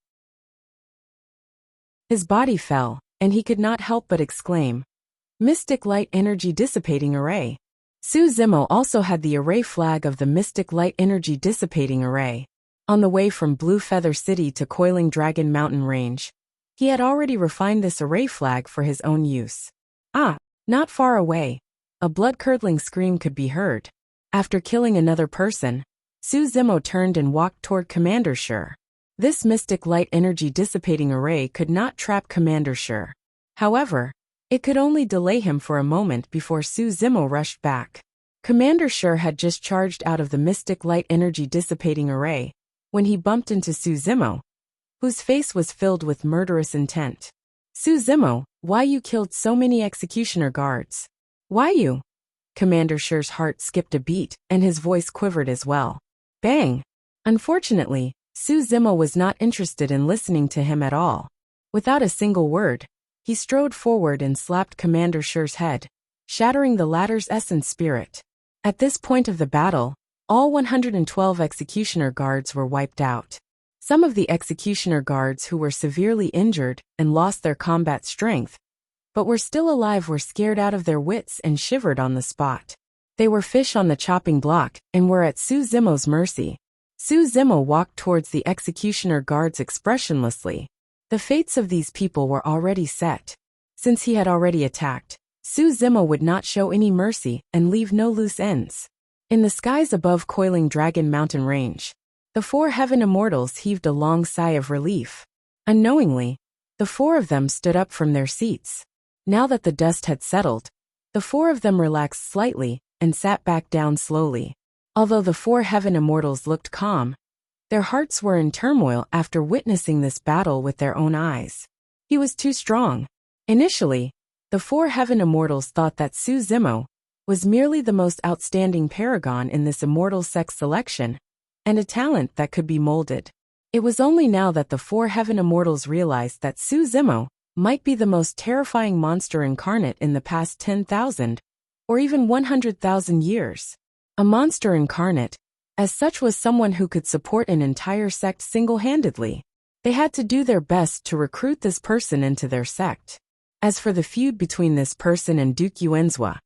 His body fell, and he could not help but exclaim, "Mystic Light Energy Dissipating Array." Su Zimo also had the array flag of the Mystic Light Energy Dissipating Array. On the way from Blue Feather City to Coiling Dragon Mountain Range, he had already refined this array flag for his own use. Not far away, a blood-curdling scream could be heard. After killing another person, Su Zimo turned and walked toward Commander Shi. This Mystic Light Energy Dissipating Array could not trap Commander Shi. However, it could only delay him for a moment before Su Zimo rushed back. Commander Shi had just charged out of the Mystic Light Energy Dissipating Array when he bumped into Su Zimo, whose face was filled with murderous intent. "Su Zimo, why you killed so many executioner guards? Why you?" Commander Shi's heart skipped a beat, and his voice quivered as well. Bang! Unfortunately, Su Zimo was not interested in listening to him at all. Without a single word, he strode forward and slapped Commander Shi's head, shattering the latter's essence spirit. At this point of the battle, all 112 executioner guards were wiped out. Some of the executioner guards who were severely injured and lost their combat strength, but were still alive, were scared out of their wits and shivered on the spot. They were fish on the chopping block and were at Su Zimo's mercy. Su Zimo walked towards the executioner guards expressionlessly. The fates of these people were already set. Since he had already attacked, Su Zimo would not show any mercy and leave no loose ends. In the skies above Coiling Dragon Mountain Range, the four heaven immortals heaved a long sigh of relief. Unknowingly, the four of them stood up from their seats. Now that the dust had settled, the four of them relaxed slightly and sat back down slowly. Although the four heaven immortals looked calm, their hearts were in turmoil after witnessing this battle with their own eyes. He was too strong. Initially, the four heaven immortals thought that Su Zimo was merely the most outstanding paragon in this immortal sex selection, and a talent that could be molded. It was only now that the four heaven immortals realized that Su Zimo might be the most terrifying monster incarnate in the past 10,000, or even 100,000 years. A monster incarnate, as such, was someone who could support an entire sect single-handedly. They had to do their best to recruit this person into their sect. As for the feud between this person and Duke Yuanzhua,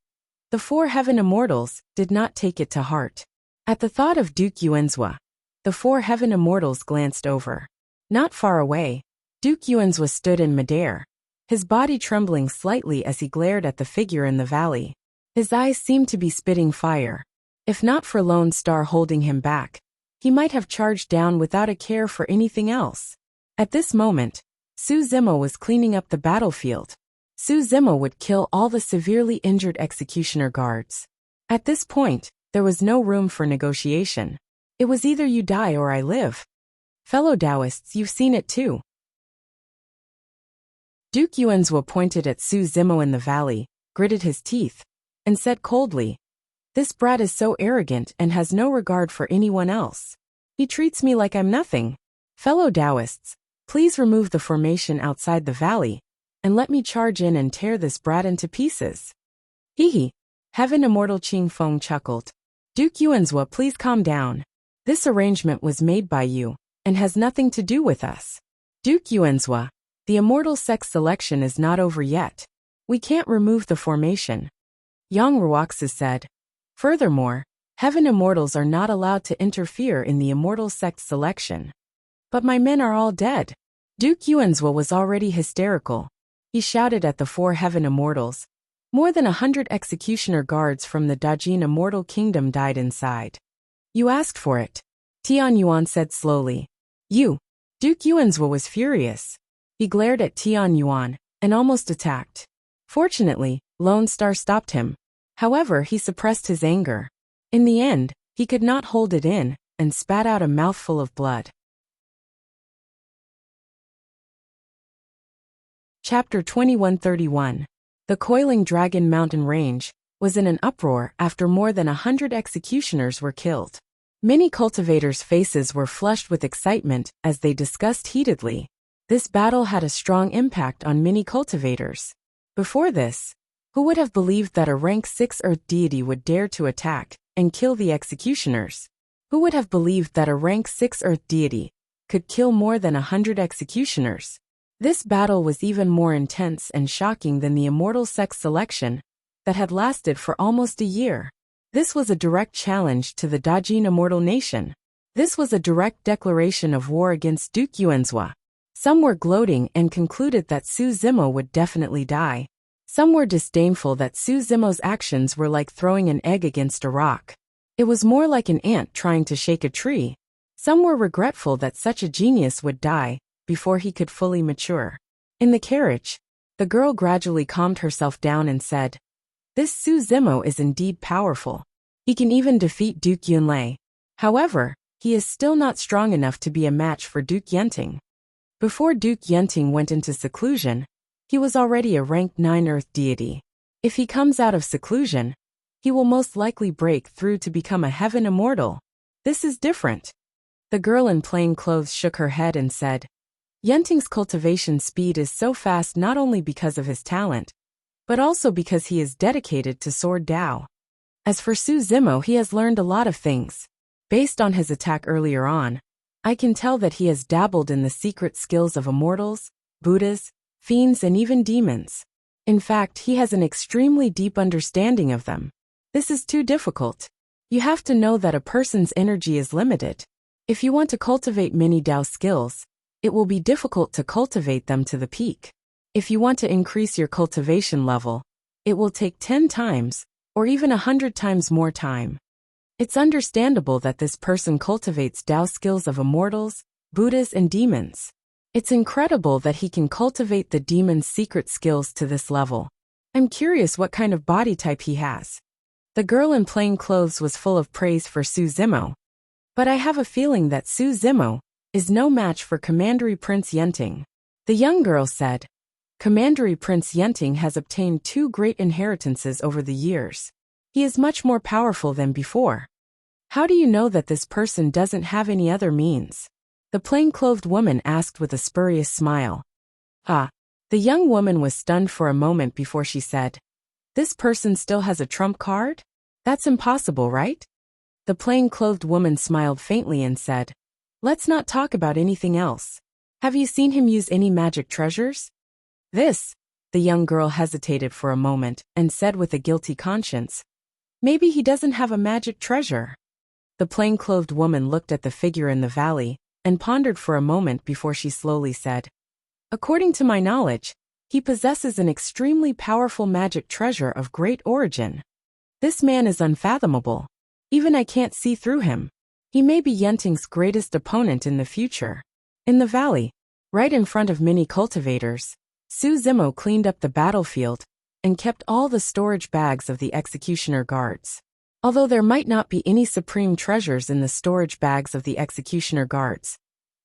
the four heaven immortals did not take it to heart. At the thought of Duke Yuanzhua, the four heaven immortals glanced over. Not far away, Duke Yuanzhua stood in midair, his body trembling slightly as he glared at the figure in the valley. His eyes seemed to be spitting fire. If not for Lone Star holding him back, he might have charged down without a care for anything else. At this moment, Su Zimo was cleaning up the battlefield. Su Zimo would kill all the severely injured executioner guards. At this point, there was no room for negotiation. It was either you die or I live. Fellow Taoists, you've seen it too. Duke Yuanzhua pointed at Su Zimo in the valley, gritted his teeth, and said coldly, "This brat is so arrogant and has no regard for anyone else. He treats me like I'm nothing. Fellow Taoists, please remove the formation outside the valley, and let me charge in and tear this brat into pieces." Hee. Heaven Immortal Qing Feng chuckled. "Duke Yuanzhua, please calm down. This arrangement was made by you, and has nothing to do with us. Duke Yuanzhua, the immortal sex selection is not over yet. We can't remove the formation." Yang Ruoxu said. "Furthermore, heaven immortals are not allowed to interfere in the immortal sex selection. But my men are all dead." Duke Yuanzhua was already hysterical. he shouted at the 4 heaven immortals. More than 100 executioner guards from the Dajin immortal kingdom died inside. You asked for it, Tian Yuan said slowly. You. Duke Yuanzhua was furious. He glared at Tian Yuan and almost attacked. Fortunately, Lone Star stopped him. However, he suppressed his anger. In the end, he could not hold it in and spat out a mouthful of blood. Chapter 2131. The Coiling Dragon Mountain Range was in an uproar after more than 100 executioners were killed. Many cultivators' faces were flushed with excitement as they discussed heatedly. This battle had a strong impact on many cultivators. Before this, who would have believed that a rank 6 earth deity would dare to attack and kill the executioners? Who would have believed that a rank 6 earth deity could kill more than 100 executioners? This battle was even more intense and shocking than the immortal sex selection that had lasted for almost a year. This was a direct challenge to the Dajin immortal nation. This was a direct declaration of war against Duke Yuanzhua. Some were gloating and concluded that Su Zimo would definitely die. Some were disdainful that Su Zimo's actions were like throwing an egg against a rock. It was more like an ant trying to shake a tree. Some were regretful that such a genius would die before he could fully mature. In the carriage, the girl gradually calmed herself down and said, "This Su Zimo is indeed powerful. He can even defeat Duke Yunlei. However, he is still not strong enough to be a match for Duke Yenting." Before Duke Yenting went into seclusion, he was already a rank 9 earth deity. If he comes out of seclusion, he will most likely break through to become a heaven immortal. This is different. The girl in plain clothes shook her head and said, "Yenting's cultivation speed is so fast not only because of his talent, but also because he is dedicated to Sword Dao. As for Su Zimo, he has learned a lot of things. Based on his attack earlier on, I can tell that he has dabbled in the secret skills of immortals, Buddhas, fiends and even demons. In fact, he has an extremely deep understanding of them. This is too difficult. You have to know that a person's energy is limited. If you want to cultivate many Dao skills, it will be difficult to cultivate them to the peak. If you want to increase your cultivation level, it will take 10 times, or even 100 times more time. It's understandable that this person cultivates Dao skills of immortals, Buddhas and demons. It's incredible that he can cultivate the demon's secret skills to this level. I'm curious what kind of body type he has." The girl in plain clothes was full of praise for Su Zimo. "But I have a feeling that Su Zimo is no match for Commandery Prince Yenting." The young girl said, "Commandery Prince Yenting has obtained 2 great inheritances over the years. He is much more powerful than before. How do you know that this person doesn't have any other means?" The plain-clothed woman asked with a spurious smile. "Ah." The young woman was stunned for a moment before she said, "This person still has a trump card? That's impossible, right?" The plain-clothed woman smiled faintly and said, "Let's not talk about anything else. Have you seen him use any magic treasures?" "This," the young girl hesitated for a moment and said with a guilty conscience, "Maybe he doesn't have a magic treasure." The plain-clothed woman looked at the figure in the valley and pondered for a moment before she slowly said, "According to my knowledge, he possesses an extremely powerful magic treasure of great origin. This man is unfathomable. Even I can't see through him. He may be Yenting's greatest opponent in the future." In the valley, right in front of many cultivators, Su Zimo cleaned up the battlefield and kept all the storage bags of the executioner guards. Although there might not be any supreme treasures in the storage bags of the executioner guards,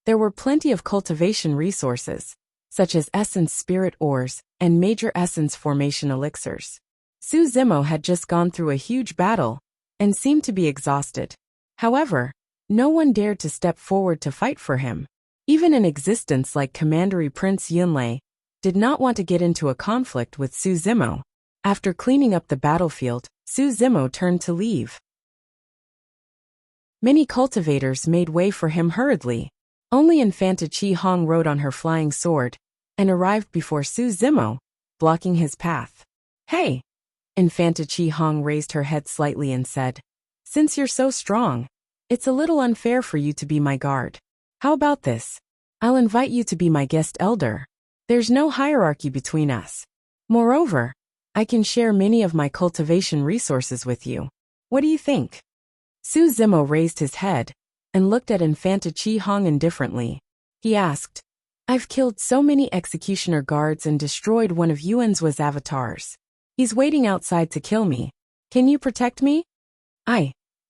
there were plenty of cultivation resources, such as essence spirit ores and major essence formation elixirs. Su Zimo had just gone through a huge battle and seemed to be exhausted. However, no one dared to step forward to fight for him. Even an existence like Commandery Prince Yunlei did not want to get into a conflict with Su Zimo. After cleaning up the battlefield, Su Zimo turned to leave. Many cultivators made way for him hurriedly. Only Infanta Chi Hong rode on her flying sword and arrived before Su Zimo, blocking his path. "Hey!" Infanta Chi Hong raised her head slightly and said, "Since you're so strong, it's a little unfair for you to be my guard. How about this? I'll invite you to be my guest elder." There's no hierarchy between us. Moreover, I can share many of my cultivation resources with you. What do you think? Su Zimo raised his head and looked at Infanta Qi Hong indifferently. He asked, I've killed so many executioner guards and destroyed one of Yuanzua's avatars. He's waiting outside to kill me. Can you protect me?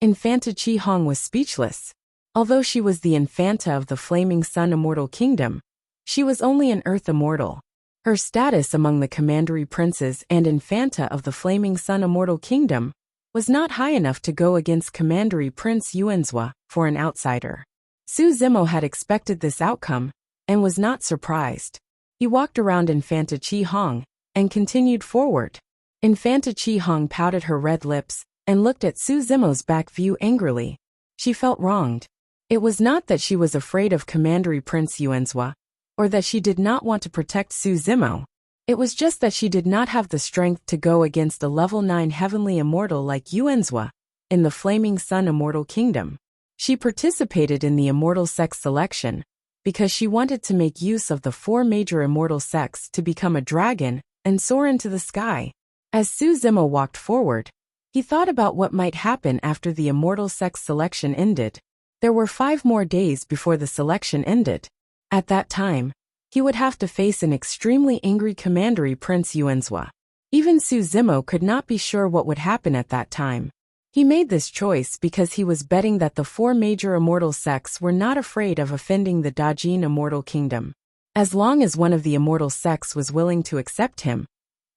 Infanta Qi Hong was speechless. Although she was the Infanta of the Flaming Sun Immortal Kingdom, she was only an Earth Immortal. Her status among the Commandery Princes and Infanta of the Flaming Sun Immortal Kingdom was not high enough to go against Commandery Prince Yuanzua for an outsider. Su Zimo had expected this outcome and was not surprised. He walked around Infanta Qi Hong and continued forward. Infanta Qi Hong pouted her red lips and looked at Su Zimo's back view angrily. She felt wronged. It was not that she was afraid of Commandery Prince Yuanzua, or that she did not want to protect Su Zimo. It was just that she did not have the strength to go against a level 9 heavenly immortal like Yuanzua in the Flaming Sun Immortal Kingdom. She participated in the immortal sex selection because she wanted to make use of the 4 major immortal sects to become a dragon and soar into the sky. As Su Zimo walked forward, he thought about what might happen after the immortal sex selection ended. There were 5 more days before the selection ended. At that time, he would have to face an extremely angry Commandery Prince Yuanzua. Even Su Zimo could not be sure what would happen at that time. He made this choice because he was betting that the 4 major immortal sects were not afraid of offending the Dajin Immortal Kingdom. As long as one of the immortal sects was willing to accept him,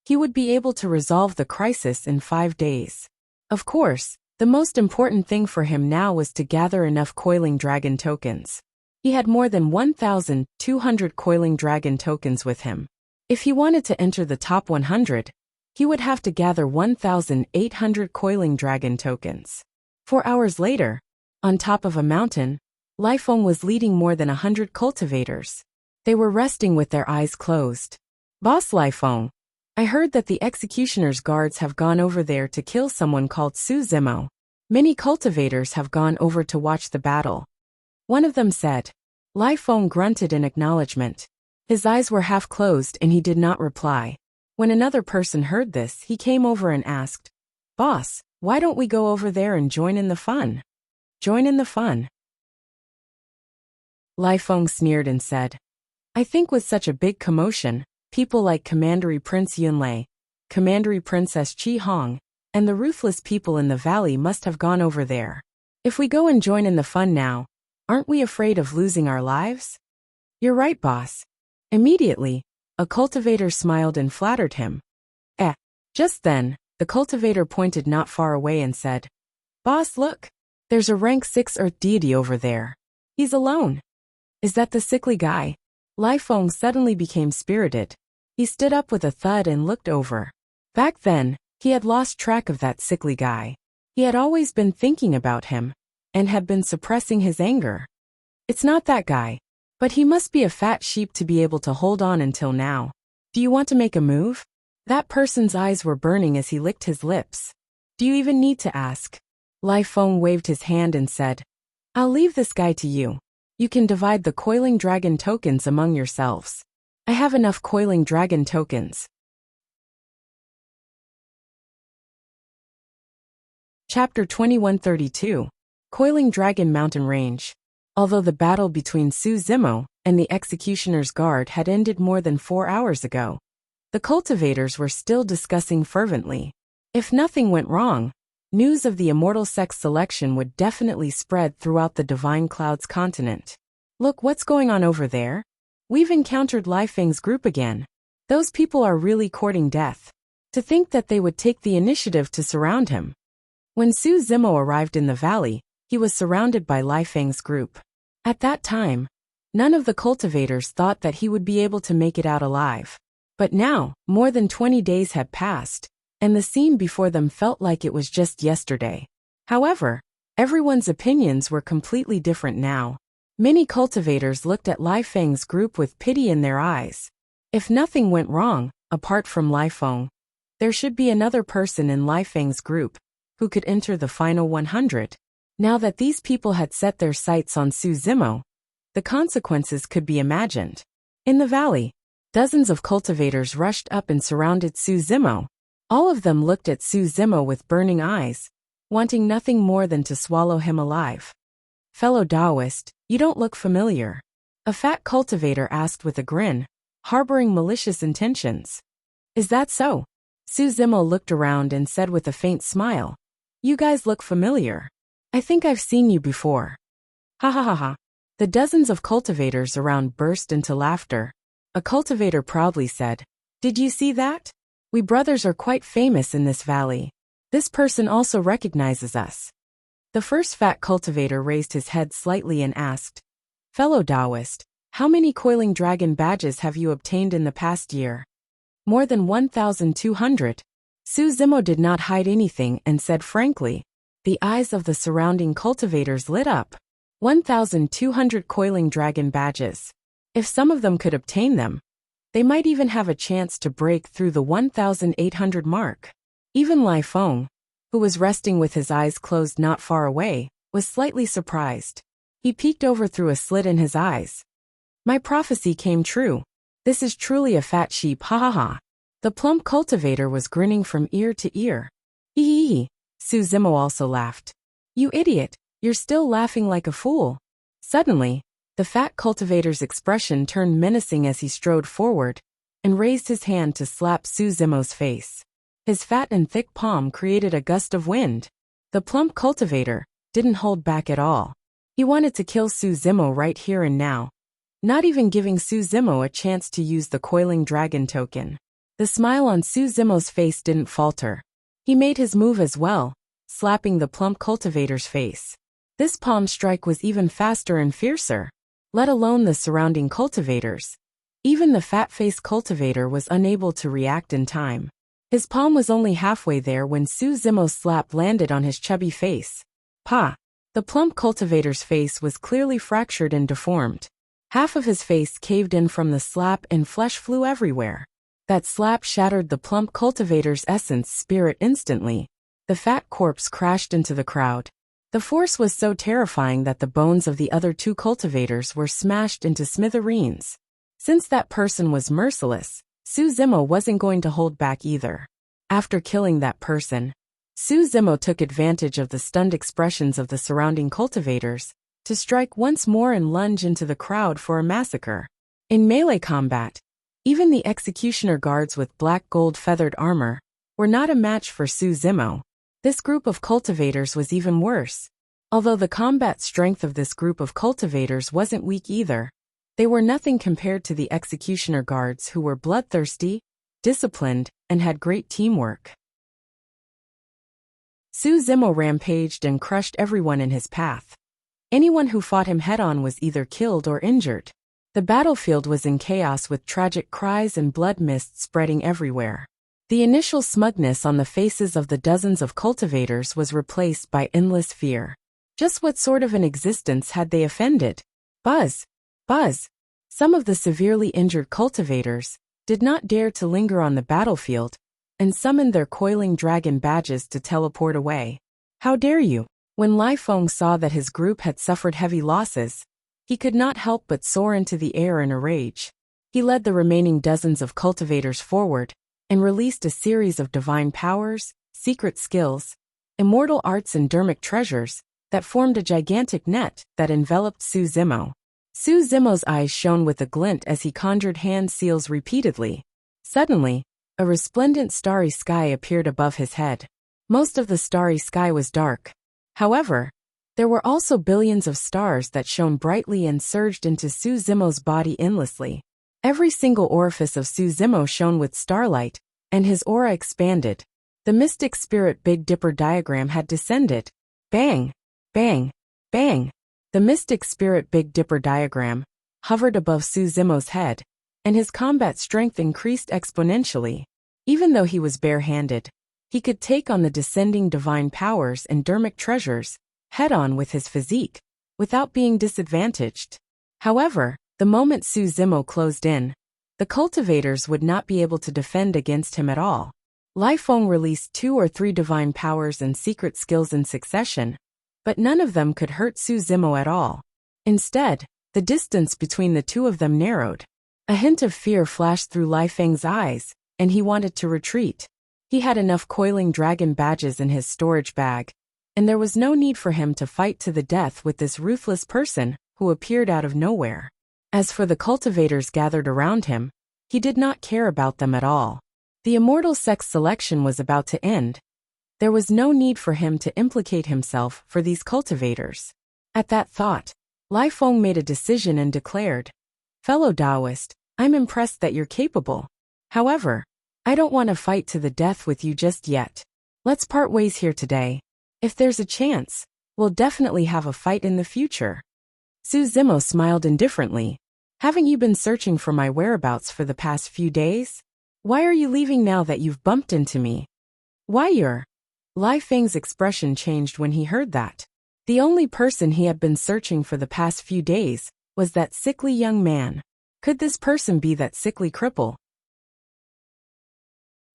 he would be able to resolve the crisis in 5 days. Of course, the most important thing for him now was to gather enough Coiling Dragon tokens. He had more than 1,200 Coiling Dragon tokens with him. If he wanted to enter the top 100, he would have to gather 1,800 Coiling Dragon tokens. 4 hours later, on top of a mountain, Lai Feng was leading more than 100 cultivators. They were resting with their eyes closed. Boss Lai Feng, I heard that the executioner's guards have gone over there to kill someone called Su Zimo. Many cultivators have gone over to watch the battle. One of them said. Lai Feng grunted in acknowledgement. His eyes were half closed and he did not reply. When another person heard this, he came over and asked, Boss, why don't we go over there and join in the fun? Join in the fun. Lai Feng sneered and said, I think with such a big commotion, people like Commandery Prince Yunlei, Commandery Princess Qi Hong, and the ruthless people in the valley must have gone over there. If we go and join in the fun now, aren't we afraid of losing our lives? You're right, boss. Immediately, a cultivator smiled and flattered him. Just then, the cultivator pointed not far away and said, Boss, look. There's a rank 6 earth deity over there. He's alone. Is that the sickly guy? Lai Feng suddenly became spirited. He stood up with a thud and looked over. Back then, he had lost track of that sickly guy. He had always been thinking about him, and had been suppressing his anger. It's not that guy. But he must be a fat sheep to be able to hold on until now. Do you want to make a move? That person's eyes were burning as he licked his lips. Do you even need to ask? Lai Feng waved his hand and said, I'll leave this guy to you. You can divide the Coiling Dragon tokens among yourselves. I have enough Coiling Dragon tokens. Chapter 2132. Coiling Dragon Mountain Range. Although the battle between Su Zimo and the executioner's guard had ended more than 4 hours ago, the cultivators were still discussing fervently. If nothing went wrong, news of the immortal sex selection would definitely spread throughout the Divine Clouds continent. Look what's going on over there. We've encountered Lai Feng's group again. Those people are really courting death. To think that they would take the initiative to surround him. When Su Zimo arrived in the valley, he was surrounded by Lai Feng's group. At that time, none of the cultivators thought that he would be able to make it out alive. But now, more than 20 days had passed, and the scene before them felt like it was just yesterday. However, everyone's opinions were completely different now. Many cultivators looked at Lai Feng's group with pity in their eyes. If nothing went wrong, apart from Lai Feng, there should be another person in Lai Feng's group who could enter the final 100. Now that these people had set their sights on Su Zimo, the consequences could be imagined. In the valley, Dozens of cultivators rushed up and surrounded Su Zimo. All of them looked at Su Zimo with burning eyes, wanting nothing more than to swallow him alive. "Fellow Taoist, you don't look familiar," a fat cultivator asked with a grin, harboring malicious intentions. "Is that so?" Su Zimo looked around and said with a faint smile, "You guys look familiar. I think I've seen you before." Ha ha ha ha. The dozens of cultivators around burst into laughter. A cultivator proudly said, "Did you see that? We brothers are quite famous in this valley. This person also recognizes us." The first fat cultivator raised his head slightly and asked, "Fellow Taoist, how many coiling dragon badges have you obtained in the past year?" "More than 1,200. Su Zimo did not hide anything and said frankly. The eyes of the surrounding cultivators lit up. 1,200 coiling dragon badges. If some of them could obtain them, they might even have a chance to break through the 1,800 mark. Even Lai Feng, who was resting with his eyes closed not far away, was slightly surprised. He peeked over through a slit in his eyes. "My prophecy came true. This is truly a fat sheep, ha ha ha." The plump cultivator was grinning from ear to ear. "Hee hee hee." Su Zimo also laughed. "You idiot, you're still laughing like a fool." Suddenly, the fat cultivator's expression turned menacing as he strode forward and raised his hand to slap Su Zimo's face. His fat and thick palm created a gust of wind. The plump cultivator didn't hold back at all. He wanted to kill Su Zimo right here and now, not even giving Su Zimo a chance to use the coiling dragon token. The smile on Su Zimo's face didn't falter. He made his move as well, slapping the plump cultivator's face. This palm strike was even faster and fiercer, let alone the surrounding cultivators. Even the fat-faced cultivator was unable to react in time. His palm was only halfway there when Su Zimo's slap landed on his chubby face. Pa! The plump cultivator's face was clearly fractured and deformed. Half of his face caved in from the slap and flesh flew everywhere. That slap shattered the plump cultivator's essence spirit instantly. The fat corpse crashed into the crowd. The force was so terrifying that the bones of the other two cultivators were smashed into smithereens. Since that person was merciless, Su Zimo wasn't going to hold back either. After killing that person, Su Zimo took advantage of the stunned expressions of the surrounding cultivators to strike once more and lunge into the crowd for a massacre. In melee combat, even the executioner guards with black gold feathered armor were not a match for Su Zimo. This group of cultivators was even worse. Although the combat strength of this group of cultivators wasn't weak either, they were nothing compared to the executioner guards who were bloodthirsty, disciplined, and had great teamwork. Su Zimo rampaged and crushed everyone in his path. Anyone who fought him head-on was either killed or injured. The battlefield was in chaos with tragic cries and blood mist spreading everywhere. The initial smugness on the faces of the dozens of cultivators was replaced by endless fear. Just what sort of an existence had they offended? Buzz! Buzz! Some of the severely injured cultivators did not dare to linger on the battlefield and summoned their coiling dragon badges to teleport away. How dare you? When Lai Feng saw that his group had suffered heavy losses, he could not help but soar into the air in a rage. He led the remaining dozens of cultivators forward and released a series of divine powers, secret skills, immortal arts and dermic treasures that formed a gigantic net that enveloped Su Zimo. Su Zimo's eyes shone with a glint as he conjured hand seals repeatedly. Suddenly, a resplendent starry sky appeared above his head. Most of the starry sky was dark. However, there were also billions of stars that shone brightly and surged into Su Zimo's body endlessly. Every single orifice of Su Zimo shone with starlight, and his aura expanded. The mystic spirit Big Dipper diagram had descended. Bang! Bang! Bang! The mystic spirit Big Dipper diagram hovered above Su Zimo's head, and his combat strength increased exponentially. Even though he was bare-handed, he could take on the descending divine powers and dermic treasures head-on with his physique, without being disadvantaged. However, the moment Su Zimo closed in, the cultivators would not be able to defend against him at all. Lai Feng released 2 or 3 divine powers and secret skills in succession, but none of them could hurt Su Zimo at all. Instead, the distance between the two of them narrowed. A hint of fear flashed through Lai Feng's eyes, and he wanted to retreat. He had enough coiling dragon badges in his storage bag, and there was no need for him to fight to the death with this ruthless person who appeared out of nowhere. As for the cultivators gathered around him, he did not care about them at all. The immortal sex selection was about to end. There was no need for him to implicate himself for these cultivators. At that thought, Lai Feng made a decision and declared, "Fellow Taoist, I'm impressed that you're capable. However, I don't want to fight to the death with you just yet. Let's part ways here today. If there's a chance, we'll definitely have a fight in the future." Su Zimo smiled indifferently. "Haven't you been searching for my whereabouts for the past few days? Why are you leaving now that you've bumped into me?" "Why you're—" Lai Feng's expression changed when he heard that. The only person he had been searching for the past few days was that sickly young man. Could this person be that sickly cripple?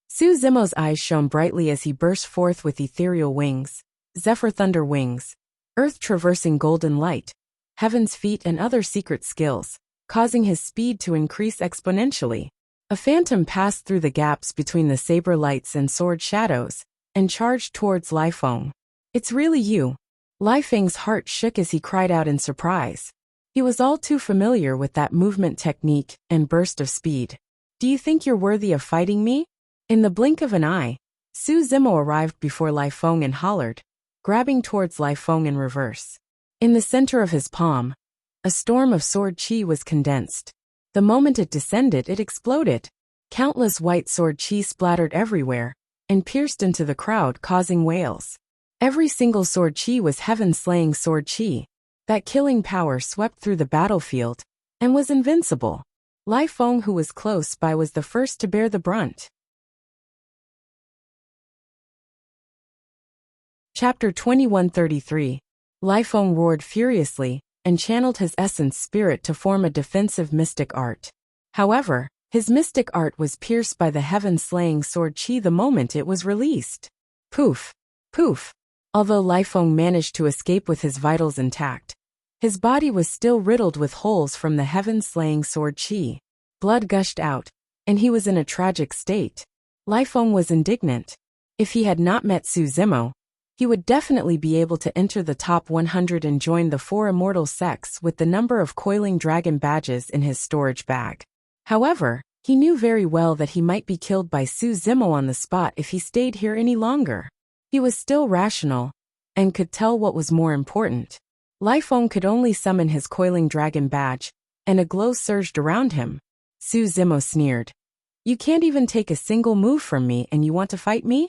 Su Zimo's eyes shone brightly as he burst forth with ethereal wings, zephyr thunder wings, earth-traversing golden light, heaven's feet and other secret skills, causing his speed to increase exponentially. A phantom passed through the gaps between the saber lights and sword shadows, and charged towards Lai Feng. "It's really you." Lai Feng's heart shook as he cried out in surprise. He was all too familiar with that movement technique and burst of speed. "Do you think you're worthy of fighting me?" In the blink of an eye, Su Zimo arrived before Lai Feng and hollered, grabbing towards Lai Feng in reverse. In the center of his palm, a storm of sword chi was condensed. The moment it descended, it exploded. Countless white sword chi splattered everywhere and pierced into the crowd, causing wails. Every single sword chi was heaven-slaying sword chi. That killing power swept through the battlefield and was invincible. Lai Feng, who was close by, was the first to bear the brunt. Chapter 2133. Lai Feng roared furiously and channeled his essence spirit to form a defensive mystic art. However, his mystic art was pierced by the heaven-slaying sword chi the moment it was released. Poof! Poof! Although Lai Feng managed to escape with his vitals intact, his body was still riddled with holes from the heaven-slaying sword chi. Blood gushed out, and he was in a tragic state. Lai Feng was indignant. If he had not met Su Zimo, he would definitely be able to enter the top 100 and join the 4 immortal sects with the number of coiling dragon badges in his storage bag. However, he knew very well that he might be killed by Su Zimo on the spot if he stayed here any longer. He was still rational and could tell what was more important. Lai Feng could only summon his coiling dragon badge, and a glow surged around him. Su Zimo sneered. "You can't even take a single move from me and you want to fight me?"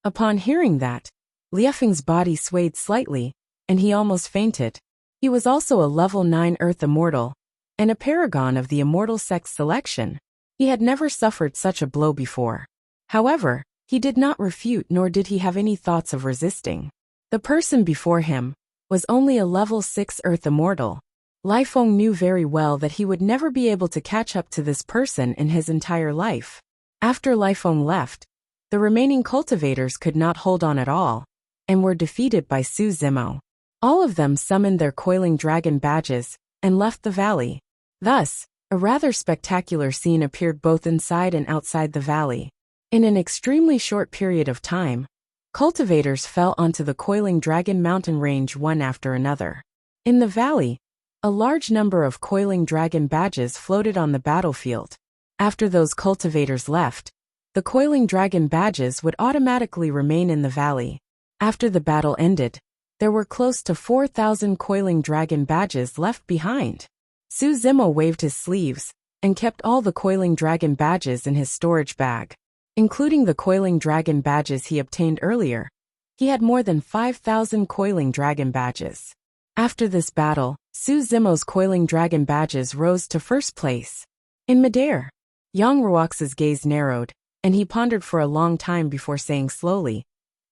Upon hearing that, Liu Feng's body swayed slightly, and he almost fainted. He was also a level 9 Earth Immortal, and a paragon of the immortal sex selection. He had never suffered such a blow before. However, he did not refute, nor did he have any thoughts of resisting. The person before him was only a level 6 Earth Immortal. Lai Feng knew very well that he would never be able to catch up to this person in his entire life. After Lai Feng left, the remaining cultivators could not hold on at all, and were defeated by Su Zimo. All of them summoned their coiling dragon badges and left the valley. Thus, a rather spectacular scene appeared both inside and outside the valley. In an extremely short period of time, cultivators fell onto the coiling dragon mountain range one after another. In the valley, a large number of coiling dragon badges floated on the battlefield. After those cultivators left, the coiling dragon badges would automatically remain in the valley. After the battle ended, there were close to 4,000 coiling dragon badges left behind. Su Zimo waved his sleeves and kept all the coiling dragon badges in his storage bag, including the coiling dragon badges he obtained earlier. He had more than 5,000 coiling dragon badges. After this battle, Su Zimo's coiling dragon badges rose to first place. In midair, Yang Ruox's gaze narrowed, and he pondered for a long time before saying slowly,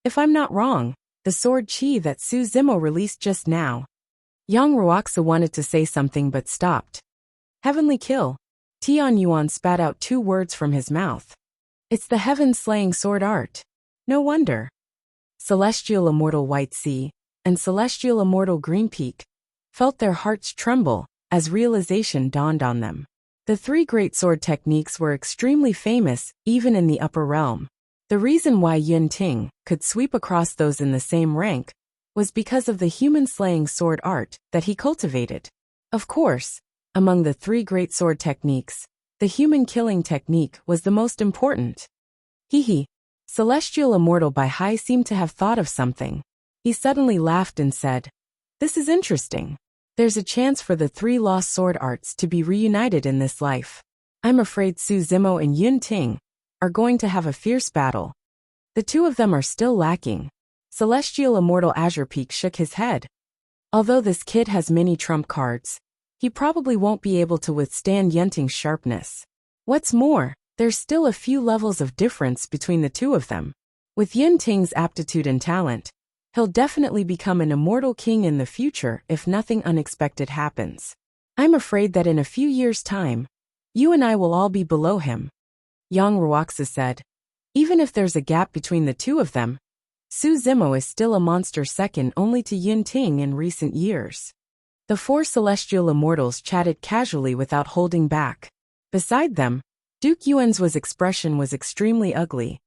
"If I'm not wrong, the sword chi that Su Zimo released just now." Yang Ruoxa wanted to say something but stopped. "Heavenly kill." Tian Yuan spat out 2 words from his mouth. "It's the heaven-slaying sword art. No wonder." Celestial Immortal White Sea and Celestial Immortal Green Peak felt their hearts tremble as realization dawned on them. The three great sword techniques were extremely famous, even in the upper realm. The reason why Yun Ting could sweep across those in the same rank was because of the human-slaying sword art that he cultivated. Of course, among the three great sword techniques, the human-killing technique was the most important. Hee. Celestial Immortal Bai Hai seemed to have thought of something. He suddenly laughed and said, "This is interesting. There's a chance for the three lost sword arts to be reunited in this life. I'm afraid Su Zimo and Yun Ting are going to have a fierce battle. The two of them are still lacking." Celestial Immortal Azure Peak shook his head. Although this kid has many trump cards, he probably won't be able to withstand Yun Ting's sharpness. What's more, there's still a few levels of difference between the two of them. With Yun Ting's aptitude and talent, he'll definitely become an immortal king in the future if nothing unexpected happens. I'm afraid that in a few years' time, you and I will all be below him. Yang Ruoxia said. Even if there's a gap between the two of them, Su Zimo is still a monster second only to Yun Ting in recent years. The four celestial immortals chatted casually without holding back. Beside them, Duke Yuan's expression was extremely ugly.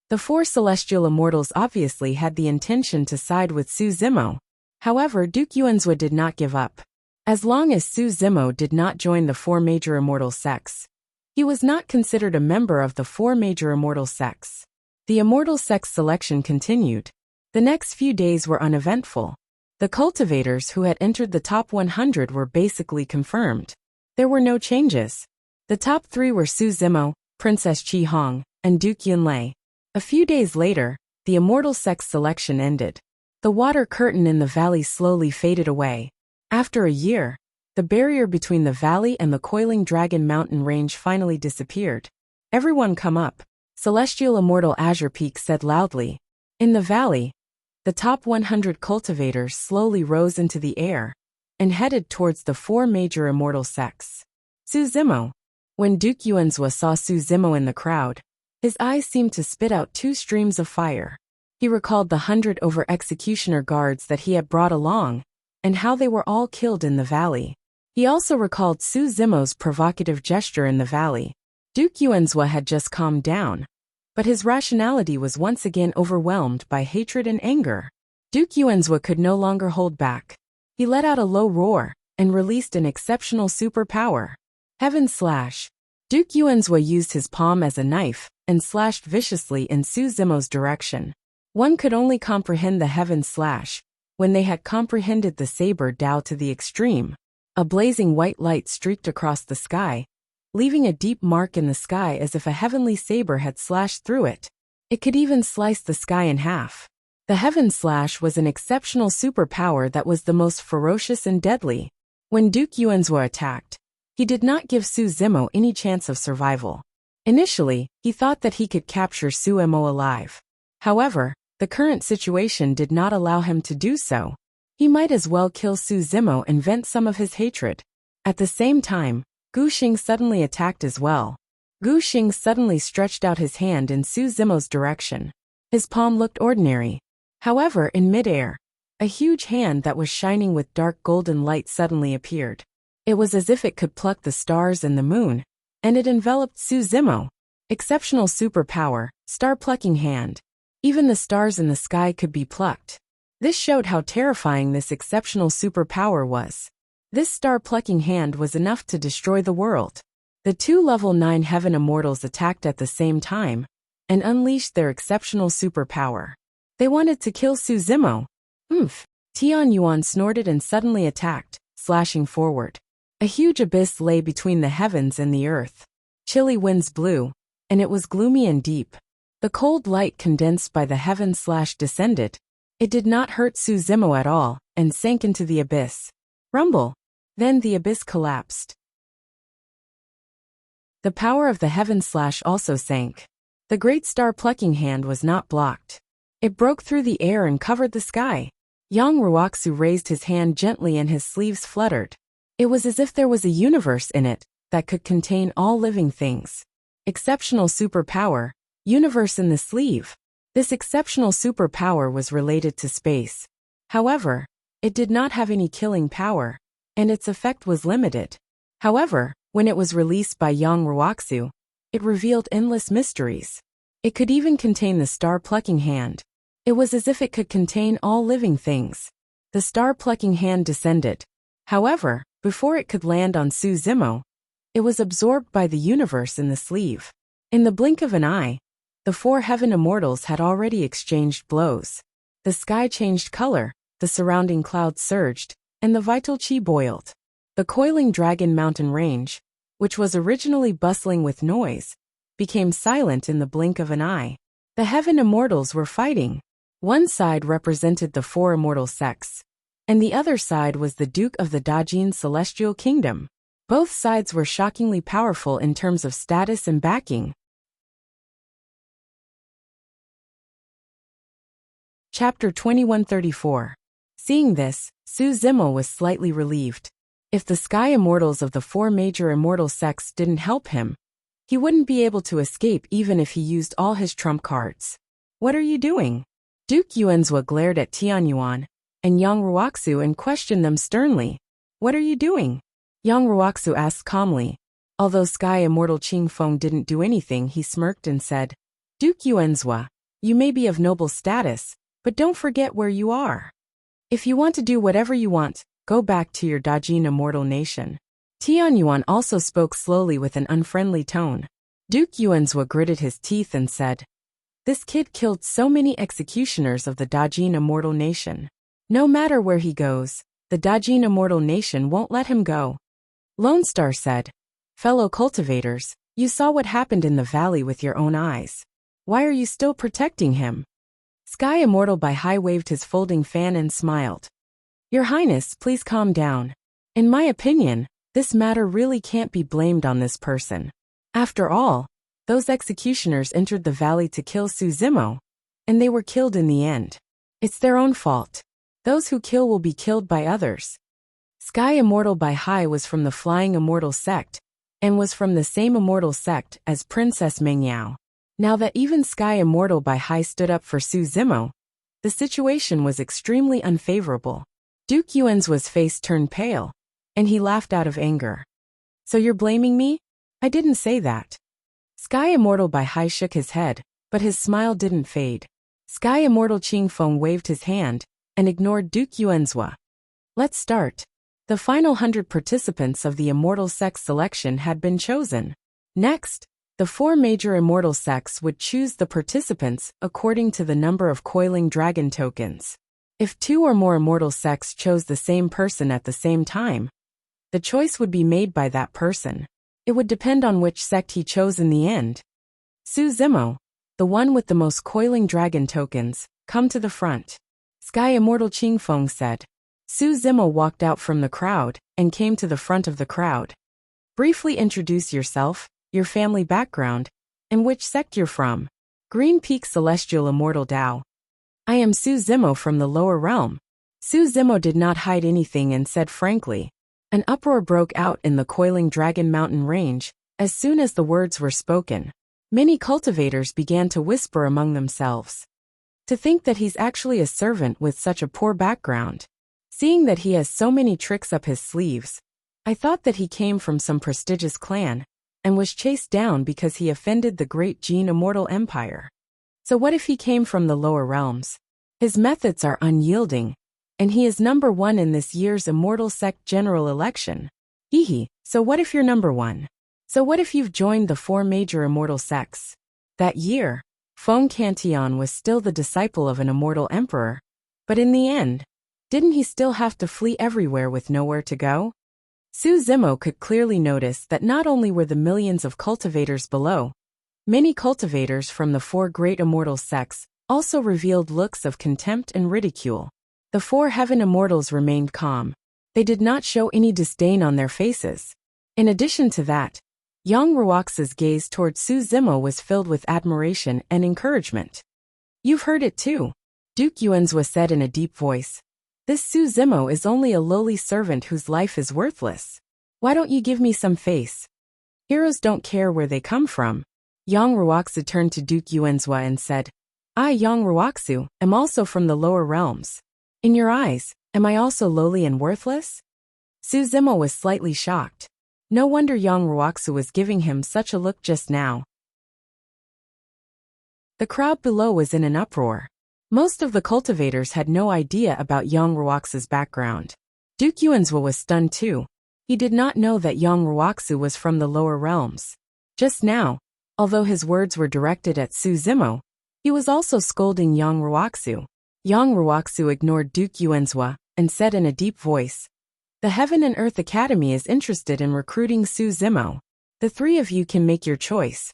The four celestial immortals obviously had the intention to side with Su Zimo. However, Duke Yuan's did not give up. As long as Su Zimo did not join the four major immortal sects, he was not considered a member of the four major immortal sects. The immortal sects selection continued. The next few days were uneventful. The cultivators who had entered the top 100 were basically confirmed. There were no changes. The top three were Su Zimo, Princess Qi Hong, and Duke Yunlei. A few days later, the immortal sects selection ended. The water curtain in the valley slowly faded away. After a year, the barrier between the valley and the coiling Dragon Mountain range finally disappeared. "Everyone come up," Celestial Immortal Azure Peak said loudly. In the valley, the top 100 cultivators slowly rose into the air and headed towards the four major immortal sects. Su Zimo. When Duke Yuanzhua saw Su Zimo in the crowd, his eyes seemed to spit out two streams of fire. He recalled the 100 over-executioner guards that he had brought along, and how they were all killed in the valley. He also recalled Su Zimo's provocative gesture in the valley. Duke Yuanzhua had just calmed down, but his rationality was once again overwhelmed by hatred and anger. Duke Yuanzhua could no longer hold back. He let out a low roar and released an exceptional superpower. Heaven Slash. Duke Yuanzhua used his palm as a knife and slashed viciously in Su Zimo's direction. One could only comprehend the Heaven Slash when they had comprehended the saber Dao to the extreme. A blazing white light streaked across the sky, leaving a deep mark in the sky as if a heavenly saber had slashed through it. It could even slice the sky in half. The Heaven Slash was an exceptional superpower that was the most ferocious and deadly. When Duke Yuanzhua attacked, he did not give Su Zimo any chance of survival. Initially, he thought that he could capture Su Zimo alive. However, the current situation did not allow him to do so. He might as well kill Su Zimo and vent some of his hatred. At the same time, Gu Xing suddenly attacked as well. Gu Xing suddenly stretched out his hand in Su Zimo's direction. His palm looked ordinary. However, in midair, a huge hand that was shining with dark golden light suddenly appeared. It was as if it could pluck the stars and the moon, and it enveloped Su Zimo. Exceptional superpower, star-plucking hand. Even the stars in the sky could be plucked. This showed how terrifying this exceptional superpower was. This star-plucking hand was enough to destroy the world. The two level 9 heaven immortals attacked at the same time and unleashed their exceptional superpower. They wanted to kill Su Zimo. Tian Yuan snorted and suddenly attacked, slashing forward. A huge abyss lay between the heavens and the earth. Chilly winds blew, and it was gloomy and deep. The cold light condensed by the Heaven Slash descended. It did not hurt Su Zimo at all, and sank into the abyss. Rumble. Then the abyss collapsed. The power of the Heaven Slash also sank. The great star-plucking hand was not blocked. It broke through the air and covered the sky. Yang Ruoxia raised his hand gently and his sleeves fluttered. It was as if there was a universe in it that could contain all living things. Exceptional superpower, universe in the sleeve. This exceptional superpower was related to space. However, it did not have any killing power, and its effect was limited. However, when it was released by Yang Ruoxu, it revealed endless mysteries. It could even contain the star-plucking hand. It was as if it could contain all living things. The star-plucking hand descended. However, before it could land on Su Zimo, it was absorbed by the universe in the sleeve. In the blink of an eye, the four heaven immortals had already exchanged blows. The sky changed color, the surrounding clouds surged, and the vital chi boiled. The coiling dragon mountain range, which was originally bustling with noise, became silent in the blink of an eye. The heaven immortals were fighting. One side represented the four immortal sects, and the other side was the Duke of the Dajin Celestial Kingdom. Both sides were shockingly powerful in terms of status and backing. Chapter 2134. Seeing this, Su Zimo was slightly relieved. If the sky immortals of the four major immortal sects didn't help him, he wouldn't be able to escape even if he used all his trump cards. What are you doing? Duke Yuanzhua glared at Tianyuan and Yang Ruoxu and questioned them sternly. What are you doing? Yang Ruoxu asked calmly. Although Sky Immortal Qing Feng didn't do anything, he smirked and said, Duke Yuanzhua, you may be of noble status, but don't forget where you are. If you want to do whatever you want, go back to your Dajin immortal nation. Tianyuan also spoke slowly with an unfriendly tone. Duke Yuanzhua gritted his teeth and said, This kid killed so many executioners of the Dajin immortal nation. No matter where he goes, the Dajin immortal nation won't let him go. Lone Star said, Fellow cultivators, you saw what happened in the valley with your own eyes. Why are you still protecting him? Sky Immortal by High waved his folding fan and smiled. Your Highness, please calm down. In my opinion, this matter really can't be blamed on this person. After all, those executioners entered the valley to kill Su Zimo, and they were killed in the end. It's their own fault. Those who kill will be killed by others. Sky Immortal by High was from the Flying Immortal sect, and was from the same immortal sect as Princess Mengyao. Now that even Sky Immortal by High stood up for Su Zimo, the situation was extremely unfavorable. Duke Yuanzhua's face turned pale, and he laughed out of anger. So you're blaming me? I didn't say that. Sky Immortal by High shook his head, but his smile didn't fade. Sky Immortal Qing Feng waved his hand and ignored Duke Yuanzhua. Let's start. The final 100 participants of the Immortal Sects selection had been chosen. Next, the four major Immortal Sects would choose the participants according to the number of coiling dragon tokens. If two or more Immortal Sects chose the same person at the same time, the choice would be made by that person. It would depend on which sect he chose in the end. Su Zimo, the one with the most coiling dragon tokens, come to the front. Sky Immortal Qing Feng said. Su Zimo walked out from the crowd and came to the front of the crowd. Briefly introduce yourself, your family background, and which sect you're from. Green Peak Celestial Immortal Dao. I am Su Zimo from the lower realm. Su Zimo did not hide anything and said frankly. An uproar broke out in the coiling dragon mountain range as soon as the words were spoken. Many cultivators began to whisper among themselves. To think that he's actually a servant with such a poor background. Seeing that he has so many tricks up his sleeves, I thought that he came from some prestigious clan and was chased down because he offended the great Jin Immortal Empire. So what if he came from the lower realms? His methods are unyielding, and he is number 1 in this year's Immortal Sect General Election. Hehe, so what if you're number 1? So what if you've joined the 4 major Immortal Sects? That year, Feng Cantion was still the disciple of an Immortal Emperor, but in the end, didn't he still have to flee everywhere with nowhere to go? Su Zimo could clearly notice that not only were the millions of cultivators below, many cultivators from the 4 great immortal sects also revealed looks of contempt and ridicule. The 4 heaven immortals remained calm. They did not show any disdain on their faces. In addition to that, Yang Ruox's gaze toward Su Zimo was filled with admiration and encouragement. You've heard it too, Duke Yuanzhua said in a deep voice. This Su Zimo is only a lowly servant whose life is worthless. Why don't you give me some face? Heroes don't care where they come from. Yang Ruoxu turned to Duke Yuanzhua and said, I, Yang Ruoxu, am also from the lower realms. In your eyes, am I also lowly and worthless? Su Zimo was slightly shocked. No wonder young Ruoxu was giving him such a look just now. The crowd below was in an uproar. Most of the cultivators had no idea about young Ruoxu's background. Duke Yuanzhua was stunned too. He did not know that young Ruoxu was from the lower realms. Just now, although his words were directed at Su Zimo, he was also scolding young Ruoxu. Young Ruoxu ignored Duke Yuanzhua and said in a deep voice, "The Heaven and Earth Academy is interested in recruiting Su Zimo. The three of you can make your choice.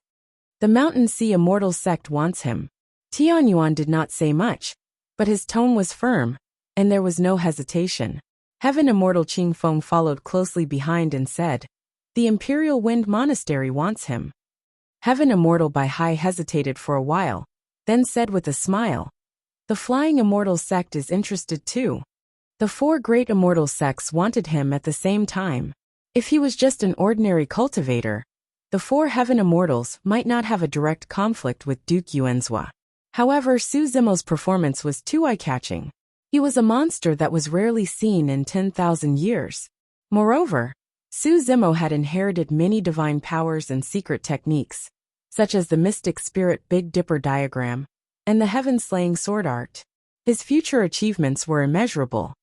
The Mountain Sea Immortal Sect wants him." Tianyuan did not say much, but his tone was firm, and there was no hesitation. Heaven Immortal Qing Feng followed closely behind and said, "The Imperial Wind Monastery wants him." Heaven Immortal Bai Hai hesitated for a while, then said with a smile, "The Flying Immortal Sect is interested too." The four great immortal sects wanted him at the same time. If he was just an ordinary cultivator, the four Heaven Immortals might not have a direct conflict with Duke Yuanzhua. However, Su Zimo's performance was too eye-catching. He was a monster that was rarely seen in 10,000 years. Moreover, Su Zimo had inherited many divine powers and secret techniques, such as the mystic spirit Big Dipper diagram and the heaven-slaying sword art. His future achievements were immeasurable.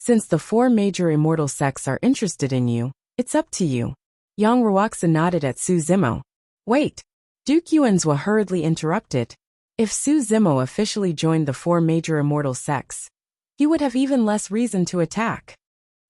Since the four major immortal sects are interested in you, it's up to you. Yang Ruoxu nodded at Su Zimo. Wait! Duke Yuanzhua hurriedly interrupted. If Su Zimo officially joined the four major immortal sects, he would have even less reason to attack.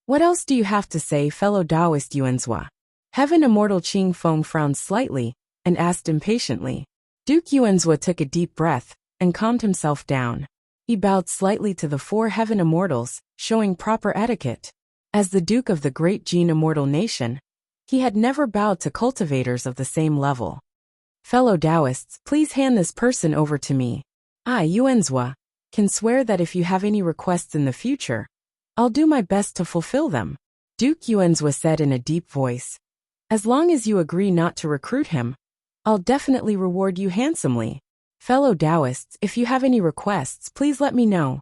What else do you have to say, fellow Taoist Yuanzhua? Heaven Immortal Qing Feng frowned slightly and asked impatiently. Duke Yuanzhua took a deep breath and calmed himself down. He bowed slightly to the four Heaven Immortals, showing proper etiquette. As the Duke of the Great Jin Immortal Nation, he had never bowed to cultivators of the same level. Fellow Taoists, please hand this person over to me. I, Yuanzhua, can swear that if you have any requests in the future, I'll do my best to fulfill them. Duke Yuanzhua said in a deep voice. As long as you agree not to recruit him, I'll definitely reward you handsomely. Fellow Taoists, if you have any requests, please let me know.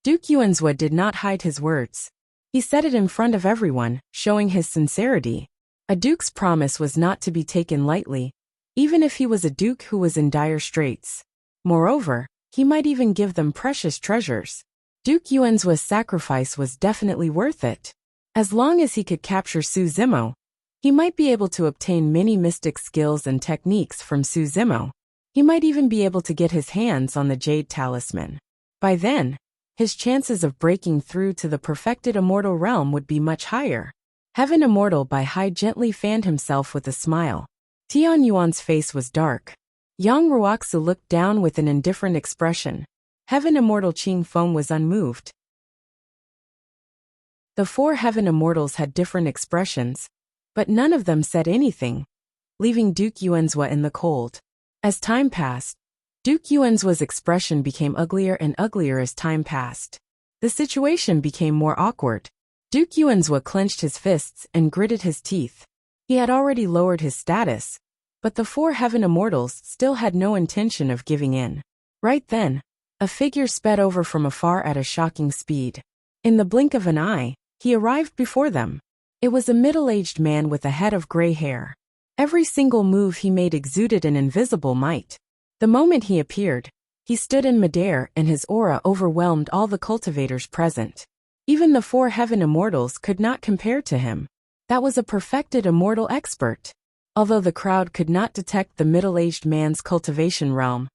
Duke Yuanzhua did not hide his words. He said it in front of everyone, showing his sincerity. A duke's promise was not to be taken lightly, even if he was a duke who was in dire straits. Moreover, he might even give them precious treasures. Duke Yuanzhua's sacrifice was definitely worth it. As long as he could capture Su Zimo, he might be able to obtain many mystic skills and techniques from Su Zimo. He might even be able to get his hands on the Jade Talisman. By then, his chances of breaking through to the perfected immortal realm would be much higher. Heaven Immortal Bai Hai gently fanned himself with a smile. Tianyuan's face was dark. Yang Ruoxu looked down with an indifferent expression. Heaven Immortal Qing Feng was unmoved. The four Heaven Immortals had different expressions, but none of them said anything, leaving Duke Yuanzhua in the cold. As time passed, Duke Yuanzhua's expression became uglier and uglier as time passed. The situation became more awkward. Duke Yuanzhua clenched his fists and gritted his teeth. He had already lowered his status, but the four Heaven Immortals still had no intention of giving in. Right then, a figure sped over from afar at a shocking speed. In the blink of an eye, he arrived before them. It was a middle-aged man with a head of gray hair. Every single move he made exuded an invisible might. The moment he appeared, he stood in midair and his aura overwhelmed all the cultivators present. Even the four Heaven Immortals could not compare to him. That was a perfected immortal expert. Although the crowd could not detect the middle-aged man's cultivation realm,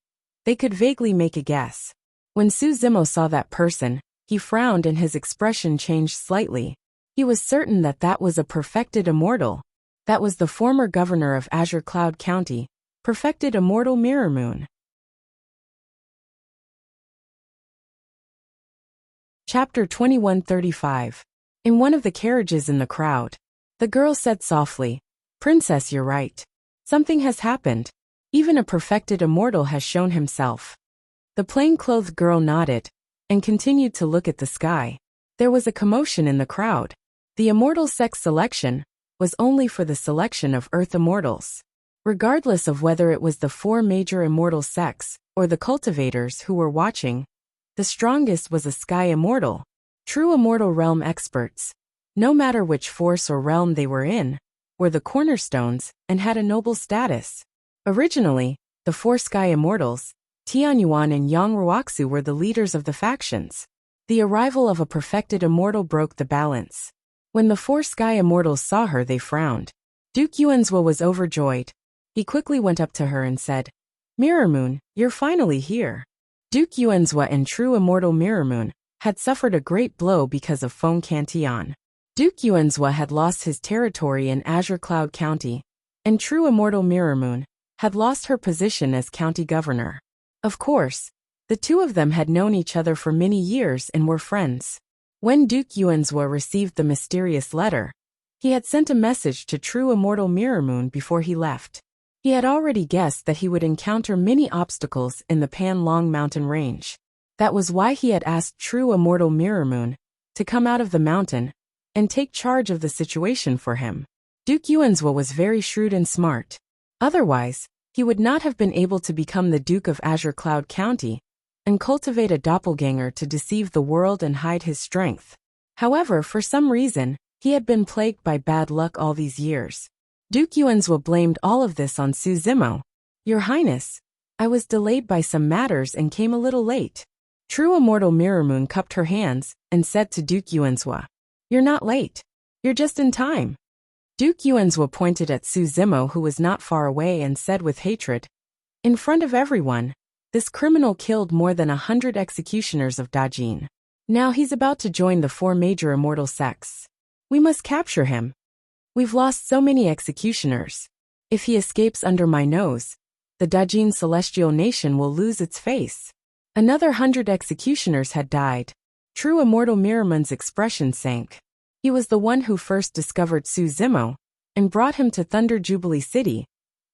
they could vaguely make a guess. When Su Zimo saw that person, he frowned and his expression changed slightly. He was certain that that was a perfected immortal. That was the former governor of Azure Cloud County, perfected immortal Mirror Moon. Chapter 2135. In one of the carriages in the crowd, the girl said softly, "Princess, you're right. Something has happened. Even a perfected immortal has shown himself." The plain-clothed girl nodded and continued to look at the sky. There was a commotion in the crowd. The immortal sex selection was only for the selection of Earth Immortals. Regardless of whether it was the four major immortal sects or the cultivators who were watching, the strongest was a Sky Immortal. True immortal realm experts, no matter which force or realm they were in, were the cornerstones and had a noble status. Originally, the four Sky Immortals, Tianyuan and Yang Ruoxu, were the leaders of the factions. The arrival of a perfected immortal broke the balance. When the four Sky Immortals saw her, they frowned. Duke Yuanzhua was overjoyed. He quickly went up to her and said, "Mirror Moon, you're finally here." Duke Yuanzhua and true immortal Mirror Moon had suffered a great blow because of Feng Cantian. Duke Yuanzhua had lost his territory in Azure Cloud County, and true immortal Mirror Moon had lost her position as county governor. Of course, the two of them had known each other for many years and were friends. When Duke Yuanzhua received the mysterious letter, he had sent a message to true immortal Mirror Moon before he left. He had already guessed that he would encounter many obstacles in the Panlong mountain range. That was why he had asked true immortal Mirror Moon to come out of the mountain and take charge of the situation for him. Duke Yuanzhua was very shrewd and smart. Otherwise, he would not have been able to become the Duke of Azure Cloud County and cultivate a doppelganger to deceive the world and hide his strength. However, for some reason, he had been plagued by bad luck all these years. Duke Yuanzhua blamed all of this on Su Zimo. "Your Highness, I was delayed by some matters and came a little late." True immortal Mirror Moon cupped her hands and said to Duke Yuanzhua, "You're not late. You're just in time." Duke Yuanzhua pointed at Su Zimo, who was not far away, and said with hatred, "In front of everyone, this criminal killed more than 100 executioners of Dajin. Now he's about to join the four major immortal sects. We must capture him. We've lost so many executioners. If he escapes under my nose, the Dajin celestial nation will lose its face." Another 100 executioners had died. True immortal Mirror Moon's expression sank. He was the one who first discovered Su Zimo and brought him to Thunder Jubilee City,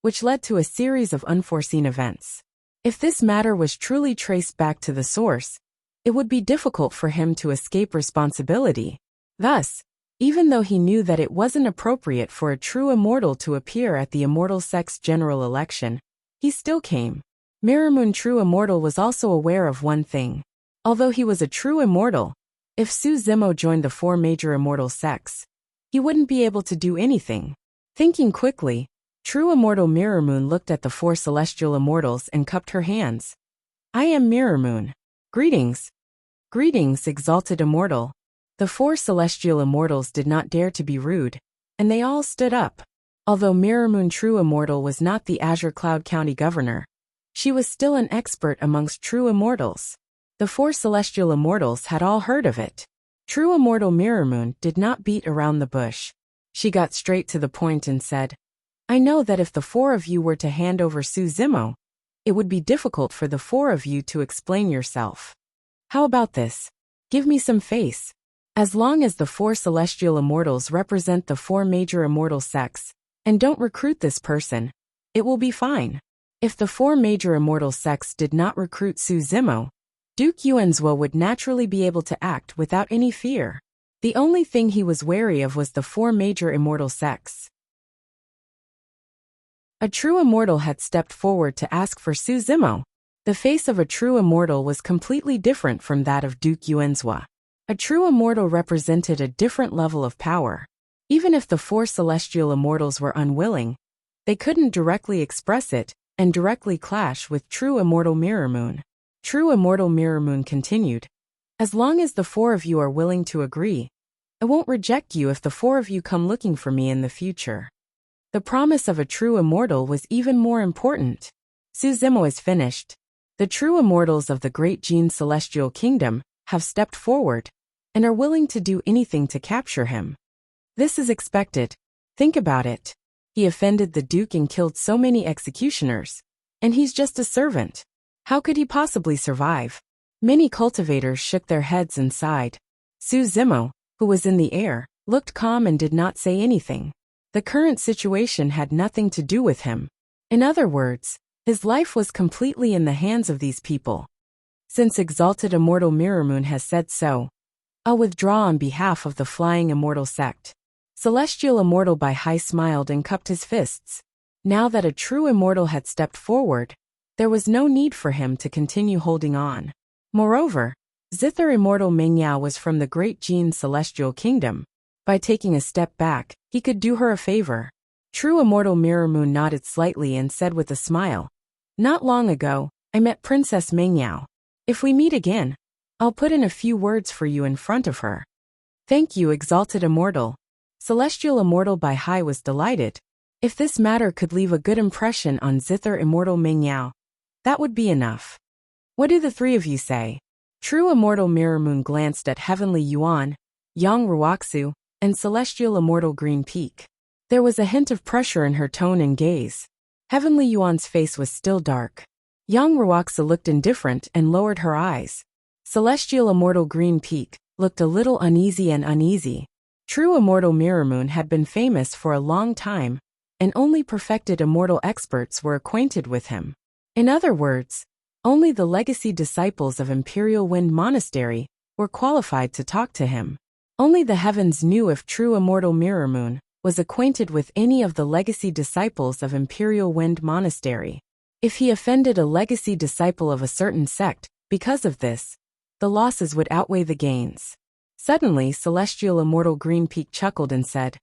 which led to a series of unforeseen events. If this matter was truly traced back to the source, it would be difficult for him to escape responsibility. Thus, even though he knew that it wasn't appropriate for a true immortal to appear at the Immortal Sect's general election, he still came. Mirror Moon True Immortal was also aware of one thing. Although he was a true immortal, if Su Zimo joined the four major immortal sects, he wouldn't be able to do anything. Thinking quickly, true immortal Mirror Moon looked at the four celestial immortals and cupped her hands. "I am Mirror Moon. Greetings." "Greetings, exalted immortal." The four celestial immortals did not dare to be rude, and they all stood up. Although Mirror Moon True Immortal was not the Azure Cloud County governor, she was still an expert amongst true immortals. The four celestial immortals had all heard of it. True immortal Mirror Moon did not beat around the bush. She got straight to the point and said, "I know that if the four of you were to hand over Su Zimo, it would be difficult for the four of you to explain yourself. How about this? Give me some face. As long as the four celestial immortals represent the four major immortal sects, and don't recruit this person, it will be fine." If the four major immortal sects did not recruit Su Zimo, Duke Yuanzhua would naturally be able to act without any fear. The only thing he was wary of was the four major immortal sects. A true immortal had stepped forward to ask for Su Zimo. The face of a true immortal was completely different from that of Duke Yuanzhua. A true immortal represented a different level of power. Even if the four celestial immortals were unwilling, they couldn't directly express it and directly clash with true immortal Mirror Moon. True immortal Mirror Moon continued, "As long as the four of you are willing to agree, I won't reject you if the four of you come looking for me in the future." The promise of a true immortal was even more important. Su Zimo is finished. The true immortals of the Great Jin Celestial Kingdom have stepped forward and are willing to do anything to capture him. This is expected. Think about it. He offended the Duke and killed so many executioners, and he's just a servant. How could he possibly survive? Many cultivators shook their heads and sighed. Su Zimo, who was in the air, looked calm and did not say anything. The current situation had nothing to do with him. In other words, his life was completely in the hands of these people. Since exalted immortal Mirror Moon has said so, I'll withdraw on behalf of the Flying Immortal Sect. Celestial Immortal Bai Hai smiled and cupped his fists. Now that a true immortal had stepped forward, there was no need for him to continue holding on. Moreover, Zither Immortal Mengyao was from the Great Jin Celestial Kingdom. By taking a step back, he could do her a favor. True Immortal Mirror Moon nodded slightly and said with a smile, "Not long ago, I met Princess Mengyao. If we meet again, I'll put in a few words for you in front of her." "Thank you, Exalted Immortal." Celestial Immortal Bai Hai was delighted. If this matter could leave a good impression on Zither Immortal Mengyao, that would be enough. "What do the three of you say?" True Immortal Mirror Moon glanced at Heavenly Yuan, Yang Ruoxu, and Celestial Immortal Green Peak. There was a hint of pressure in her tone and gaze. Heavenly Yuan's face was still dark. Yang Ruoxu looked indifferent and lowered her eyes. Celestial Immortal Green Peak looked a little uneasy. True Immortal Mirror Moon had been famous for a long time, and only perfected immortal experts were acquainted with him. In other words, only the legacy disciples of Imperial Wind Monastery were qualified to talk to him. Only the heavens knew if True Immortal Mirror Moon was acquainted with any of the legacy disciples of Imperial Wind Monastery. If he offended a legacy disciple of a certain sect, because of this, the losses would outweigh the gains. Suddenly, Celestial Immortal Green Peak chuckled and said,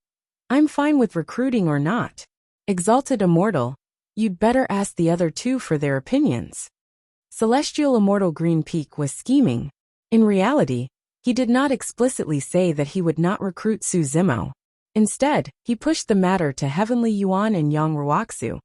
"I'm fine with recruiting or not. Exalted Immortal, you'd better ask the other two for their opinions." Celestial Immortal Green Peak was scheming. In reality, he did not explicitly say that he would not recruit Su Zimo. Instead, he pushed the matter to Heavenly Yuan and Yang Ruoxu.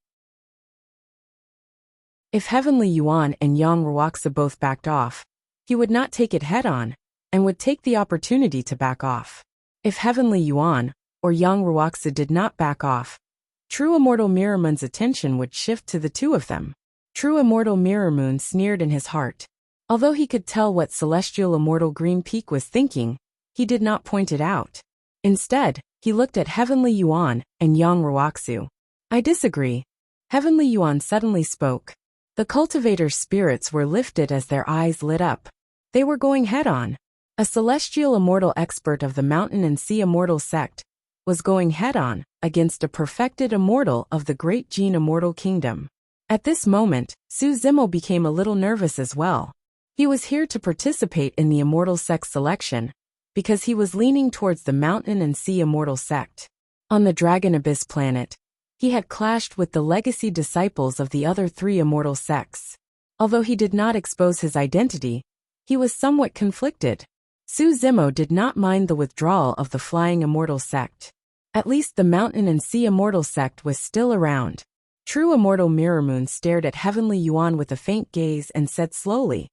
If Heavenly Yuan and Yang Ruoxu both backed off, he would not take it head-on, and would take the opportunity to back off. If Heavenly Yuan or Yang Ruoxu did not back off, True Immortal Mirror Moon's attention would shift to the two of them. True Immortal Mirror Moon sneered in his heart. Although he could tell what Celestial Immortal Green Peak was thinking, he did not point it out. Instead, he looked at Heavenly Yuan and Yang Ruoxu. "I disagree." Heavenly Yuan suddenly spoke. The cultivator's spirits were lifted as their eyes lit up. They were going head-on. A Celestial Immortal expert of the Mountain and Sea Immortal sect was going head-on against a perfected immortal of the Great Gene Immortal Kingdom. At this moment, Su Zimo became a little nervous as well. He was here to participate in the Immortal Sect selection, because he was leaning towards the Mountain and Sea Immortal sect. On the Dragon Abyss planet, he had clashed with the legacy disciples of the other three immortal sects. Although he did not expose his identity, he was somewhat conflicted. Su Zimo did not mind the withdrawal of the Flying Immortal sect. At least the Mountain and Sea Immortal sect was still around. True Immortal Mirror Moon stared at Heavenly Yuan with a faint gaze and said slowly,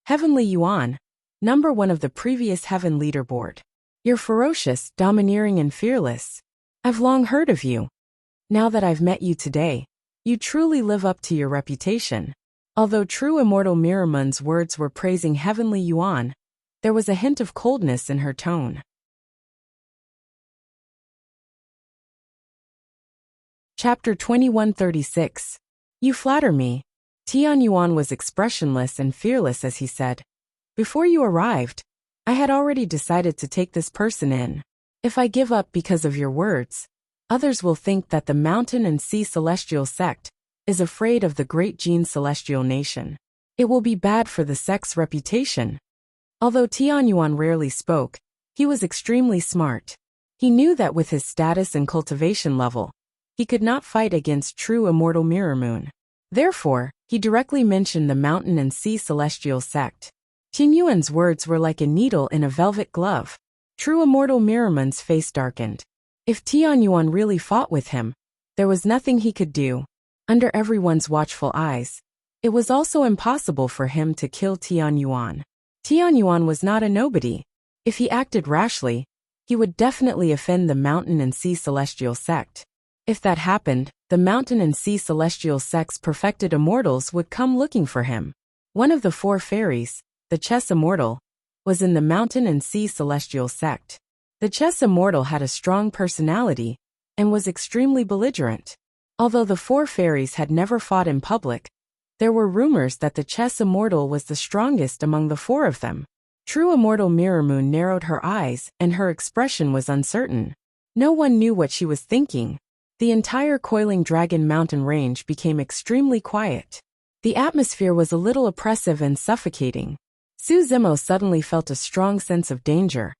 "Heavenly Yuan, number 1 of the previous Heaven leaderboard. You're ferocious, domineering, and fearless. I've long heard of you. Now that I've met you today, you truly live up to your reputation." Although True Immortal Mirror Moon's words were praising Heavenly Yuan, there was a hint of coldness in her tone. Chapter 2136. You flatter me. Tian Yuan was expressionless and fearless as he said, "Before you arrived, I had already decided to take this person in. If I give up because of your words, others will think that the Mountain and Sea Celestial sect is afraid of the Great Gene Celestial Nation. It will be bad for the sect's reputation." Although Tian Yuan rarely spoke, he was extremely smart. He knew that with his status and cultivation level, he could not fight against True Immortal Mirror Moon. Therefore, he directly mentioned the Mountain and Sea Celestial sect. Tian Yuan's words were like a needle in a velvet glove. True Immortal Mirror Moon's face darkened. If Tian Yuan really fought with him, there was nothing he could do. Under everyone's watchful eyes, it was also impossible for him to kill Tian Yuan. Tian Yuan was not a nobody. If he acted rashly, he would definitely offend the Mountain and Sea Celestial sect. If that happened, the Mountain and Sea Celestial sect's perfected immortals would come looking for him. One of the 4 fairies, the Chess Immortal, was in the Mountain and Sea Celestial sect. The Chess Immortal had a strong personality and was extremely belligerent. Although the 4 fairies had never fought in public, there were rumors that the Chess Immortal was the strongest among the 4 of them. True Immortal Mirror Moon narrowed her eyes and her expression was uncertain. No one knew what she was thinking. The entire Coiling Dragon Mountain range became extremely quiet. The atmosphere was a little oppressive and suffocating. Su Zimo suddenly felt a strong sense of danger.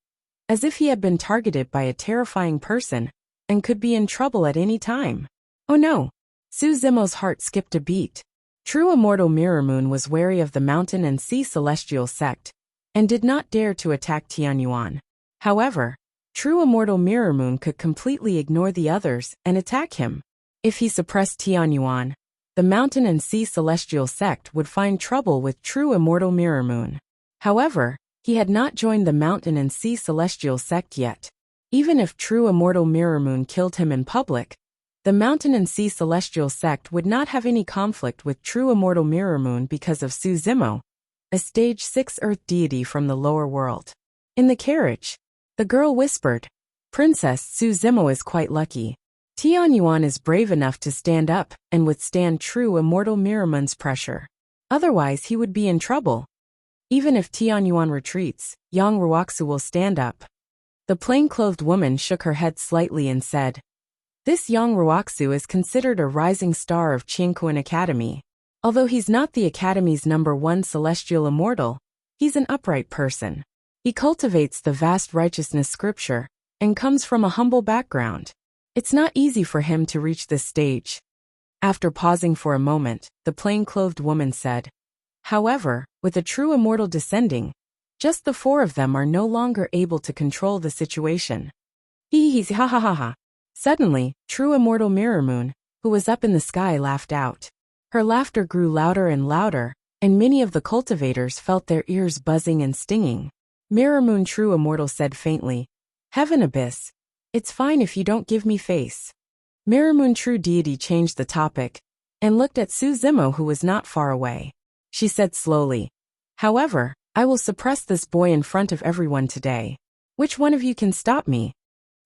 As if he had been targeted by a terrifying person, and could be in trouble at any time. Oh no! Su Zimo's heart skipped a beat. True Immortal Mirror Moon was wary of the Mountain and Sea Celestial sect, and did not dare to attack Tianyuan. However, True Immortal Mirror Moon could completely ignore the others and attack him. If he suppressed Tianyuan, the Mountain and Sea Celestial sect would find trouble with True Immortal Mirror Moon. However, he had not joined the Mountain and Sea Celestial sect yet. Even if True Immortal Mirror Moon killed him in public, the Mountain and Sea Celestial sect would not have any conflict with True Immortal Mirror Moon because of Su Zimo, a stage 6 earth deity from the lower world. In the carriage, the girl whispered, "Princess Su Zimo is quite lucky. Tianyuan is brave enough to stand up and withstand True Immortal Mirror Moon's pressure. Otherwise he would be in trouble. Even if Tianyuan retreats, Yang Ruoxu will stand up." The plain-clothed woman shook her head slightly and said, "This Yang Ruoxu is considered a rising star of Qingkuan Academy. Although he's not the Academy's #1 celestial immortal, he's an upright person. He cultivates the vast righteousness scripture and comes from a humble background. It's not easy for him to reach this stage." After pausing for a moment, the plain-clothed woman said, "However, with a true immortal descending, just the 4 of them are no longer able to control the situation." Hee ha ha ha ha. Suddenly, True Immortal Mirror Moon, who was up in the sky, laughed out. Her laughter grew louder and louder, and many of the cultivators felt their ears buzzing and stinging. Mirror Moon True Immortal said faintly, "Heaven Abyss, it's fine if you don't give me face." Mirror Moon True Deity changed the topic, and looked at Su Zimo, who was not far away. She said slowly, "However, I will suppress this boy in front of everyone today. Which one of you can stop me?"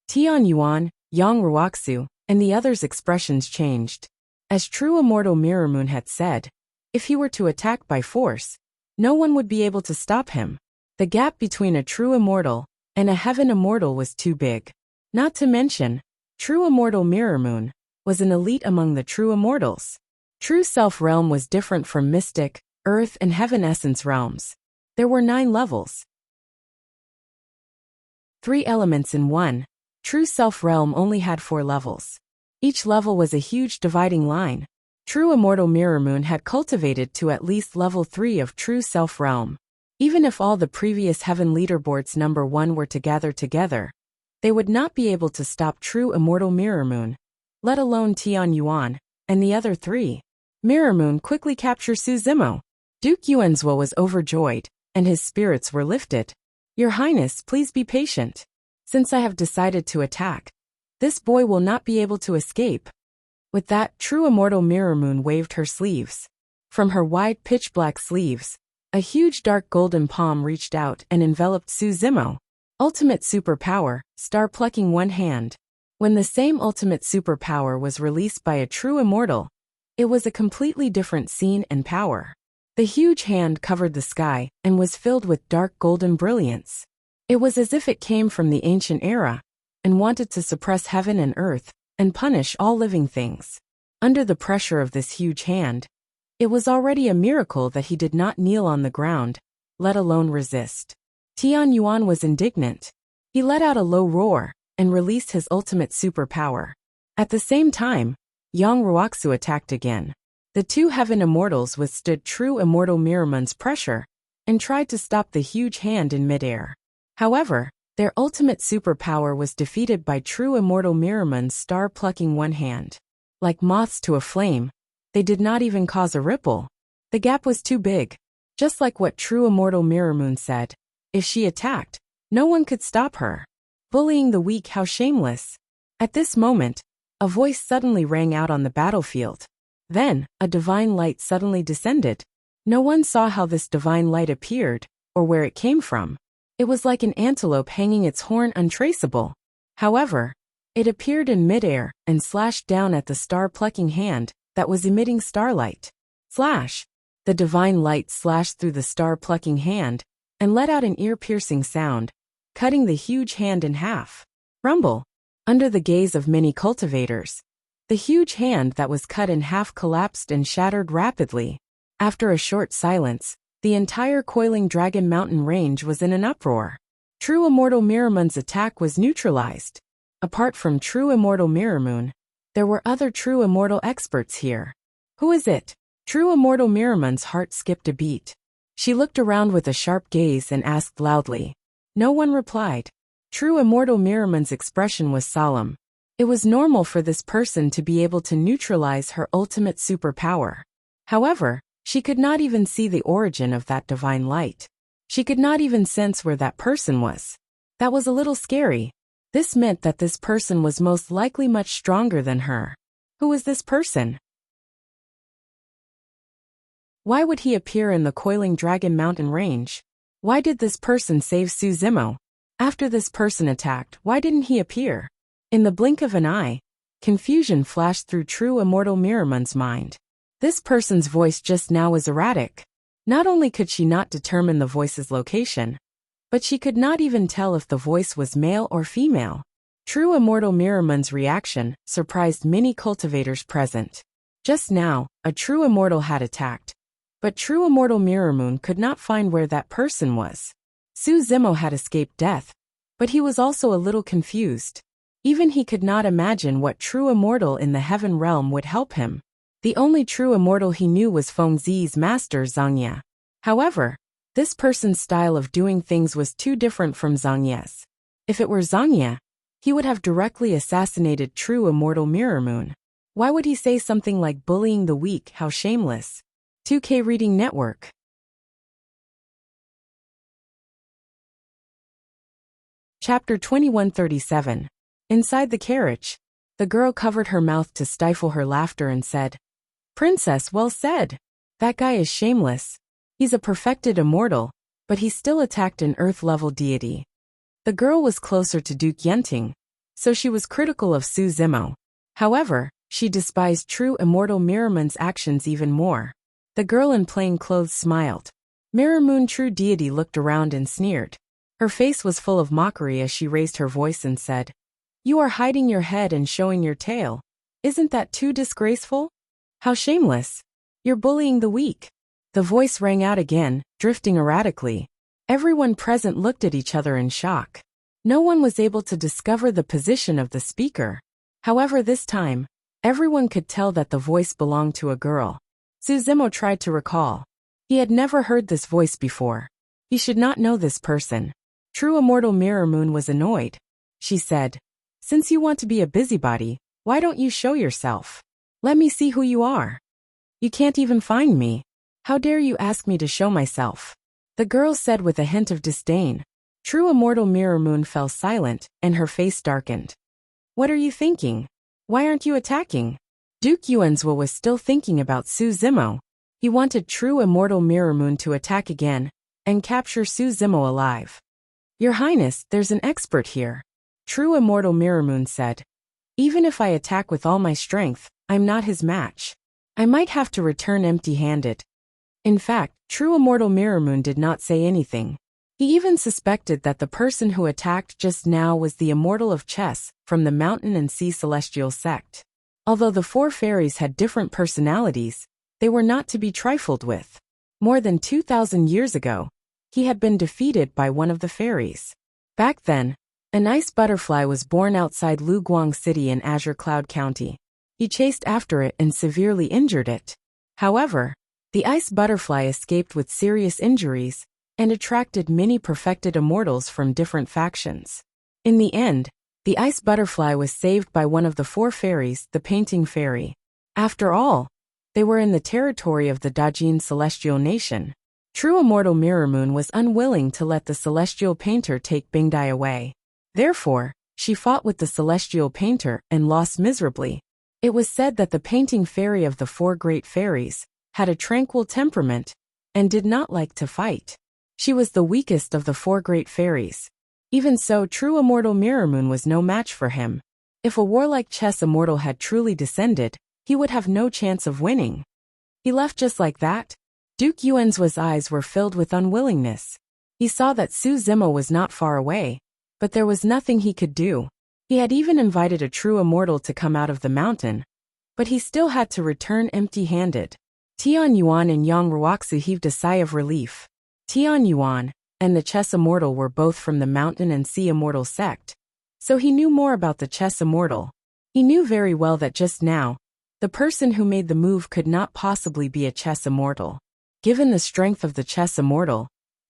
Tianyuan, Yang Ruoxu, and the others' expressions changed. As True Immortal Mirror Moon had said, if he were to attack by force, no one would be able to stop him. The gap between a True Immortal and a Heaven Immortal was too big. Not to mention, True Immortal Mirror Moon was an elite among the True Immortals. True Self Realm was different from Mystic, Earth, and Heaven Essence realms. There were 9 levels. 3 elements in one. True Self Realm only had 4 levels. Each level was a huge dividing line. True Immortal Mirror Moon had cultivated to at least level 3 of True Self Realm. Even if all the previous Heaven Leaderboards #1 were to gather together, they would not be able to stop True Immortal Mirror Moon, let alone Tianyuan and the other 3. Mirror Moon quickly captured Su Zimo. Duke Yuanzhuo was overjoyed, and his spirits were lifted. "Your Highness, please be patient. Since I have decided to attack, this boy will not be able to escape." With that, True Immortal Mirror Moon waved her sleeves. From her wide pitch-black sleeves, a huge dark golden palm reached out and enveloped Su Zimo. Ultimate Superpower, Star Plucking One Hand. When the same ultimate superpower was released by a True Immortal, it was a completely different scene and power. The huge hand covered the sky and was filled with dark golden brilliance. It was as if it came from the ancient era and wanted to suppress heaven and earth and punish all living things. Under the pressure of this huge hand, it was already a miracle that he did not kneel on the ground, let alone resist. Tianyuan was indignant. He let out a low roar and released his ultimate superpower. At the same time, Yang Ruoxu attacked again. The 2 Heaven Immortals withstood True Immortal Mirror Moon's pressure and tried to stop the huge hand in midair. However, their ultimate superpower was defeated by True Immortal Mirror Moon's Star Plucking One Hand. Like moths to a flame, they did not even cause a ripple. The gap was too big. Just like what True Immortal Mirror Moon said, if she attacked, no one could stop her. Bullying the weak, how shameless. At this moment, a voice suddenly rang out on the battlefield. Then, a divine light suddenly descended. No one saw how this divine light appeared, or where it came from. It was like an antelope hanging its horn untraceable. However, it appeared in midair and slashed down at the star-plucking hand that was emitting starlight. Slash! The divine light slashed through the star-plucking hand and let out an ear-piercing sound, cutting the huge hand in half. Rumble! Under the gaze of many cultivators, the huge hand that was cut in half collapsed and shattered rapidly. After a short silence, the entire Coiling Dragon Mountain range was in an uproar. True Immortal Miramon's attack was neutralized. Apart from true immortal Mirror Moon, there were other true immortal experts here. Who is it? True immortal Mirror Moon's heart skipped a beat. She looked around with a sharp gaze and asked loudly. No one replied. True immortal Mirror Moon's expression was solemn. It was normal for this person to be able to neutralize her ultimate superpower. However, she could not even see the origin of that divine light. She could not even sense where that person was. That was a little scary. This meant that this person was most likely much stronger than her. Who was this person? Why would he appear in the Coiling Dragon Mountain range? Why did this person save Su Zimo? After this person attacked, why didn't he appear? In the blink of an eye, confusion flashed through true immortal Mirror Moon's mind. This person's voice just now was erratic. Not only could she not determine the voice's location, but she could not even tell if the voice was male or female. True immortal Mirror Moon's reaction surprised many cultivators present. Just now, a true immortal had attacked. But true immortal Mirror Moon could not find where that person was. Su Zimo had escaped death, but he was also a little confused. Even he could not imagine what true immortal in the heaven realm would help him. The only true immortal he knew was Feng Zi's master Zhang Ye. However, this person's style of doing things was too different from Zhang Ye's. If it were Zhang Ye, he would have directly assassinated true immortal Mirror Moon. Why would he say something like bullying the weak? How shameless. 2K Reading Network. Chapter 2137. Inside the carriage, the girl covered her mouth to stifle her laughter and said, Princess, well said. That guy is shameless. He's a perfected immortal, but he still attacked an earth-level deity. The girl was closer to Duke Yenting, so she was critical of Su Zimo. However, she despised true immortal Mirror Moon's actions even more. The girl in plain clothes smiled. Mirror Moon true deity looked around and sneered. Her face was full of mockery as she raised her voice and said, You are hiding your head and showing your tail. Isn't that too disgraceful? How shameless. You're bullying the weak. The voice rang out again, drifting erratically. Everyone present looked at each other in shock. No one was able to discover the position of the speaker. However, this time, everyone could tell that the voice belonged to a girl. Su Zimo tried to recall. He had never heard this voice before. He should not know this person. True immortal Mirror Moon was annoyed. She said, Since you want to be a busybody, why don't you show yourself? Let me see who you are. You can't even find me. How dare you ask me to show myself? The girl said with a hint of disdain. True immortal Mirror Moon fell silent, and her face darkened. What are you thinking? Why aren't you attacking? Duke Yuanzhou was still thinking about Su Zimo. He wanted true immortal Mirror Moon to attack again and capture Su Zimo alive. Your Highness, there's an expert here. True immortal Mirror Moon said. Even if I attack with all my strength, I'm not his match. I might have to return empty-handed. In fact, true immortal Mirror Moon did not say anything. He even suspected that the person who attacked just now was the immortal of chess from the Mountain and Sea Celestial sect. Although the four fairies had different personalities, they were not to be trifled with. More than 2,000 years ago, he had been defeated by one of the fairies. Back then, an ice butterfly was born outside Luguang City in Azure Cloud County. He chased after it and severely injured it. However, the ice butterfly escaped with serious injuries and attracted many perfected immortals from different factions. In the end, the ice butterfly was saved by one of the four fairies, the Painting Fairy. After all, they were in the territory of the Dajin Celestial Nation. True immortal Mirror Moon was unwilling to let the Celestial Painter take Bingdai away. Therefore, she fought with the Celestial Painter and lost miserably. It was said that the Painting Fairy of the four great fairies had a tranquil temperament and did not like to fight. She was the weakest of the four great fairies. Even so, true immortal Mirror Moon was no match for him. If a warlike chess immortal had truly descended, he would have no chance of winning. He left just like that? Duke Yuanzhu's eyes were filled with unwillingness. He saw that Su Zimo was not far away, but there was nothing he could do. He had even invited a true immortal to come out of the mountain, but he still had to return empty-handed. Tian Yuan and Yang Ruoxu heaved a sigh of relief. Tian Yuan and the chess immortal were both from the Mountain and Sea Immortal sect, So he knew more about the chess immortal. He knew very well that just now, the person who made the move could not possibly be a chess immortal. Given the strength of the chess immortal,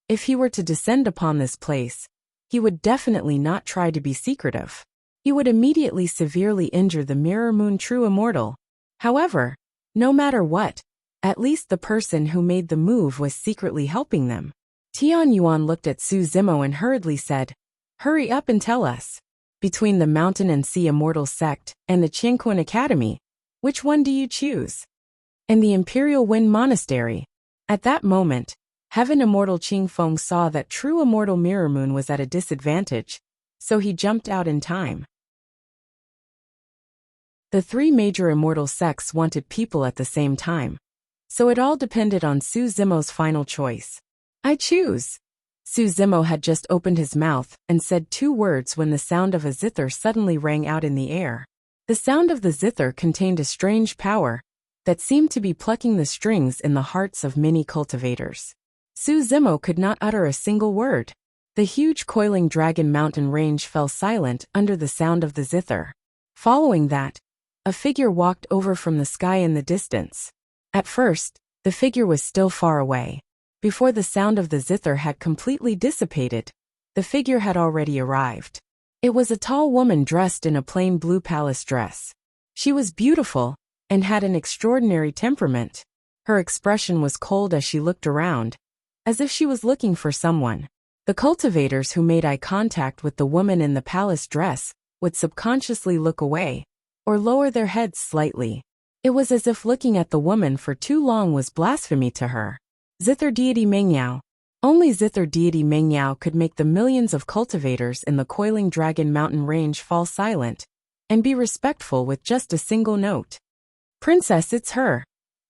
if he were to descend upon this place, he would definitely not try to be secretive. He would immediately severely injure the Mirror Moon True Immortal. However, no matter what, at least the person who made the move was secretly helping them. Tian Yuan looked at Su Zimo and hurriedly said, "Hurry up and tell us. Between the Mountain and Sea Immortal Sect and the Qianquan Academy, which one do you choose?" "And the Imperial Wind Monastery." At that moment, Heaven Immortal Qing Feng saw that True Immortal Mirror Moon was at a disadvantage, so he jumped out in time. The three major immortal sects wanted people at the same time, so it all depended on Su Zimo's final choice. "I choose." Su Zimo had just opened his mouth and said 2 words when the sound of a zither suddenly rang out in the air. The sound of the zither contained a strange power that seemed to be plucking the strings in the hearts of many cultivators. Su Zimo could not utter a single word. The huge coiling dragon mountain range fell silent under the sound of the zither. Following that, a figure walked over from the sky in the distance. At first, the figure was still far away. Before the sound of the zither had completely dissipated, the figure had already arrived. It was a tall woman dressed in a plain blue palace dress. She was beautiful and had an extraordinary temperament. Her expression was cold as she looked around, as if she was looking for someone. The cultivators who made eye contact with the woman in the palace dress would subconsciously look away or lower their heads slightly. It was as if looking at the woman for too long was blasphemy to her. Zither deity Mengyao. Only Zither deity Mengyao could make the millions of cultivators in the coiling dragon mountain range fall silent and be respectful with just a single note. "Princess, it's her,"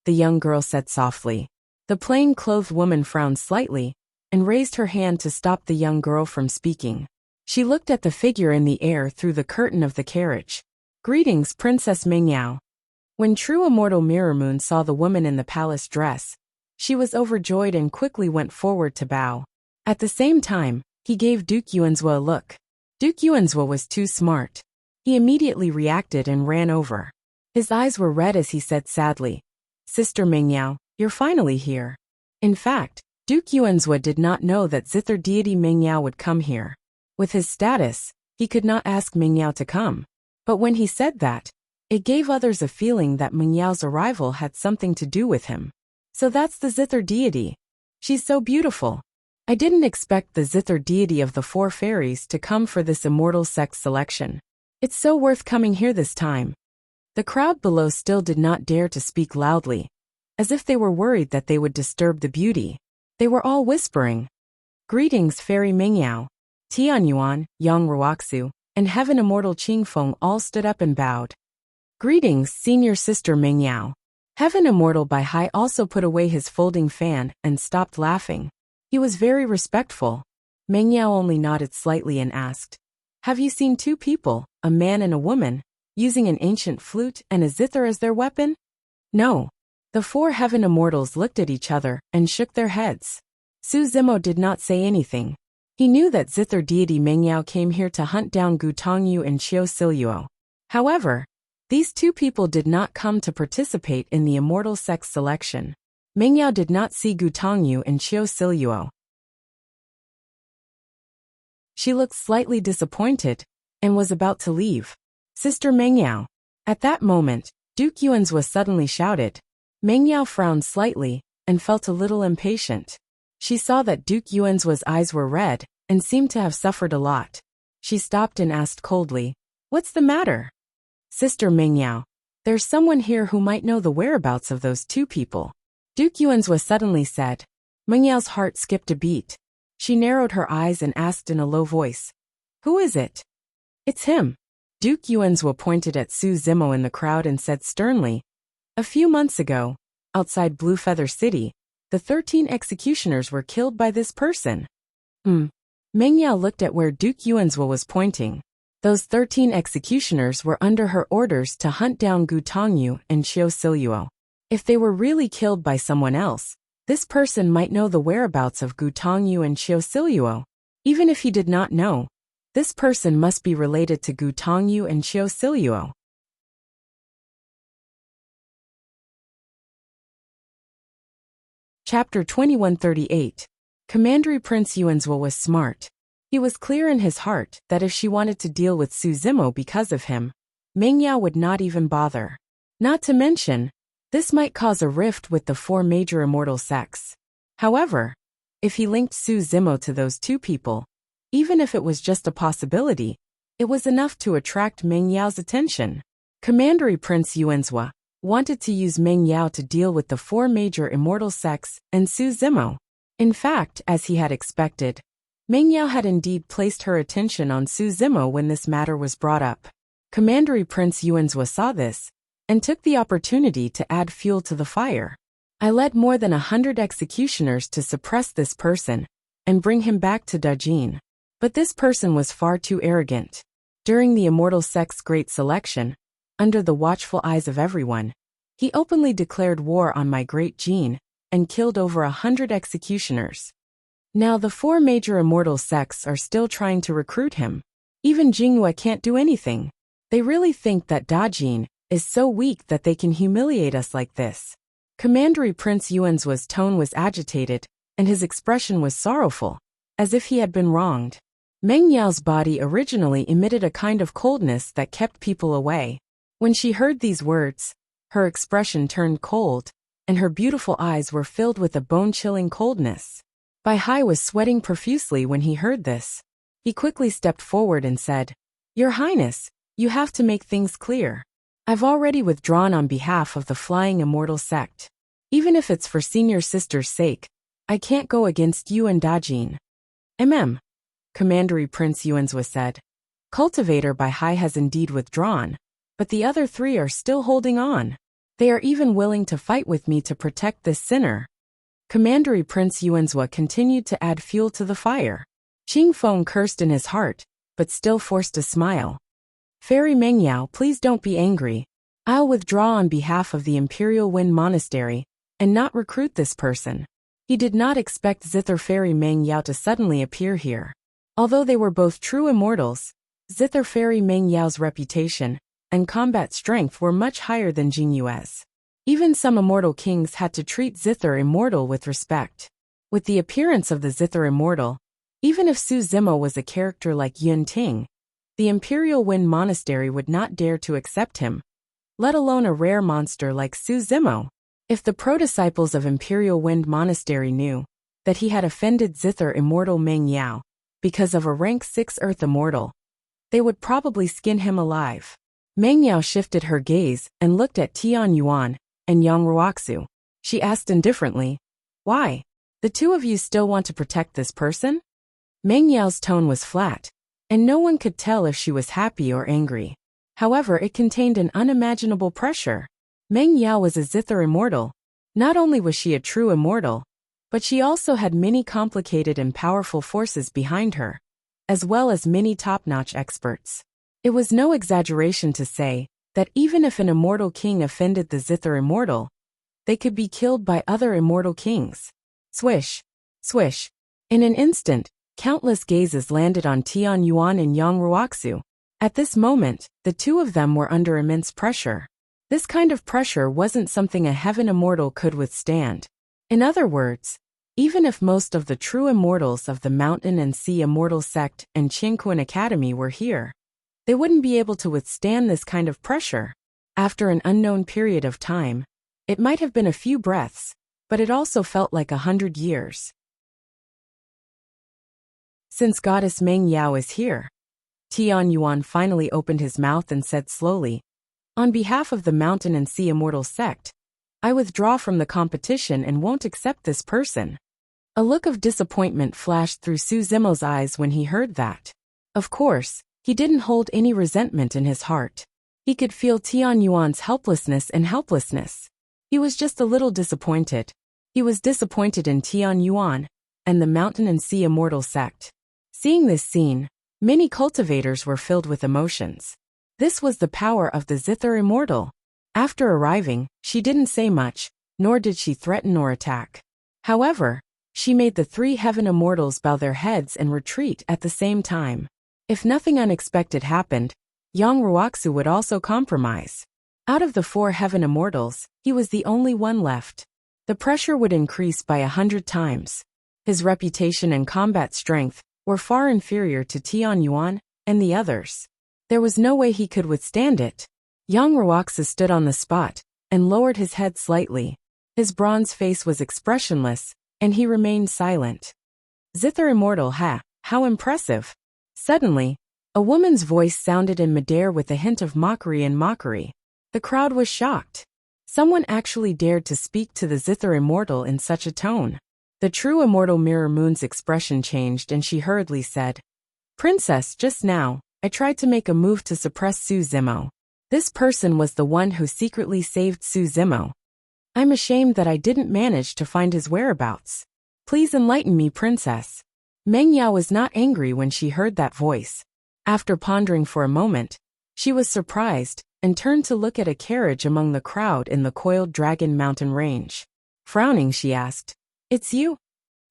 the young girl said softly. The plain-clothed woman frowned slightly and raised her hand to stop the young girl from speaking. She looked at the figure in the air through the curtain of the carriage. "Greetings, Princess Mengyao." When True Immortal Mirror Moon saw the woman in the palace dress, she was overjoyed and quickly went forward to bow. At the same time, he gave Duke Yuanzhua a look. Duke Yuanzhua was too smart. He immediately reacted and ran over. His eyes were red as he said sadly, "Sister Mengyao, you're finally here." In fact, Duke Yuanzhua did not know that Zither deity Mengyao would come here. With his status, he could not ask Mengyao to come. But when he said that, it gave others a feeling that Mengyao's arrival had something to do with him. "So that's the Zither deity. She's so beautiful. I didn't expect the Zither deity of the 4 fairies to come for this immortal sex selection. It's so worth coming here this time." The crowd below still did not dare to speak loudly, as if they were worried that they would disturb the beauty. They were all whispering, "Greetings, Fairy Mengyao." Tian Yuan, Yang Ruoxu, and Heaven Immortal Qing Feng all stood up and bowed. "Greetings, Senior Sister Mengyao." Heaven Immortal Bai Hai also put away his folding fan and stopped laughing. He was very respectful. Mengyao only nodded slightly and asked, "Have you seen 2 people, a man and a woman, using an ancient flute and a zither as their weapon?" "No." The 4 Heaven Immortals looked at each other and shook their heads. Su Zimo did not say anything. He knew that Zither deity Mengyao came here to hunt down Gu Tongyu and Qiu Siluo. However, these 2 people did not come to participate in the immortal sex selection. Mengyao did not see Gu Tongyu and Qiu Siluo. She looked slightly disappointed and was about to leave. "Sister Mengyao." At that moment, Duke Yuanzhua suddenly shouted. Mengyao frowned slightly and felt a little impatient. She saw that Duke Yuanzhua's eyes were red and seemed to have suffered a lot. She stopped and asked coldly, "What's the matter?" "Sister Mengyao, there's someone here who might know the whereabouts of those 2 people." Duke Yuanzhua suddenly said. Mengyao's heart skipped a beat. She narrowed her eyes and asked in a low voice, "Who is it?" "It's him." Duke Yuanzhua pointed at Su Zimo in the crowd and said sternly, "A few months ago, outside Blue Feather City, the 13 executioners were killed by this person." Mengyao looked at where Duke Yuanzhua was pointing. Those 13 executioners were under her orders to hunt down Gu Tongyu and Qiu Siluo. If they were really killed by someone else, this person might know the whereabouts of Gu Tongyu and Qiu Siluo. Even if he did not know, This person must be related to Gu Tongyu and Qiu Siluo. Chapter 2138. Commandery Prince Yuanzhou was smart. He was clear in his heart that if she wanted to deal with Su Zimo because of him, Meng Yao would not even bother. Not to mention, this might cause a rift with the four major immortal sects. However, if he linked Su Zimo to those two people, even if it was just a possibility, it was enough to attract Meng Yao's attention. Commandery Prince Yuanzhou wanted to use Meng Yao to deal with the four major immortal sects and Su Zimo. In fact, as he had expected, Meng Yao had indeed placed her attention on Su Zimo when this matter was brought up. Commandery Prince Yuanzhou saw this, and took the opportunity to add fuel to the fire. I led more than 100 executioners to suppress this person, and bring him back to Dajin. But this person was far too arrogant. During the immortal sect's great selection, under the watchful eyes of everyone, he openly declared war on my great Jin, and killed over 100 executioners. Now the four major immortal sects are still trying to recruit him. Even Jinghua can't do anything. They really think that Dajin is so weak that they can humiliate us like this. Commandery Prince Yuanzhu's tone was agitated, and his expression was sorrowful, as if he had been wronged. Meng Yao's body originally emitted a kind of coldness that kept people away. When she heard these words, her expression turned cold, and her beautiful eyes were filled with a bone-chilling coldness. Bai Hai was sweating profusely when he heard this. He quickly stepped forward and said, "Your Highness, you have to make things clear. I've already withdrawn on behalf of the Flying Immortal Sect. Even if it's for senior sister's sake, I can't go against you and Dajin." Commandery Prince Yuanzhou said. Cultivator Bai Hai has indeed withdrawn, but the other three are still holding on. They are even willing to fight with me to protect this sinner. Commandery Prince Yuanzhou continued to add fuel to the fire. Qing Feng cursed in his heart, but still forced a smile. "Fairy Meng Yao, please don't be angry. I'll withdraw on behalf of the Imperial Wind Monastery, and not recruit this person." He did not expect Zither Fairy Meng Yao to suddenly appear here. Although they were both true immortals, Zither Fairy Meng Yao's reputation and combat strength were much higher than Jingyue's. Even some immortal kings had to treat Zither Immortal with respect. With the appearance of the Zither Immortal, even if Su Zimo was a character like Yun Ting, the Imperial Wind Monastery would not dare to accept him, let alone a rare monster like Su Zimo. If the pro-disciples of Imperial Wind Monastery knew that he had offended Zither Immortal Meng Yao because of a rank 6 Earth Immortal, they would probably skin him alive. Meng Yao shifted her gaze and looked at Tian Yuan and Yang Ruoxu. She asked indifferently, "Why? The two of you still want to protect this person?" Meng Yao's tone was flat, and no one could tell if she was happy or angry. However, it contained an unimaginable pressure. Meng Yao was a Zither Immortal. Not only was she a true immortal, but she also had many complicated and powerful forces behind her, as well as many top-notch experts. It was no exaggeration to say that even if an immortal king offended the Zither Immortal, they could be killed by other immortal kings. Swish, swish. In an instant, countless gazes landed on Tian Yuan and Yang Ruoxu. At this moment, the two of them were under immense pressure. This kind of pressure wasn't something a heaven immortal could withstand. In other words, even if most of the true immortals of the Mountain and Sea Immortal Sect and Qingquan Academy were here, they wouldn't be able to withstand this kind of pressure. After an unknown period of time, it might have been a few breaths, but it also felt like 100 years. Since Goddess Meng Yao is here, Tian Yuan finally opened his mouth and said slowly, "On behalf of the Mountain and Sea Immortal Sect, I withdraw from the competition and won't accept this person." A look of disappointment flashed through Su Zimo's eyes when he heard that. Of course, he didn't hold any resentment in his heart. He could feel Tian Yuan's helplessness and helplessness. He was just a little disappointed. He was disappointed in Tian Yuan and the Mountain and Sea Immortal Sect. Seeing this scene, many cultivators were filled with emotions. This was the power of the Zither Immortal. After arriving, she didn't say much, nor did she threaten or attack. However, she made the three heaven immortals bow their heads and retreat at the same time. If nothing unexpected happened, Yang Ruoxu would also compromise. Out of the 4 heaven immortals, he was the only one left. The pressure would increase by 100 times. His reputation and combat strength were far inferior to Tian Yuan and the others. There was no way he could withstand it. Yang Ruoxu stood on the spot and lowered his head slightly. His bronze face was expressionless, and he remained silent. Zither immortal, how impressive. Suddenly, a woman's voice sounded in midair with a hint of mockery and mockery. The crowd was shocked. Someone actually dared to speak to the Zither immortal in such a tone. The true immortal Mirror Moon's expression changed and she hurriedly said, "Princess, just now, I tried to make a move to suppress Su Zimo. This person was the one who secretly saved Su Zimo. I'm ashamed that I didn't manage to find his whereabouts. Please enlighten me, princess." Meng Yao was not angry when she heard that voice. After pondering for a moment, she was surprised and turned to look at a carriage among the crowd in the Coiled Dragon Mountain range. Frowning, she asked, "It's you?"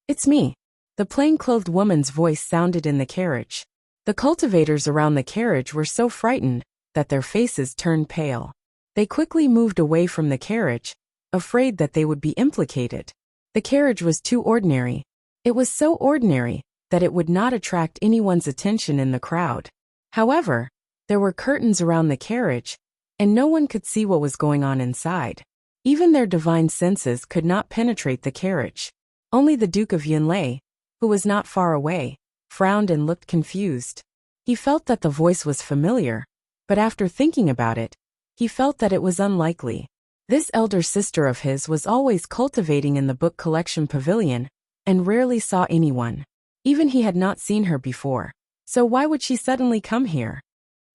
"It's me." The plain-clothed woman's voice sounded in the carriage. The cultivators around the carriage were so frightened that their faces turned pale. They quickly moved away from the carriage, afraid that they would be implicated. The carriage was too ordinary. It was so ordinary that it would not attract anyone's attention in the crowd. However, there were curtains around the carriage, and no one could see what was going on inside. Even their divine senses could not penetrate the carriage. Only the Duke of Yunlei, who was not far away, frowned and looked confused. He felt that the voice was familiar, but after thinking about it, he felt that it was unlikely. This elder sister of his was always cultivating in the book collection pavilion, and rarely saw anyone. Even he had not seen her before. So why would she suddenly come here?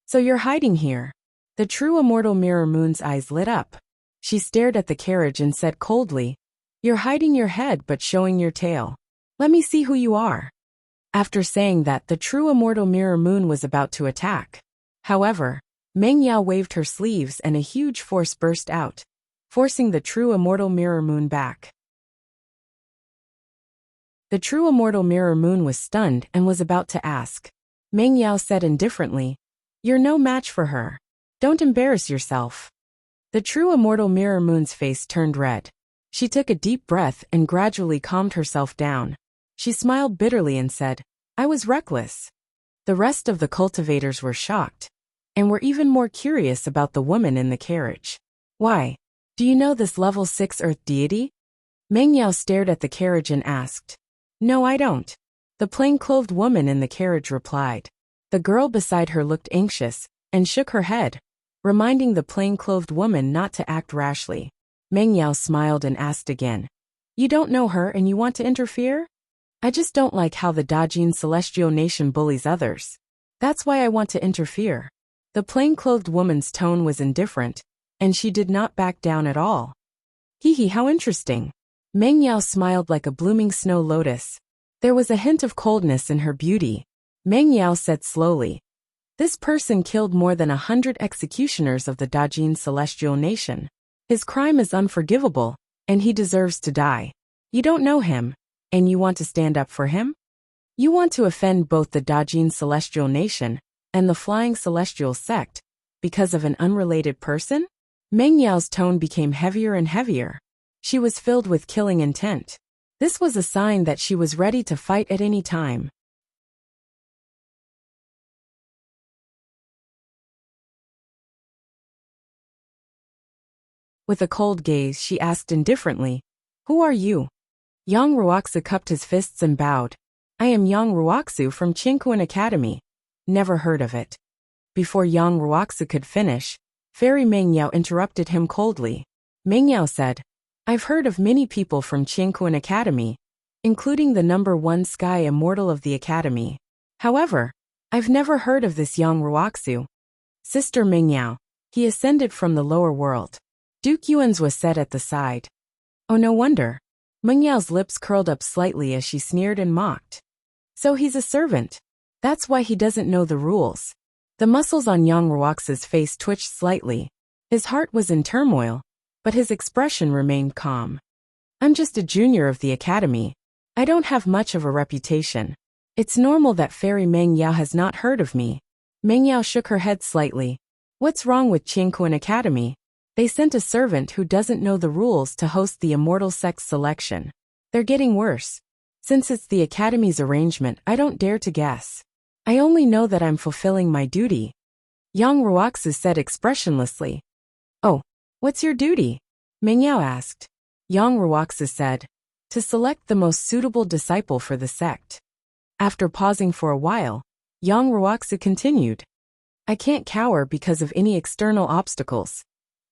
"So you're hiding here?" The true immortal Mirror Moon's eyes lit up. She stared at the carriage and said coldly, "You're hiding your head but showing your tail. Let me see who you are." After saying that, the true immortal Mirror Moon was about to attack. However, Meng Yao waved her sleeves and a huge force burst out, forcing the true immortal Mirror Moon back. The true immortal Mirror Moon was stunned and was about to ask. Meng Yao said indifferently, "You're no match for her. Don't embarrass yourself." The true immortal Mirror Moon's face turned red. She took a deep breath and gradually calmed herself down. She smiled bitterly and said, "I was reckless." The rest of the cultivators were shocked, and were even more curious about the woman in the carriage. "Why? Do you know this level 6 earth deity?" Meng Yao stared at the carriage and asked. "No, I don't." The plain-clothed woman in the carriage replied. The girl beside her looked anxious and shook her head, reminding the plain-clothed woman not to act rashly. Meng Yao smiled and asked again, "You don't know her and you want to interfere?" "I just don't like how the Dajin Celestial Nation bullies others. That's why I want to interfere." The plain-clothed woman's tone was indifferent, and she did not back down at all. "Hee, how interesting." Meng Yao smiled like a blooming snow lotus. There was a hint of coldness in her beauty. Meng Yao said slowly, "This person killed more than 100 executioners of the Dajin Celestial Nation. His crime is unforgivable, and he deserves to die. You don't know him, and you want to stand up for him? You want to offend both the Dajin Celestial Nation and the Flying Celestial Sect because of an unrelated person?" Meng Yao's tone became heavier and heavier. She was filled with killing intent. This was a sign that she was ready to fight at any time. With a cold gaze, she asked indifferently, "Who are you?" Yang Ruoxu cupped his fists and bowed. "I am Yang Ruoxu from Qingquan Academy." "Never heard of it." Before Yang Ruoxu could finish, Fairy Meng Yao interrupted him coldly. Meng Yao said, "I've heard of many people from Qingquan Academy, including the #1 Sky Immortal of the Academy. However, I've never heard of this Yang Ruoxu." "Sister Meng Yao, he ascended from the lower world." Duke Yuan's was said at the side. "Oh, no wonder." Meng Yao's lips curled up slightly as she sneered and mocked. "So he's a servant. That's why he doesn't know the rules." The muscles on Yang Ruoxu's face twitched slightly. His heart was in turmoil, but his expression remained calm. "I'm just a junior of the academy. I don't have much of a reputation. It's normal that Fairy Meng Yao has not heard of me. Meng Yao shook her head slightly. What's wrong with Qingquan Academy? They sent a servant who doesn't know the rules to host the immortal sex selection. They're getting worse. Since it's the Academy's arrangement, I don't dare to guess. I only know that I'm fulfilling my duty. Yang Ruoxu said expressionlessly. Oh, what's your duty? Meng Yao asked. Yang Ruoxu said, to select the most suitable disciple for the sect. After pausing for a while, Yang Ruoxu continued. I can't cower because of any external obstacles.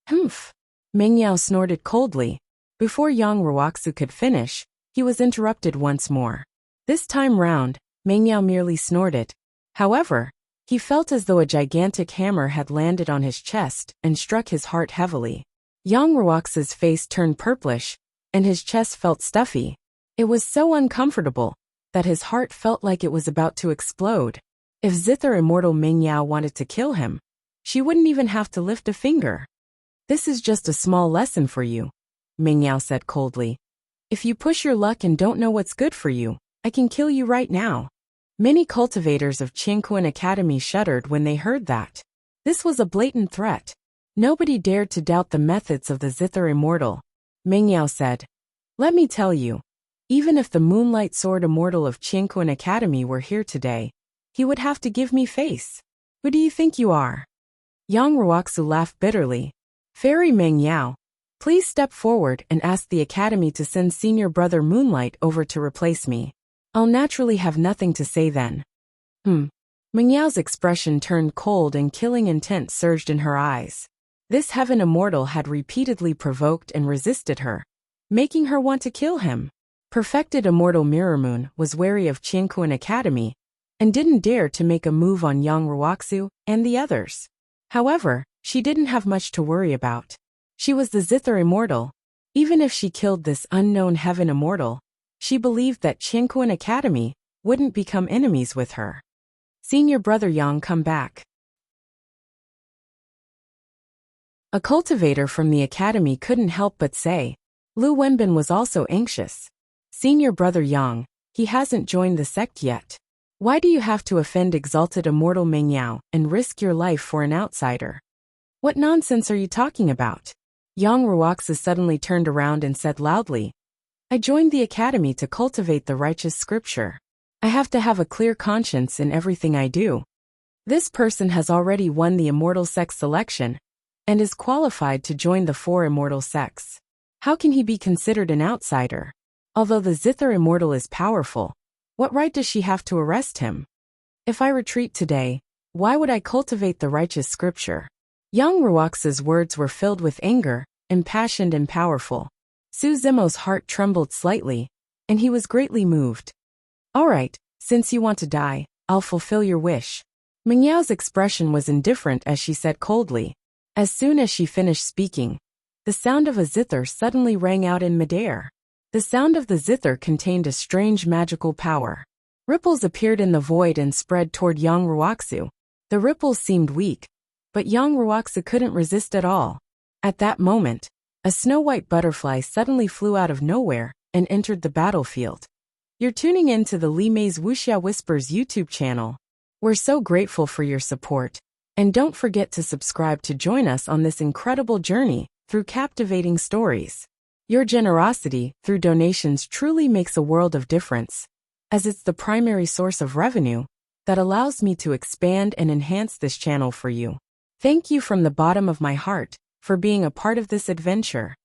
Humph. Meng Yao snorted coldly. Before Yang Ruoxu could finish, he was interrupted once more. This time round, Meng Yao merely snorted. However, he felt as though a gigantic hammer had landed on his chest and struck his heart heavily. Yang Ruoxu's face turned purplish, and his chest felt stuffy. It was so uncomfortable that his heart felt like it was about to explode. If Zither Immortal Meng Yao wanted to kill him, she wouldn't even have to lift a finger. This is just a small lesson for you, Meng Yao said coldly. If you push your luck and don't know what's good for you, I can kill you right now. Many cultivators of Qingquan Academy shuddered when they heard that. This was a blatant threat. Nobody dared to doubt the methods of the Zither Immortal. Meng Yao said, let me tell you, even if the Moonlight Sword Immortal of Qingquan Academy were here today, he would have to give me face. Who do you think you are? Yang Ruoxu laughed bitterly. Fairy Meng Yao, please step forward and ask the Academy to send Senior Brother Moonlight over to replace me. I'll naturally have nothing to say then. Meng Yao's expression turned cold and killing intent surged in her eyes. This Heaven Immortal had repeatedly provoked and resisted her, making her want to kill him. Perfected Immortal Mirror Moon was wary of Qingquan Academy and didn't dare to make a move on Yang Ruoxu and the others. However, she didn't have much to worry about. She was the Zither Immortal. Even if she killed this unknown Heaven Immortal, she believed that Qingquan Academy wouldn't become enemies with her. Senior Brother Yang, come back. A cultivator from the Academy couldn't help but say. Lu Wenbin was also anxious. Senior Brother Yang, he hasn't joined the sect yet. Why do you have to offend exalted Immortal Meng Yao and risk your life for an outsider? What nonsense are you talking about? Yang Ruoxu suddenly turned around and said loudly. I joined the Academy to cultivate the righteous scripture. I have to have a clear conscience in everything I do. This person has already won the immortal sex selection and is qualified to join the 4 immortal sects. How can he be considered an outsider? Although the Zither Immortal is powerful, what right does she have to arrest him? If I retreat today, why would I cultivate the righteous scripture? Yang Ruoxu's words were filled with anger, impassioned and powerful. Su Zimo's heart trembled slightly, and he was greatly moved. All right, since you want to die, I'll fulfill your wish. Meng Yao's expression was indifferent as she said coldly. As soon as she finished speaking, the sound of a zither suddenly rang out in midair. The sound of the zither contained a strange magical power. Ripples appeared in the void and spread toward Yang Ruoxu. The ripples seemed weak, but Yang Ruoxu couldn't resist at all. At that moment, a snow-white butterfly suddenly flew out of nowhere and entered the battlefield. You're tuning in to the Li Mei's Wuxia Whispers YouTube channel. We're so grateful for your support. And don't forget to subscribe to join us on this incredible journey through captivating stories. Your generosity through donations truly makes a world of difference, as it's the primary source of revenue that allows me to expand and enhance this channel for you. Thank you from the bottom of my heart for being a part of this adventure.